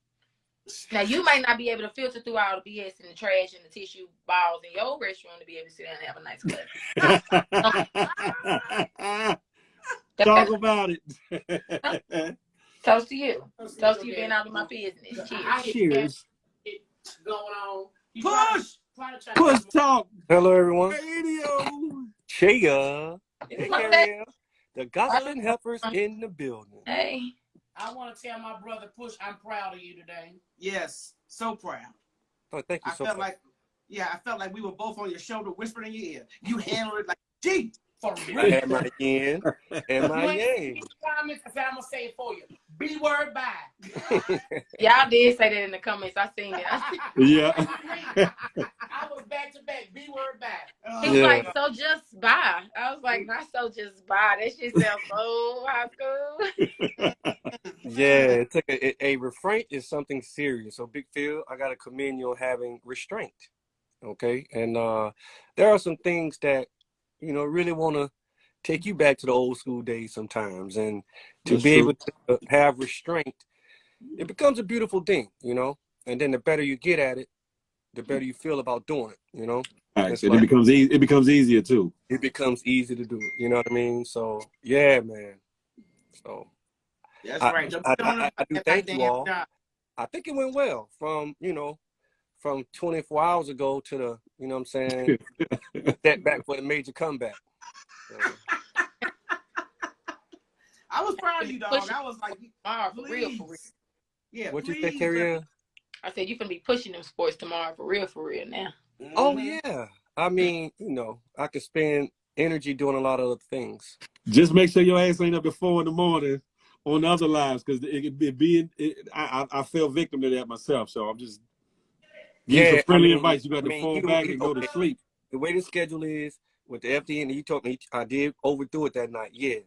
Now you might not be able to filter through all the BS and the trash and the tissue balls in your restroom to be able to sit down and have a nice cup. Talk about it. Toast to you. Toast to you being out of my business. Cheers. Going on. Push talk. Hello, everyone. Radio. Cheya. The Gospel Helpers in the building. Hey. I want to tell my brother Push, I'm proud of you today. Yes, so proud. Oh, thank you I felt like we were both on your shoulder whispering in your ear. You handled it like, gee, for real. I had my yin and my yang. I'm going to say it for you. B-word bye. Y'all did say that in the comments. I seen it. Yeah. I was back to back. B-word bye. He was like, so just bye. I was like, not so just bye. That shit sounds so high school. Yeah, it took a refrain is something serious. So Big Phil, I gotta commend you on having restraint. Okay. And there are some things that, you know, really wanna take you back to the old school days sometimes. And to be able to have restraint, it becomes a beautiful thing, you know. And then the better you get at it, the better you feel about doing it, you know. Right. And it becomes easier too. It becomes easy to do it. You know what I mean? So yeah, man. So that's right. I do thank you all. I think it went well from 24 hours ago to the, you know what I'm saying, step back for the major comeback. So. I was proud of you, dog. I was like, for real. Yeah. What you think, Carrie? I said you finna be pushing them sports tomorrow for real now. Mm-hmm. Oh yeah. I mean, you know, I could spend energy doing a lot of other things. Just make sure your ass ain't up at 4 a.m. on the other lives, because I fell victim to that myself. So I'm just giving some friendly advice. You got to fall back and go to sleep. The way the schedule is with the FD, and you told me I did overdo it that night. Yeah,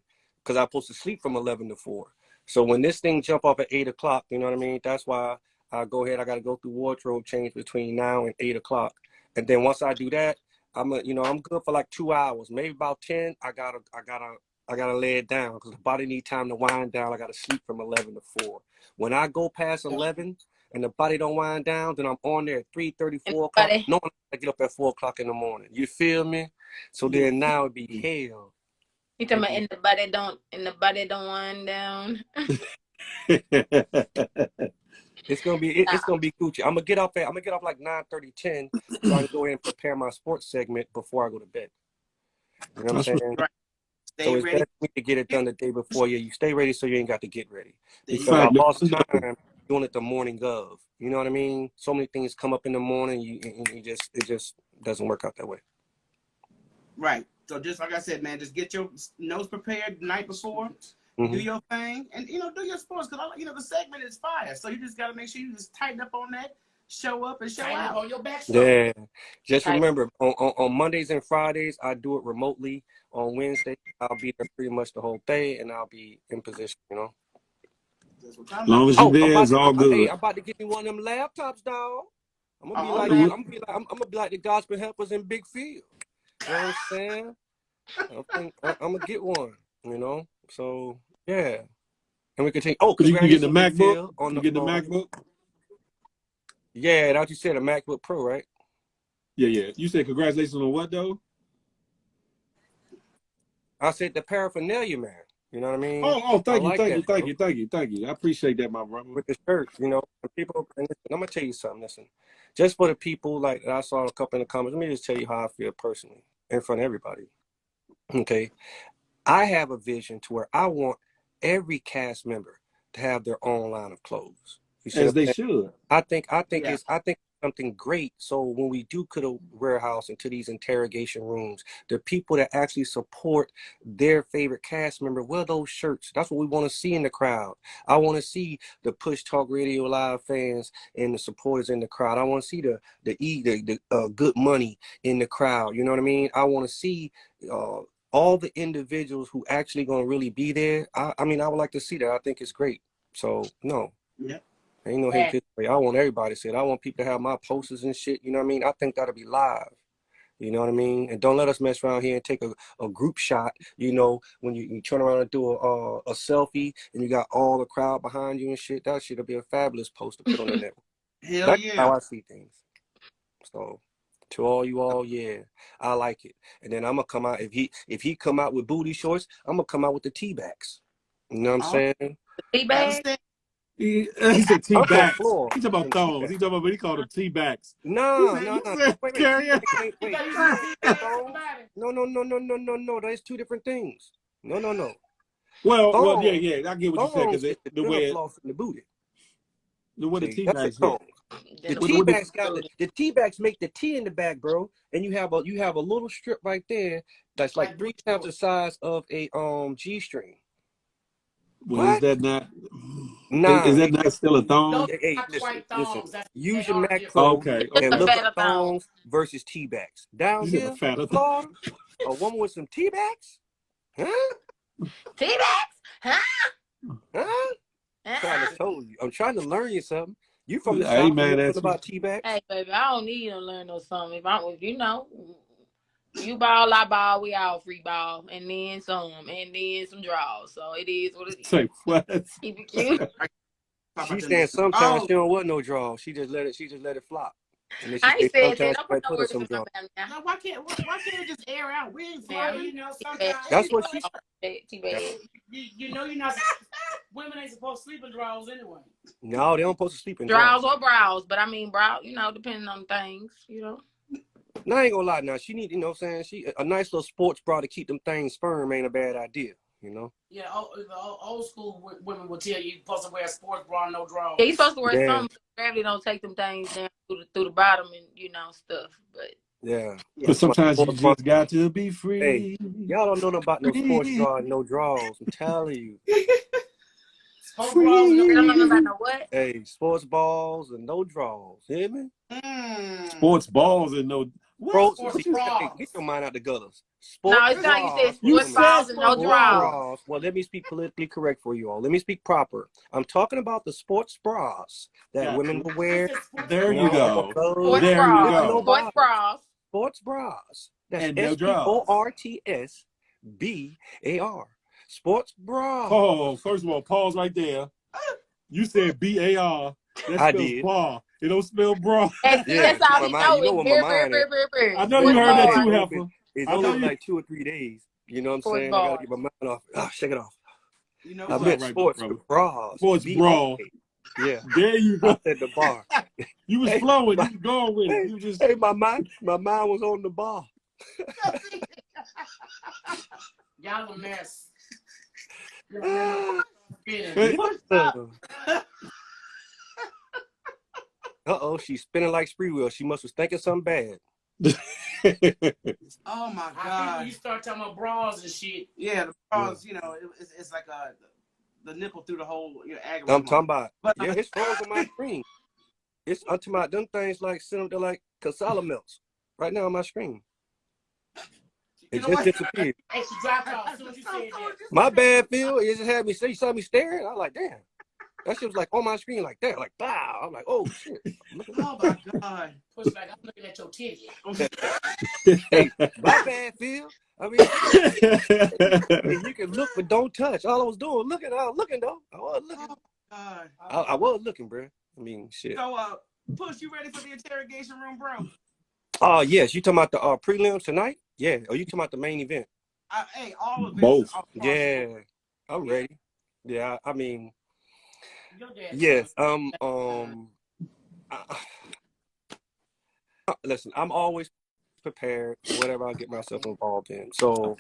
because I was supposed to sleep from 11 to 4. So when this thing jump off at 8 o'clock, you know what I mean? That's why I go ahead. I got to go through wardrobe change between now and 8 o'clock. And then once I do that, I'm good for like 2 hours, maybe about 10. I gotta I gotta lay it down because the body need time to wind down. I gotta sleep from 11 to 4. When I go past 11 and the body don't wind down, then I'm on there at 3:30, 4 o'clock. Everybody, No, I get up at 4 o'clock in the morning. You feel me? So then now it'd be hell. you talking about and the body don't wind down. It's gonna be Gucci. I'm gonna get off like 9:30, 10, so I can go ahead and prepare my sports segment before I go to bed. You know what I'm saying? Right. So Stay it's ready. better for me to get it done the day before. Yeah, you stay ready so you ain't got to get ready. There you Because go. I Fact, man. lost time doing it the morning of. You know what I mean? So many things come up in the morning. It just doesn't work out that way. Right. So just like I said, man, just get your notes prepared the night before. Mhm. Do your thing, and do your sports because the segment is fire. So you just got to make sure you just tighten up on that, show up and show Tighten up out. on your back shoulder. Yeah. Just Right. remember, on Mondays and Fridays, I do it remotely. On Wednesday, I'll be there pretty much the whole day, and I'll be in position, That's what As I'm long about. as you Oh, there, it's all I'm good. about to get me one of them laptops, dog. I'm gonna be Oh, like, man. I'm gonna be like the gospel helpers in Big Field. You know what I'm saying? I'm gonna get one. So yeah, and we continue. Oh, But you getting the congratulations, Big MacBook? Phil, on You the getting the MacBook? Yeah, that's what you said, a MacBook Pro, right? Yeah. You said congratulations on what though? I said the paraphernalia, man. You know what I mean? Oh, thank I you, like thank that, you, thank bro. you, thank you, thank you. I appreciate that, my brother. With the shirt, and people. And listen, I'm gonna tell you something. Listen, just for the people like I saw a couple in the comments. Let me just tell you how I feel personally in front of everybody. Okay, I have a vision to where I want every cast member to have their own line of clothes. You see As what I'm they saying? should. I think Yeah. it's something great. So when we do go to warehouse into these interrogation rooms, the people that actually support their favorite cast member wear those shirts. That's what we want to see in the crowd. I want to see the Push Talk Radio Live fans and the supporters in the crowd. I want to see the Good Money in the crowd. You know what I mean? I want to see all the individuals who actually going to really be there. I mean, I would like to see that. I think it's great. So no. Yeah. Ain't no hate this way. I want everybody to see it. I want people to have my posters and shit. You know what I mean? I think that'll be live. You know what I mean? And don't let us mess around here and take a group shot. When you turn around and do a selfie and you got all the crowd behind you and shit. That shit'll be a fabulous post to put on the network. Hell That's yeah. how I see things. So to all you all, yeah, I like it. And then I'm gonna come out if he come out with booty shorts, I'm gonna come out with the T-backs. You know what I'm saying? T-bag? He said I'm from T-backs. Florida. He talking about thongs. He talking about, but he called them T-backs. No. Wait. Carrier. Wait. You used to teabag somebody. No. That's two different things. No. Well, Thongs, yeah. I get what you said thongs because is the the dinner way floss in the booty. the See, that's the T-backs hit. thong. The Then tea What the bags the tea bags make the tea in the bag, bro. And you have a little strip right there that's like 3 times the size of a G-string. well, is What? that not Nah. is that not still a thong? Those Hey, are not listen. quite thongs. Use They your are Mac different. Pro Okay. it's and a look fatter up thong. thongs versus tea bags. Down You said a here, fatter thong. Florida, a woman with some tea bags? Huh? T-bags? Huh? Huh? I'm trying to learn you something. You from the I ain't South, you know mad at something you. about tea bags? Hey, baby, I don't need to learn no something. If you ball, I ball, we all free ball, and then some draws. So it is what it is. Say what? Keep it cute. She's saying sometimes she don't want no draw. She just let it flop. And then she I ain't say said that. sometimes she Don't put might no put in words some in my draw. mouth now. Now, why can't it just air out? We ain't Now, flirting. Sometimes That's what she T-bag. you're not. Women ain't supposed to sleep in drawers anyway. No, they don't supposed to sleep in Draws draws. or brows, but I mean brow, depending on things, No, I ain't gonna lie now. She need, what I'm saying? A nice little sports bra to keep them things firm ain't a bad idea, Yeah, the old school women will tell you you're supposed to wear a sports bra and no drawers. Yeah, you're supposed to wear Yeah. something so gravity don't take them things down through the bottom and stuff. But Yeah. But sometimes you just got to be free. Hey, y'all don't know nothing about no sports bra and no draws. I'm telling you. Sports bras and no they don't know nothing about no what? Hey, sports balls and no draws. Hear me? Sports balls and no what? Sports Hey, bras. get your mind out the gutters. No, Sports it's not. You said You sports said balls and no sports draws. bras. Well, let me speak politically correct for you all. Let me speak proper. I'm talking about the sports bras that Gotcha. women will wear. There you go. Sports There you bras. go. Sports bras. Sports bras. That's And no draws. SPORTSBAR. Sports bra. Oh, first of all, pause right there. You said B-A-R. That I spells did. bra. It don't spell bra. And see, Yeah, that's all he know you know is what my very, mind is. I know you sports heard that bar. too, Heifer. It's I know only you. like 2 or 3 days. You know what I'm Sports saying? I gotta bar. get my mind off. Shake it off. You know I It's what? all meant right, sports brother. bras. Sports bra. Yeah. There you I go. said the bar. You was Hey, flowing. my, You was going with it. hey, You just. hey, my mind was on the bar. Y'all a mess. Hey. Uh-oh, she's spinning like spree wheel. She must was thinking something bad. Oh my I think when God. you start talking about bras and shit. Yeah, the bras, you know, it's like the nipple through the whole I'm aggravate. talking about. But Yeah, it's frozen on my screen. It's I'm talking about them things like they're like Casala melts right now on my screen. It just disappeared. And she dropped off as soon as you said that. My bad, Phil. It just had me say, you saw me staring. I was like, damn. That shit was like on my screen like that, like wow. I'm like, oh shit. oh my God. Push like I'm looking at your titty. Hey, my bad, Phil. I mean, hey, you can look but don't touch. All I was doing, I was looking though. I was looking. Oh God. I was looking, bro. I mean, shit. So Push, you ready for the interrogation room, bro? Oh yes, you talking about the prelims tonight? Yeah. Or you talking about the main event? Hey, all of it. Both. Yeah, I'm ready. Yeah, I mean, Your dad yes. Listen, I'm always prepared for whatever I get myself involved in. So,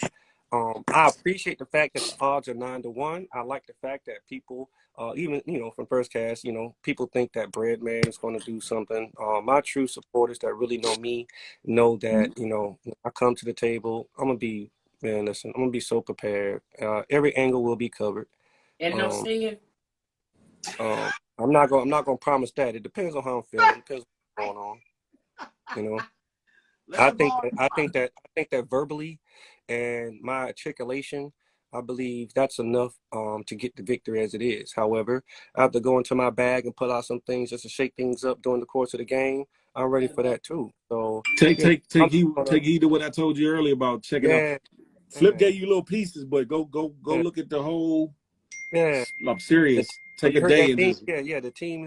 I appreciate the fact that the odds are 9-1. I like the fact that people, even from First Cast, people think that Breadman is going to do something. My true supporters that really know me know that when I come to the table, I'm gonna be I'm gonna be so prepared. Every angle will be covered. And no singing. I'm not gonna promise that. It depends on how I'm feeling. It depends on what's going on. I think that verbally and my articulation, I believe that's enough to get the victory as it is. However, I have to go into my bag and pull out some things just to shake things up during the course of the game. I'm ready for that too. So take heed to what I told you earlier about checking out. Flip gave you little pieces, but go look at the whole. Yeah, I'm serious. Take you a day and just. Yeah. The team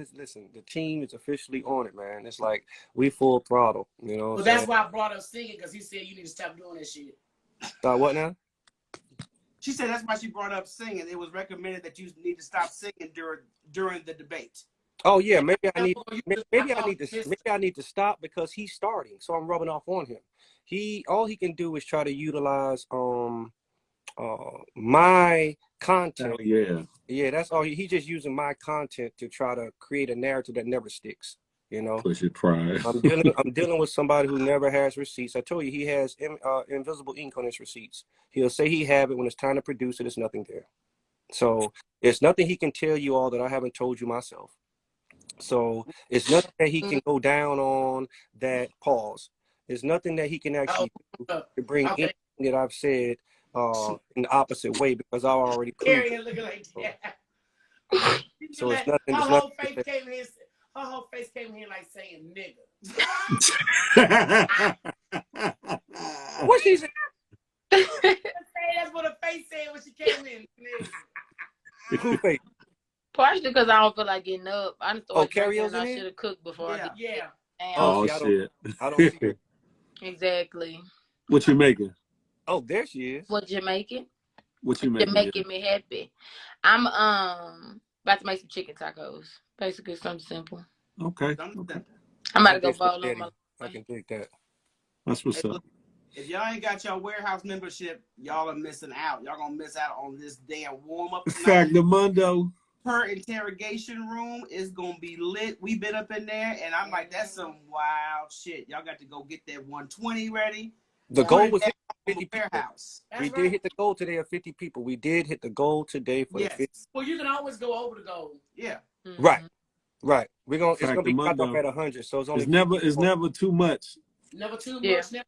is officially on it, man. It's like we full throttle, Well, that's why I brought up singing, because he said you need to stop doing that shit. What now? She said that's why she brought up singing. It was recommended that you need to stop singing during the debate. Oh yeah, maybe I need to stop because he's starting, so I'm rubbing off on him. All he can do is try to utilize my content. Yeah, that's all. He just using my content to try to create a narrative that never sticks. Push your pride. I'm dealing with somebody who never has receipts. I told you he has invisible ink on his receipts. He'll say he have it when it's time to produce it. It's nothing there. So it's nothing he can tell you all that I haven't told you myself. So it's nothing that he can go down on that pause. There's nothing that he can actually do to bring anything that I've said in the opposite way because I already proved it. Looking like that. So it's nothing. Her whole face came here like saying nigga. What she said? That's what her face said when she came in. Who face? Partially because I don't feel like getting up. I just thought I should have cooked before. Yeah. Oh shit! I don't see her. Exactly. What you making? Oh, there she is. What you making? What you making? You're making me happy. I'm about to make some chicken tacos. Basically, something simple. Okay. I'm about to go ball on my. I can dig that. That's what's up. If y'all ain't got your warehouse membership, y'all are missing out. Y'all gonna miss out on this damn warm up. Factamundo. Her interrogation room is gonna be lit. We been up in there, and I'm like, that's some wild shit. Y'all got to go get that 120 ready. The goal was 50 warehouse. We did hit the goal today of 50 people. We did hit the goal today for the 50. Well, you can always go over the goal. Yeah. Mm-hmm. Right. It's gonna be cut off at 100. So it's only it's never too much. Never too much. Yeah.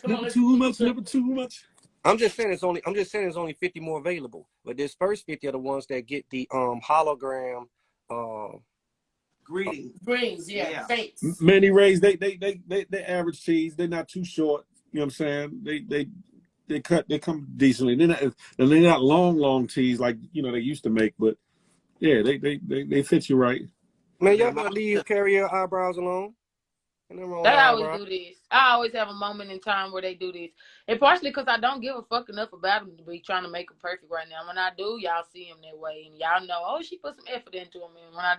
Never too much. I'm just saying it's only 50 more available. But this first 50 are the ones that get the hologram greetings. Yeah. Thanks. Manny Rays, they average cheese. They're not too short. You know what I'm saying? they come decently. They're not long tees like they used to make, but yeah, they fit you right. Man, y'all better leave Carrie your eyebrows alone. They always do this. I always have a moment in time where they do this. And partially because I don't give a fuck enough about them to be trying to make them perfect right now. When I do, y'all see them that way. And y'all know, oh, she put some effort into them. And when I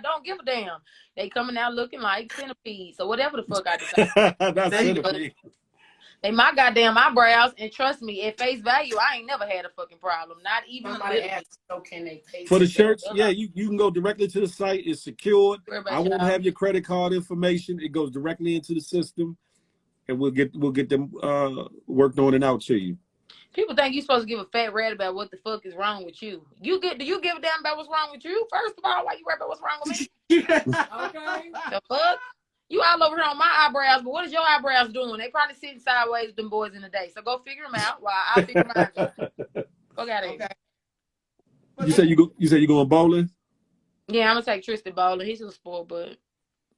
don't give a damn. They coming out looking like centipedes. So whatever the fuck I decide. That's centipede. They my goddamn eyebrows. And trust me, at face value, I ain't never had a fucking problem. Not even somebody asked, so can they pay for the shirts? Yeah, you can go directly to the site. It's secured. I won't have your credit card information. It goes directly into the system, and we'll get them worked on and out to you. People think you're supposed to give a fat rat about what the fuck is wrong with you. Do you give a damn about what's wrong with you? First of all, why you worry about what's wrong with me? Okay. The fuck? You all over here on my eyebrows, but what is your eyebrows doing? They probably sitting sideways with them boys in the day. So go figure them out while I figure mine out. Fuck out of here. You said you going bowling? Yeah, I'm gonna take Tristan bowling. He's a sport, but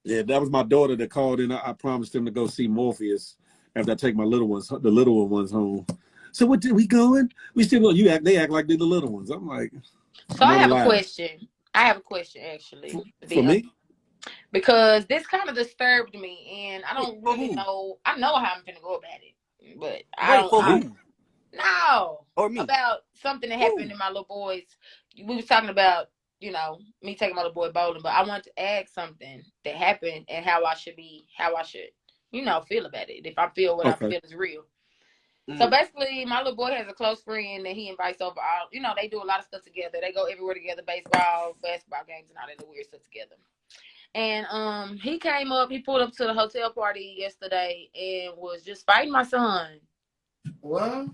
yeah, that was my daughter that called in. I promised him to go see Morpheus after I take the little ones home. So what did we going? We still they act like they're the little ones. I'm like, so I have a question. I have a question actually. For me? Because this kind of disturbed me, and I don't really know. I know how I'm gonna go about it, but I don't. No, or me about something that happened in my little boys. We was talking about, me taking my little boy bowling, but I wanted to ask something that happened and how I should, feel about it. If I feel what I feel is real. Mm-hmm. So basically, my little boy has a close friend that he invites over. They do a lot of stuff together. They go everywhere together, baseball, basketball games, and all that weird stuff together. And he pulled up to the hotel party yesterday and was just fighting my son. What?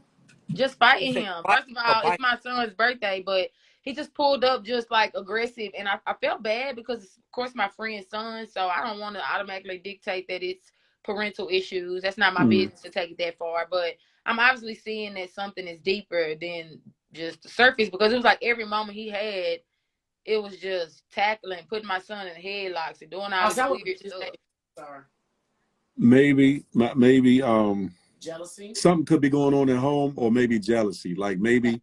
Just fighting him. First of all, it's my son's birthday, but he just pulled up just like aggressive. And I felt bad because, of course, my friend's son. So I don't want to automatically dictate that it's parental issues. That's not my business to take it that far. But I'm obviously seeing that something is deeper than just the surface, because it was like every moment he had, it was just tackling, putting my son in the headlocks and doing all this weird stuff. Sorry. Maybe jealousy. Something could be going on at home, or maybe jealousy. Like maybe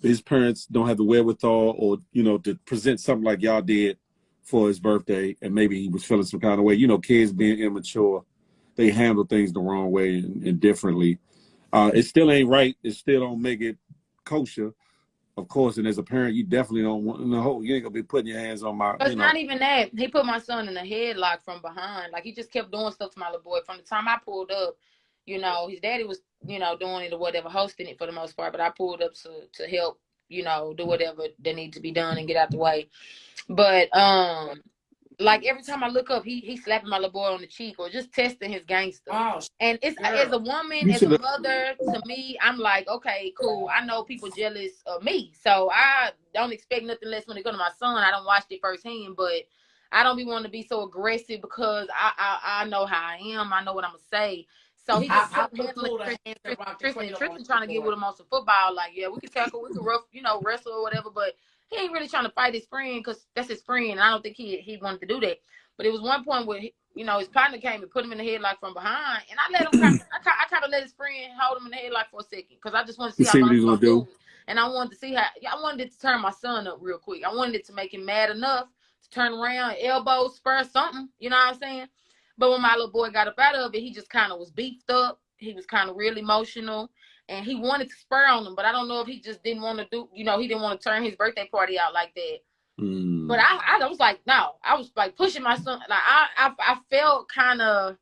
his parents don't have the wherewithal, or to present something like y'all did for his birthday, and maybe he was feeling some kind of way. Kids being immature, they handle things the wrong way and differently. It still ain't right. It still don't make it kosher. Of course, and as a parent, you definitely don't want you ain't gonna be putting your hands on my. It's not even that. He put my son in a headlock from behind. Like, he just kept doing stuff to my little boy. From the time I pulled up, his daddy was, doing it or whatever, hosting it for the most part. But I pulled up to help, do whatever that needs to be done and get out the way. But like every time I look up, he slapping my little boy on the cheek or just testing his gangster. Oh, and it's as a woman, as a mother, to me, I'm like, okay, cool. I know people jealous of me, so I don't expect nothing less when it comes to my son. I don't watch it firsthand, but I don't be wanting to be so aggressive because I know how I am. I know what I'm gonna say. So he just Tristan trying to get with him on some football. Like, yeah, we can tackle, we can wrestle or whatever, but he ain't really trying to fight his friend because that's his friend. And I don't think he wanted to do that. But it was one point where his partner came and put him in the headlock from behind, and I let him. I kind of let his friend hold him in the headlock for a second because I just wanted to see how long he was gonna do. And I wanted to see how. I wanted it to turn my son up real quick. I wanted it to make him mad enough to turn around, elbow, spur, something. You know what I'm saying? But when my little boy got up out of it, he just kind of was beefed up. He was kind of real emotional. And he wanted to spur on him, but I don't know if he just didn't want to do, he didn't want to turn his birthday party out like that. But I was like, no, I was like pushing my son. Like I felt kind of,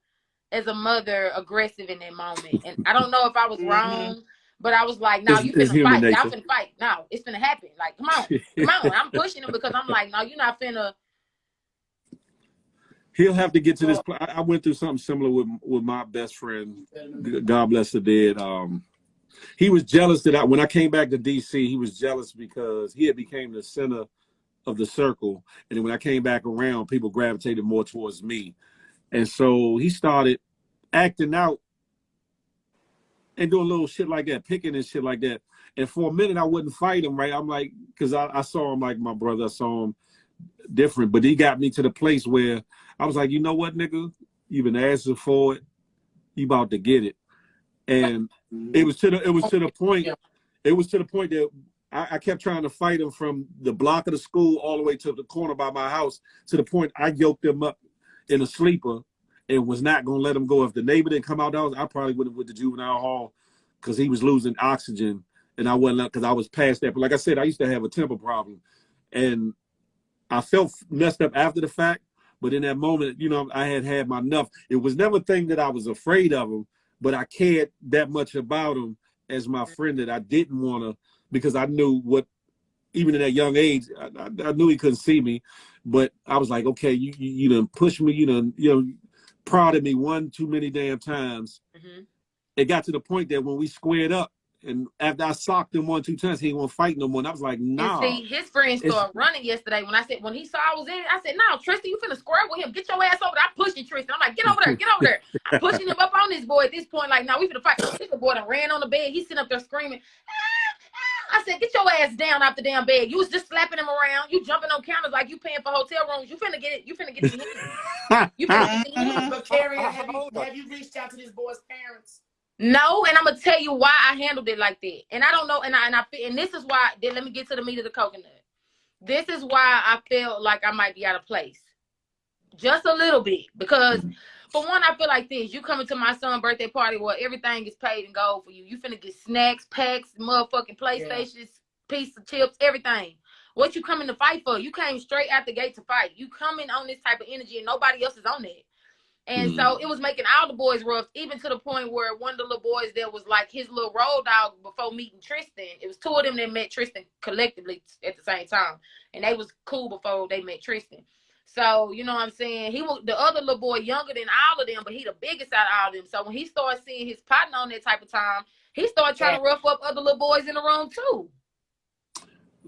as a mother, aggressive in that moment. And I don't know if I was wrong, but I was like, no, you finna fight. Nature. Y'all finna fight. No, it's finna happen. Like, come on. I'm pushing him because I'm like, no, you're not finna. He'll have to get to this. I went through something similar with my best friend. God bless the dead. He was jealous that when I came back to DC, he was jealous because he had became the center of the circle. And then when I came back around, people gravitated more towards me. And so he started acting out and doing little shit like that, picking and shit like that. And for a minute, I wouldn't fight him, right? I'm like, because I saw him like my brother. I saw him different. But he got me to the place where I was like, you know what, nigga? You've been asking for it. You about to get it. And it was to the point that I kept trying to fight him from the block of the school all the way to the corner by my house, to the point I yoked him up in a sleeper and was not going to let him go. If the neighbor didn't come out the house, I probably would have went to juvenile hall because he was losing oxygen and I wasn't, because I was past that. But like I said, I used to have a temper problem and I felt messed up after the fact. But in that moment, you know, I had my enough. It was never a thing that I was afraid of him, but I cared that much about him as my friend that I didn't want to, because I knew what, even in that young age, I knew he couldn't see me, but I was like, okay, you done pushed me, you know, prodded me one too many damn times. Mm-hmm. It got to the point that when we squared up, and after I socked him 1-2 times, he didn't want to fight no more. And I was like, nah. And see, his friends started running yesterday. When he saw I was in it, I said, no, Tristan, you finna square with him. Get your ass over there. I'm pushing Tristan. I'm like, get over there. I'm pushing him up on this boy at this point. Like, no, we finna fight. This boy done ran on the bed. He's sitting up there screaming. I said, get your ass down off the damn bed. You was just slapping him around. You jumping on counters like you paying for hotel rooms. You finna get it. You finna get the hit. You finna get the hit. But Carrie, have you reached out to this boy's parents? No, and I'm gonna tell you why I handled it like that. And I don't know, and this is why. Then let me get to the meat of the coconut. This is why I felt like I might be out of place, just a little bit. Because for one, I feel like this: you coming to my son's birthday party where everything is paid in gold for you. You finna get snacks, packs, motherfucking PlayStations, piece of chips, everything. What you coming to fight for? You came straight out the gate to fight. You coming on this type of energy, and nobody else is on that. And so it was making all the boys rough, even to the point where one of the little boys that was like his little road dog before meeting Tristan. It was two of them that met Tristan collectively at the same time. And they was cool before they met Tristan. So, you know what I'm saying? He was the other little boy younger than all of them, but he the biggest out of all of them. So when he started seeing his partner on that type of time, he started trying to rough up other little boys in the room too.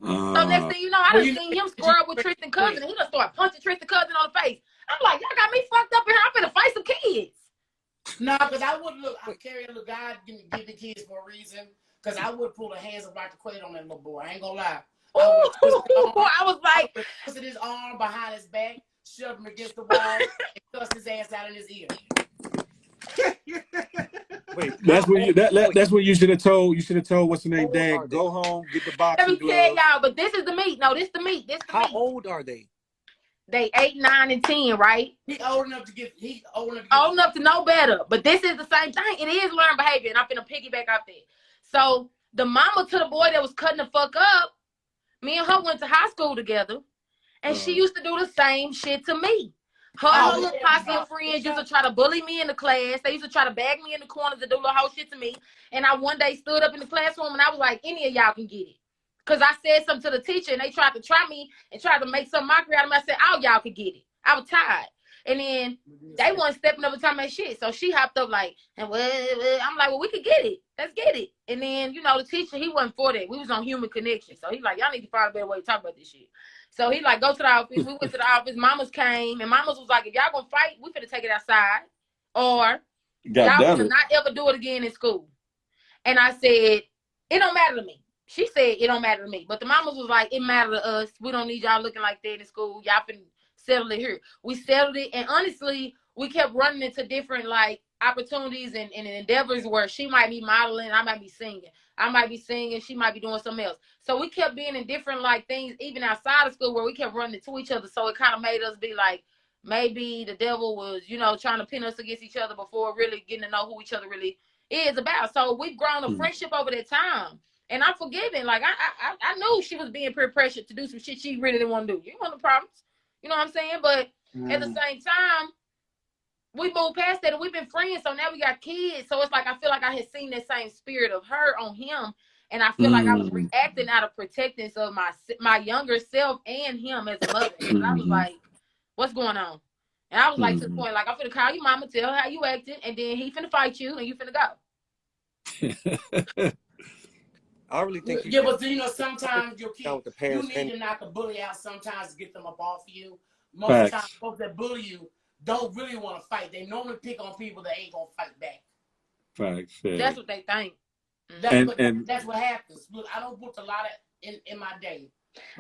So next thing you know, I done seen him square up with Tristan's cousin, and he done started punching Tristan's cousin on the face. I'm like, y'all got me fucked up here. I'm finna fight some kids. No, because I wouldn't look. I'm carrying the God give the kids for a reason. Because I would pull the hands of Dr. Quaid on that little boy. I ain't gonna lie. I was like, twisted his arm behind his back, shoved him against the wall, and cussed his ass out in his ear. Wait, that's what you should have told. You should have told what's the name, Dad. Go home, get the boxing gloves. Let me tell y'all, but this is the meat. No, this is the meat. How old are they? They 8, 9, and 10, right? He's old enough to know better. But this is the same thing. It is learned behavior, and I'm finna piggyback off that. So the mama to the boy that was cutting the fuck up, me and her went to high school together, and she used to do the same shit to me. Her little posse of friends used to try to bully me in the class. They used to try to bag me in the corners and do the whole shit to me. And I one day stood up in the classroom and I was like, any of y'all can get it. Because I said something to the teacher and they tried to try me and tried to make some mockery out of me. I said, all y'all can get it. I was tired. And then they weren't stepping up and talking about shit. So she hopped up like, and I'm like, well, we could get it. Let's get it. And then, you know, the teacher, he wasn't for that. We was on human connection. So he like, y'all need to find a better way to talk about this shit. So he like, go to the office. We went to the office. Mamas came. And mamas was like, if y'all gonna fight, we finna take it outside. Or y'all finna not ever do it again in school. And I said, it don't matter to me. She said, it don't matter to me. But the mamas was like, it matter to us. We don't need y'all looking like that in school. Y'all finna settle it here. We settled it. And honestly, we kept running into different like opportunities and endeavors where she might be modeling. I might be singing. I might be singing. She might be doing something else. So we kept being in different like things, even outside of school, where we kept running into each other. So it kind of made us be like, maybe the devil was, you know, trying to pin us against each other before really getting to know who each other really is about. So we've grown a friendship over that time. And I'm forgiving. Like, I knew she was being peer pressured to do some shit she really didn't want to do. You want the problems. You know what I'm saying? But at the same time, we moved past that and we've been friends. So now we got kids. So it's like, I feel like I had seen that same spirit of her on him. And I feel like I was reacting out of protectance of my younger self and him as a mother. And I was like, what's going on? And I was like, to the point, like, I'm finna call your mama, tell her how you acting, and then he finna fight you and you finna go. I really think but you know, sometimes your kids, you need to knock a bully out sometimes to get them up off you. Most of the time, folks that bully you don't really want to fight. They normally pick on people that ain't gonna fight back. Facts. That's what they think. That's what happens. Look, I don't put a lot of in my day.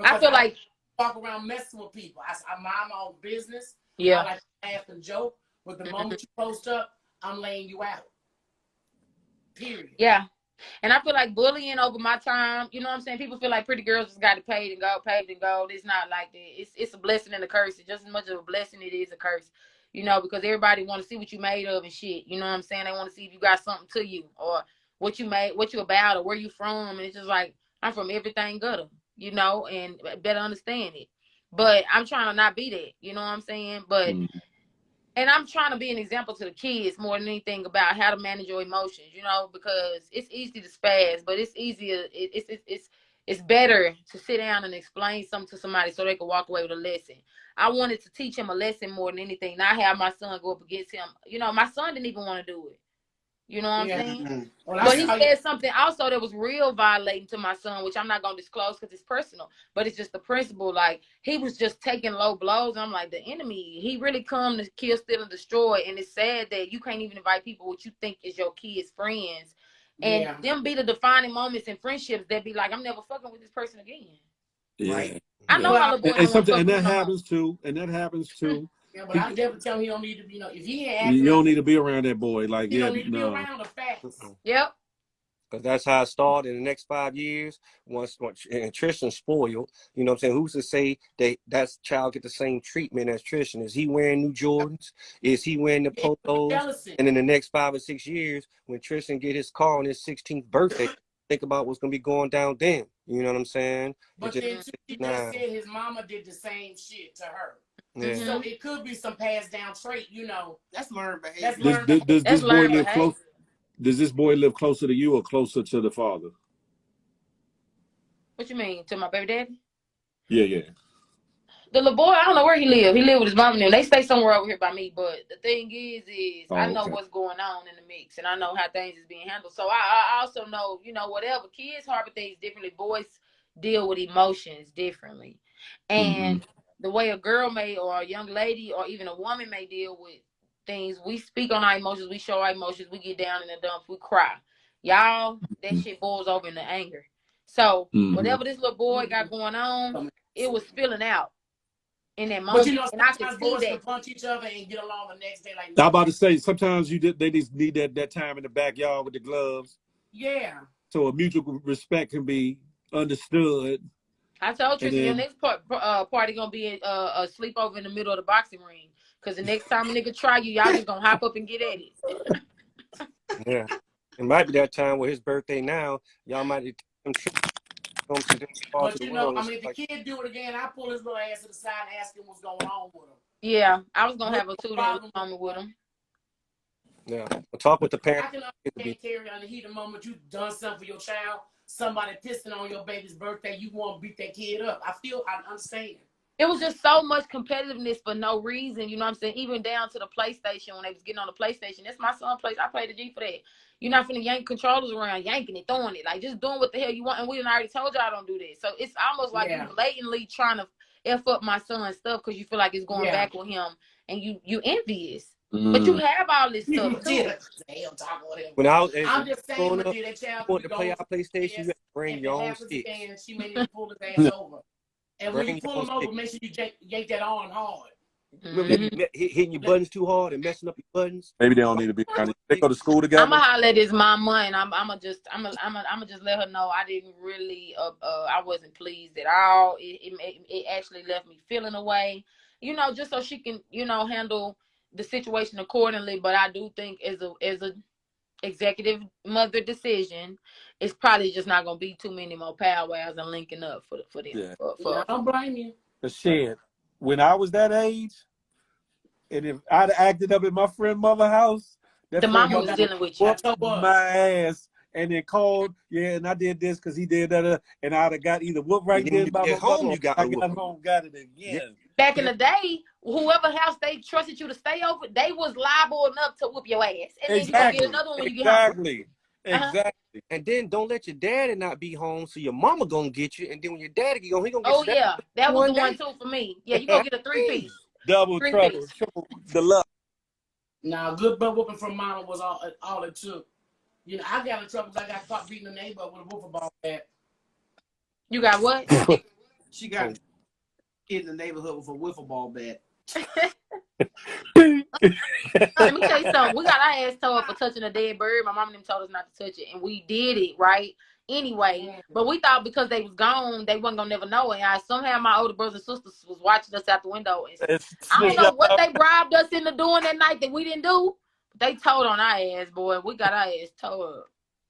I feel like walk around messing with people. I mind my own business. Yeah. I like to laugh and joke, but the moment you post up, I'm laying you out. Period. Yeah. And I feel like bullying over my time, you know what I'm saying? People feel like pretty girls just got to pay and go, paid and go. It's not like that. It's a blessing and a curse. It's just as much of a blessing it is a curse, you know, because everybody want to see what you made of and shit. You know what I'm saying? They want to see if you got something to you or what you made, what you about or where you from. And it's just like, I'm from everything gutter, you know, and better understand it. But I'm trying to not be that, you know what I'm saying? But and I'm trying to be an example to the kids more than anything about how to manage your emotions, you know, because it's easy to spaz, but it's easier. It's better to sit down and explain something to somebody so they can walk away with a lesson. I wanted to teach him a lesson more than anything. Not have my son go up against him. You know, my son didn't even want to do it. You know what I'm saying? Well, But he said something also that was real violating to my son, which I'm not going to disclose because it's personal, but it's just the principle. Like, he was just taking low blows. And I'm like, the enemy, he really come to kill, steal, and destroy. And it's sad that you can't even invite people what you think is your kids' friends. And them be the defining moments in friendships that be like, I'm never fucking with this person again. Yeah. Right? I know my little boy and something, and that happens too. And that happens too. Yeah, but I definitely tell him he don't need to be, you know, if he ain't acting, you don't need to be around that boy. Like, he don't need to be around the facts. Yep. Because that's how it started in the next 5 years. Once and Tristan spoiled, you know what I'm saying? Who's to say that child get the same treatment as Tristan? Is he wearing new Jordans? Is he wearing the polos? And in the next 5 or 6 years, when Tristan get his car on his 16th birthday, think about what's going to be going down then. You know what I'm saying? But then he just said his mama did the same shit to her. Yeah. So it could be some passed down trait, you know. That's learned behavior. Does this boy live close? Does this boy live closer to you or closer to the father? What you mean? To my baby daddy? Yeah. The little boy, I don't know where he live. He live with his mom and them. They stay somewhere over here by me. But the thing is I know what's going on in the mix, and I know how things is being handled. So I also know, you know, whatever. Kids harbor things differently. Boys deal with emotions differently. And the way a girl may, or a young lady, or even a woman may deal with things, we speak on our emotions, we show our emotions, we get down in the dumps, we cry. Y'all, that shit boils over into anger. So whatever this little boy got going on, it was spilling out in that moment. But you know, and I could see boys that. can punch each other and get along the next day. Like, I'm about to say, sometimes they just need that time in the backyard with the gloves. Yeah. So a mutual respect can be understood. I told Tristan, your next party gonna be a sleepover in the middle of the boxing ring. Cause the next time a nigga try you, y'all just gonna hop up and get at it. Yeah. It might be that time with his birthday now. Y'all might take him but you know, I mean, if the kid do it again, I pull his little ass to the side and ask him what's going on with him. Yeah, I was gonna have a 2-day moment with him. Yeah, we'll talk with the parents. I can understand, Terry, on the heat of the moment you done something for your child, somebody pissing on your baby's birthday, you want to beat that kid up. I understand. It was just so much competitiveness for no reason, you know what I'm saying? Even down to the PlayStation, when they was getting on the PlayStation. That's my son's place. I played the G for that. You're not finna yank controllers around, yanking it, throwing it. Like, just doing what the hell you want. And we already told y'all don't do that. So it's almost like you blatantly trying to F up my son's stuff because you feel like it's going back with him. And you envious. But you have all this stuff, too. When I'm just saying, when that child want to play our PlayStation, you have to bring your own sticks. She may need to pull his ass over. And when you pull him over, make sure you yank that arm hard. Hitting your buttons too hard and messing up your buttons. Maybe they don't need to be. They go to school together. I'ma holler at his mama, and I'ma just let her know I didn't really I wasn't pleased at all. It actually left me feeling away, you know, just so she can, you know, handle the situation accordingly. But I do think as a executive mother decision, it's probably just not gonna be too many more powwows and linking up for them. Yeah. I don't blame you. But shit, when I was that age, and if I'd acted up at my friend mother's house, the mama was dealing with you. My ass, and then called, and I did this because he did that, and I'd have got either whooped right there by my home. You got home, got it again. Yeah. Back in the day, whoever house they trusted you to stay over, they was liable enough to whoop your ass, and then you gonna get another one when you get home. Exactly. And then don't let your daddy not be home, so your mama gonna get you, and then when your daddy get home, he gonna get you. Oh yeah, that was the one too for me. Yeah, you gonna get a 3-piece. Double trouble, triple the luck. Now, good butt whooping from mama was all it took. You know, I got in trouble because I got caught beating the neighbor with a wiffle ball bat. You got what? She got kid in the neighborhood with a wiffle ball bat. Let me tell you something. We got our ass towed for touching a dead bird. My mom and them told us not to touch it, and we did it, right? Anyway, but we thought because they was gone, they wasn't gonna never know. And somehow my older brothers and sisters was watching us out the window. And I don't know what they bribed us into doing that night that we didn't do. But they told on our ass, boy. We got our ass towed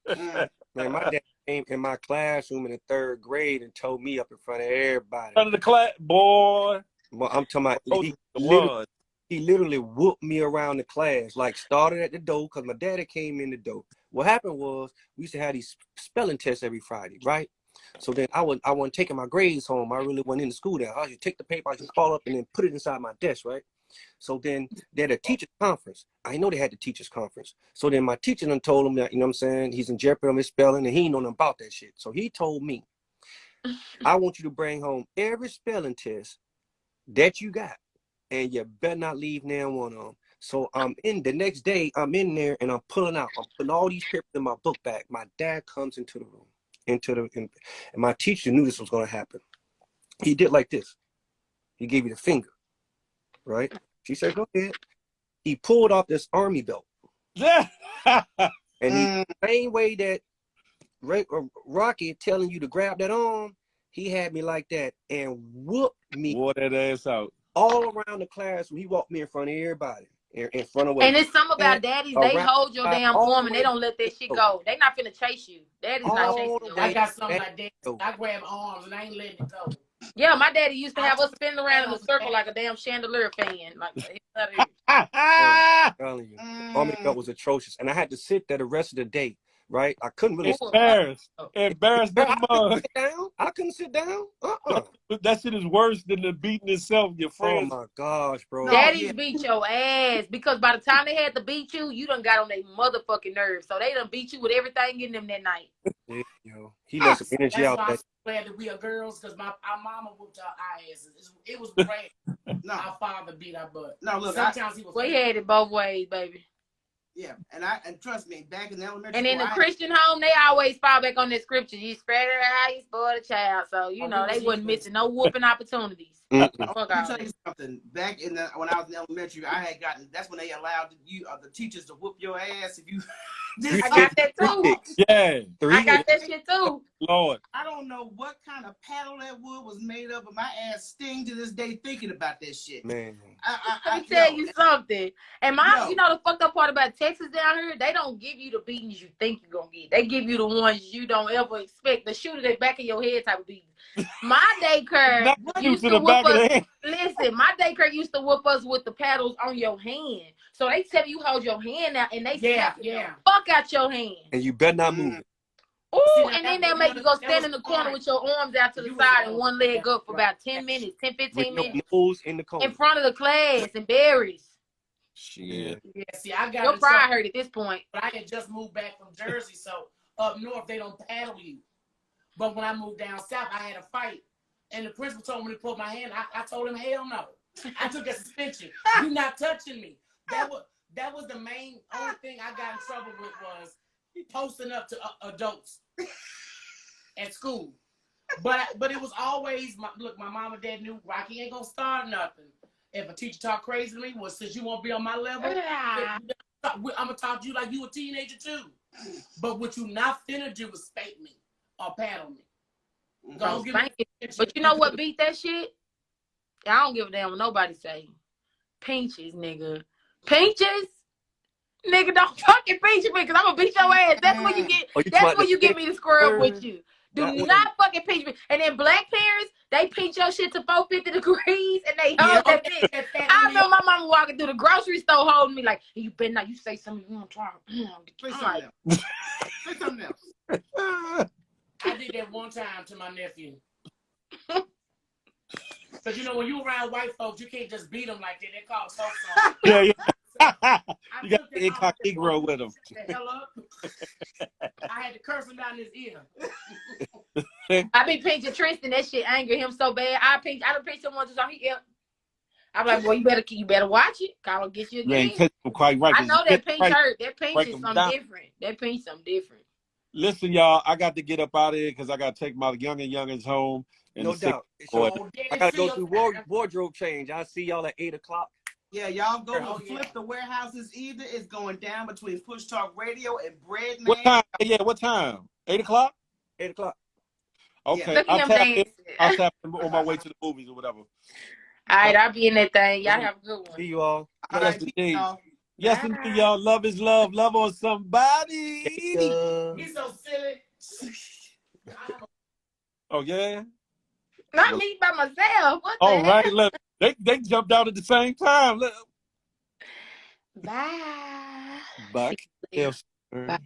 up. Man, my dad came in my classroom in the 3rd grade and told me up in front of everybody. Front of the class, boy. Well, I'm talking about he literally whooped me around the class, like started at the door because my daddy came in the door. What happened was we used to have these spelling tests every Friday, right? So then I wasn't taking my grades home. I really went into school there. I used to take the paper, I used to fall up and then put it inside my desk, right? So then they had a teacher's conference. I know they had the teacher's conference. So then my teacher done told him that, you know what I'm saying, he's in jeopardy of his spelling and he ain't know nothing about that shit. So he told me, I want you to bring home every spelling test that you got. And you better not leave now one of them. So the next day, I'm in there and I'm putting all these papers in my book bag. My dad comes into the room, and my teacher knew this was going to happen. He did like this. He gave me the finger, right? She said, go ahead. He pulled off this army belt. And the same way that Rocky telling you to grab that arm, he had me like that and whooped me. Wore that ass out. All around the classroom. He walked me in front of everybody. In front of and it's something about daddies, they hold your damn arm and they don't let that shit go. They not finna chase you. Daddy's not chasing you. I got something like that. I grab arms and I ain't letting it go. Yeah, my daddy used to have us spinning around in a circle like a damn chandelier fan. Like, I'm telling you, army belt was atrocious. And I had to sit there the rest of the day, right? I couldn't really embarrassed that mug. I couldn't sit down. That shit is worse than the beating itself, your friends. Oh my gosh, bro. Daddies beat your ass because by the time they had to beat you, you done got on their motherfucking nerves. So they done beat you with everything in them that night. Yeah, yo. He let some energy out there. I'm glad that we are girls because our mama whooped our asses. It was great. Our father beat our butt. No, look, sometimes he was. We had it both ways, baby. Yeah, and trust me, back in the elementary and school, in the Christian home, they always fall back on that scripture. You spread it how you spoil the child. So, they wasn't missing no whooping opportunities. Let me tell you something. Back when I was in elementary, that's when they allowed the teachers to whoop your ass if you. I got that too. Yeah. I got that shit too. Lord. I don't know what kind of paddle that wood was made of, but my ass sting to this day thinking about that shit. Man. Let me tell you something. And the fucked up part about Texas down here, they don't give you the beatings you think you're going to get. They give you the ones you don't ever expect. The shoot at the back of your head type of beatings. My daycare used to whoop us. Listen, my daycare used to whoop us with the paddles on your hand. So they tell you hold your hand out and they snap the fuck out your hand. And you better not move it. Ooh, and then they'll make you go stand in the corner with your arms out to the side and one leg up for about 10 minutes, 10, 15 minutes. Nose in the corner. In front of the class and berries. Shit. Yeah, see, I got your pride hurt at this point. But I had just moved back from Jersey, so up north they don't paddle you. But when I moved down south, I had a fight. And the principal told me to put my hand. I told him, hell no. I took a suspension. You're not touching me. That was the only thing I got in trouble with was posting up to adults at school. But it was always, my mom and dad knew Rocky ain't going to start nothing. If a teacher talk crazy to me, well, since you won't be on my level, I'm going to talk to you like you a teenager too. But what you not finna do is spank me or paddle me. But you know what beat that shit? I don't give a damn what nobody say. Pinches, nigga. Pinches? Nigga, don't fucking pinch me because I'm going to beat your ass. That's when you get you get me to square up with you. Do not fucking pinch me. And then black parents, they pinch your shit to 450 degrees and they hold that bitch. I remember my mama walking through the grocery store holding me like, hey, you better not, you say something, you want to try. Say something else. I did that one time to my nephew. Because, when you around white folks, you can't just beat them like that. They call folks on. Yeah. You got the incognito with them. The hell up. I had to curse him down his ear. I be pinching Tristan. That shit anger him so bad. I done pinch him once on he I'm like, boy, you better watch it. I'll get you again. Quite right. I know that pinch hurt. That pinch is something different. That pinch something different. Listen, y'all, I got to get up out of here because I got to take my youngins home. And No doubt. boy. So I gotta go through wardrobe change. I'll see y'all at 8 o'clock. Yeah, y'all go Oh, Flip yeah. the Warehouses either. It's going down between Push Talk Radio and Bread Man. What time? Yeah, what time? 8 o'clock? 8 o'clock. Okay, Look at him dancing. I'll tap in on my way to the movies or whatever. All right, I'll be in that thing. Y'all have a good one. See you all. All Yes, right, peace, indeed. y'all. Yes, indeed, y'all. Love is love. Love on somebody. He's so silly. Oh, yeah? Not me by myself. What the All right. hell? Look, they jumped out at the same time. Look. Bye. Bye. Bye.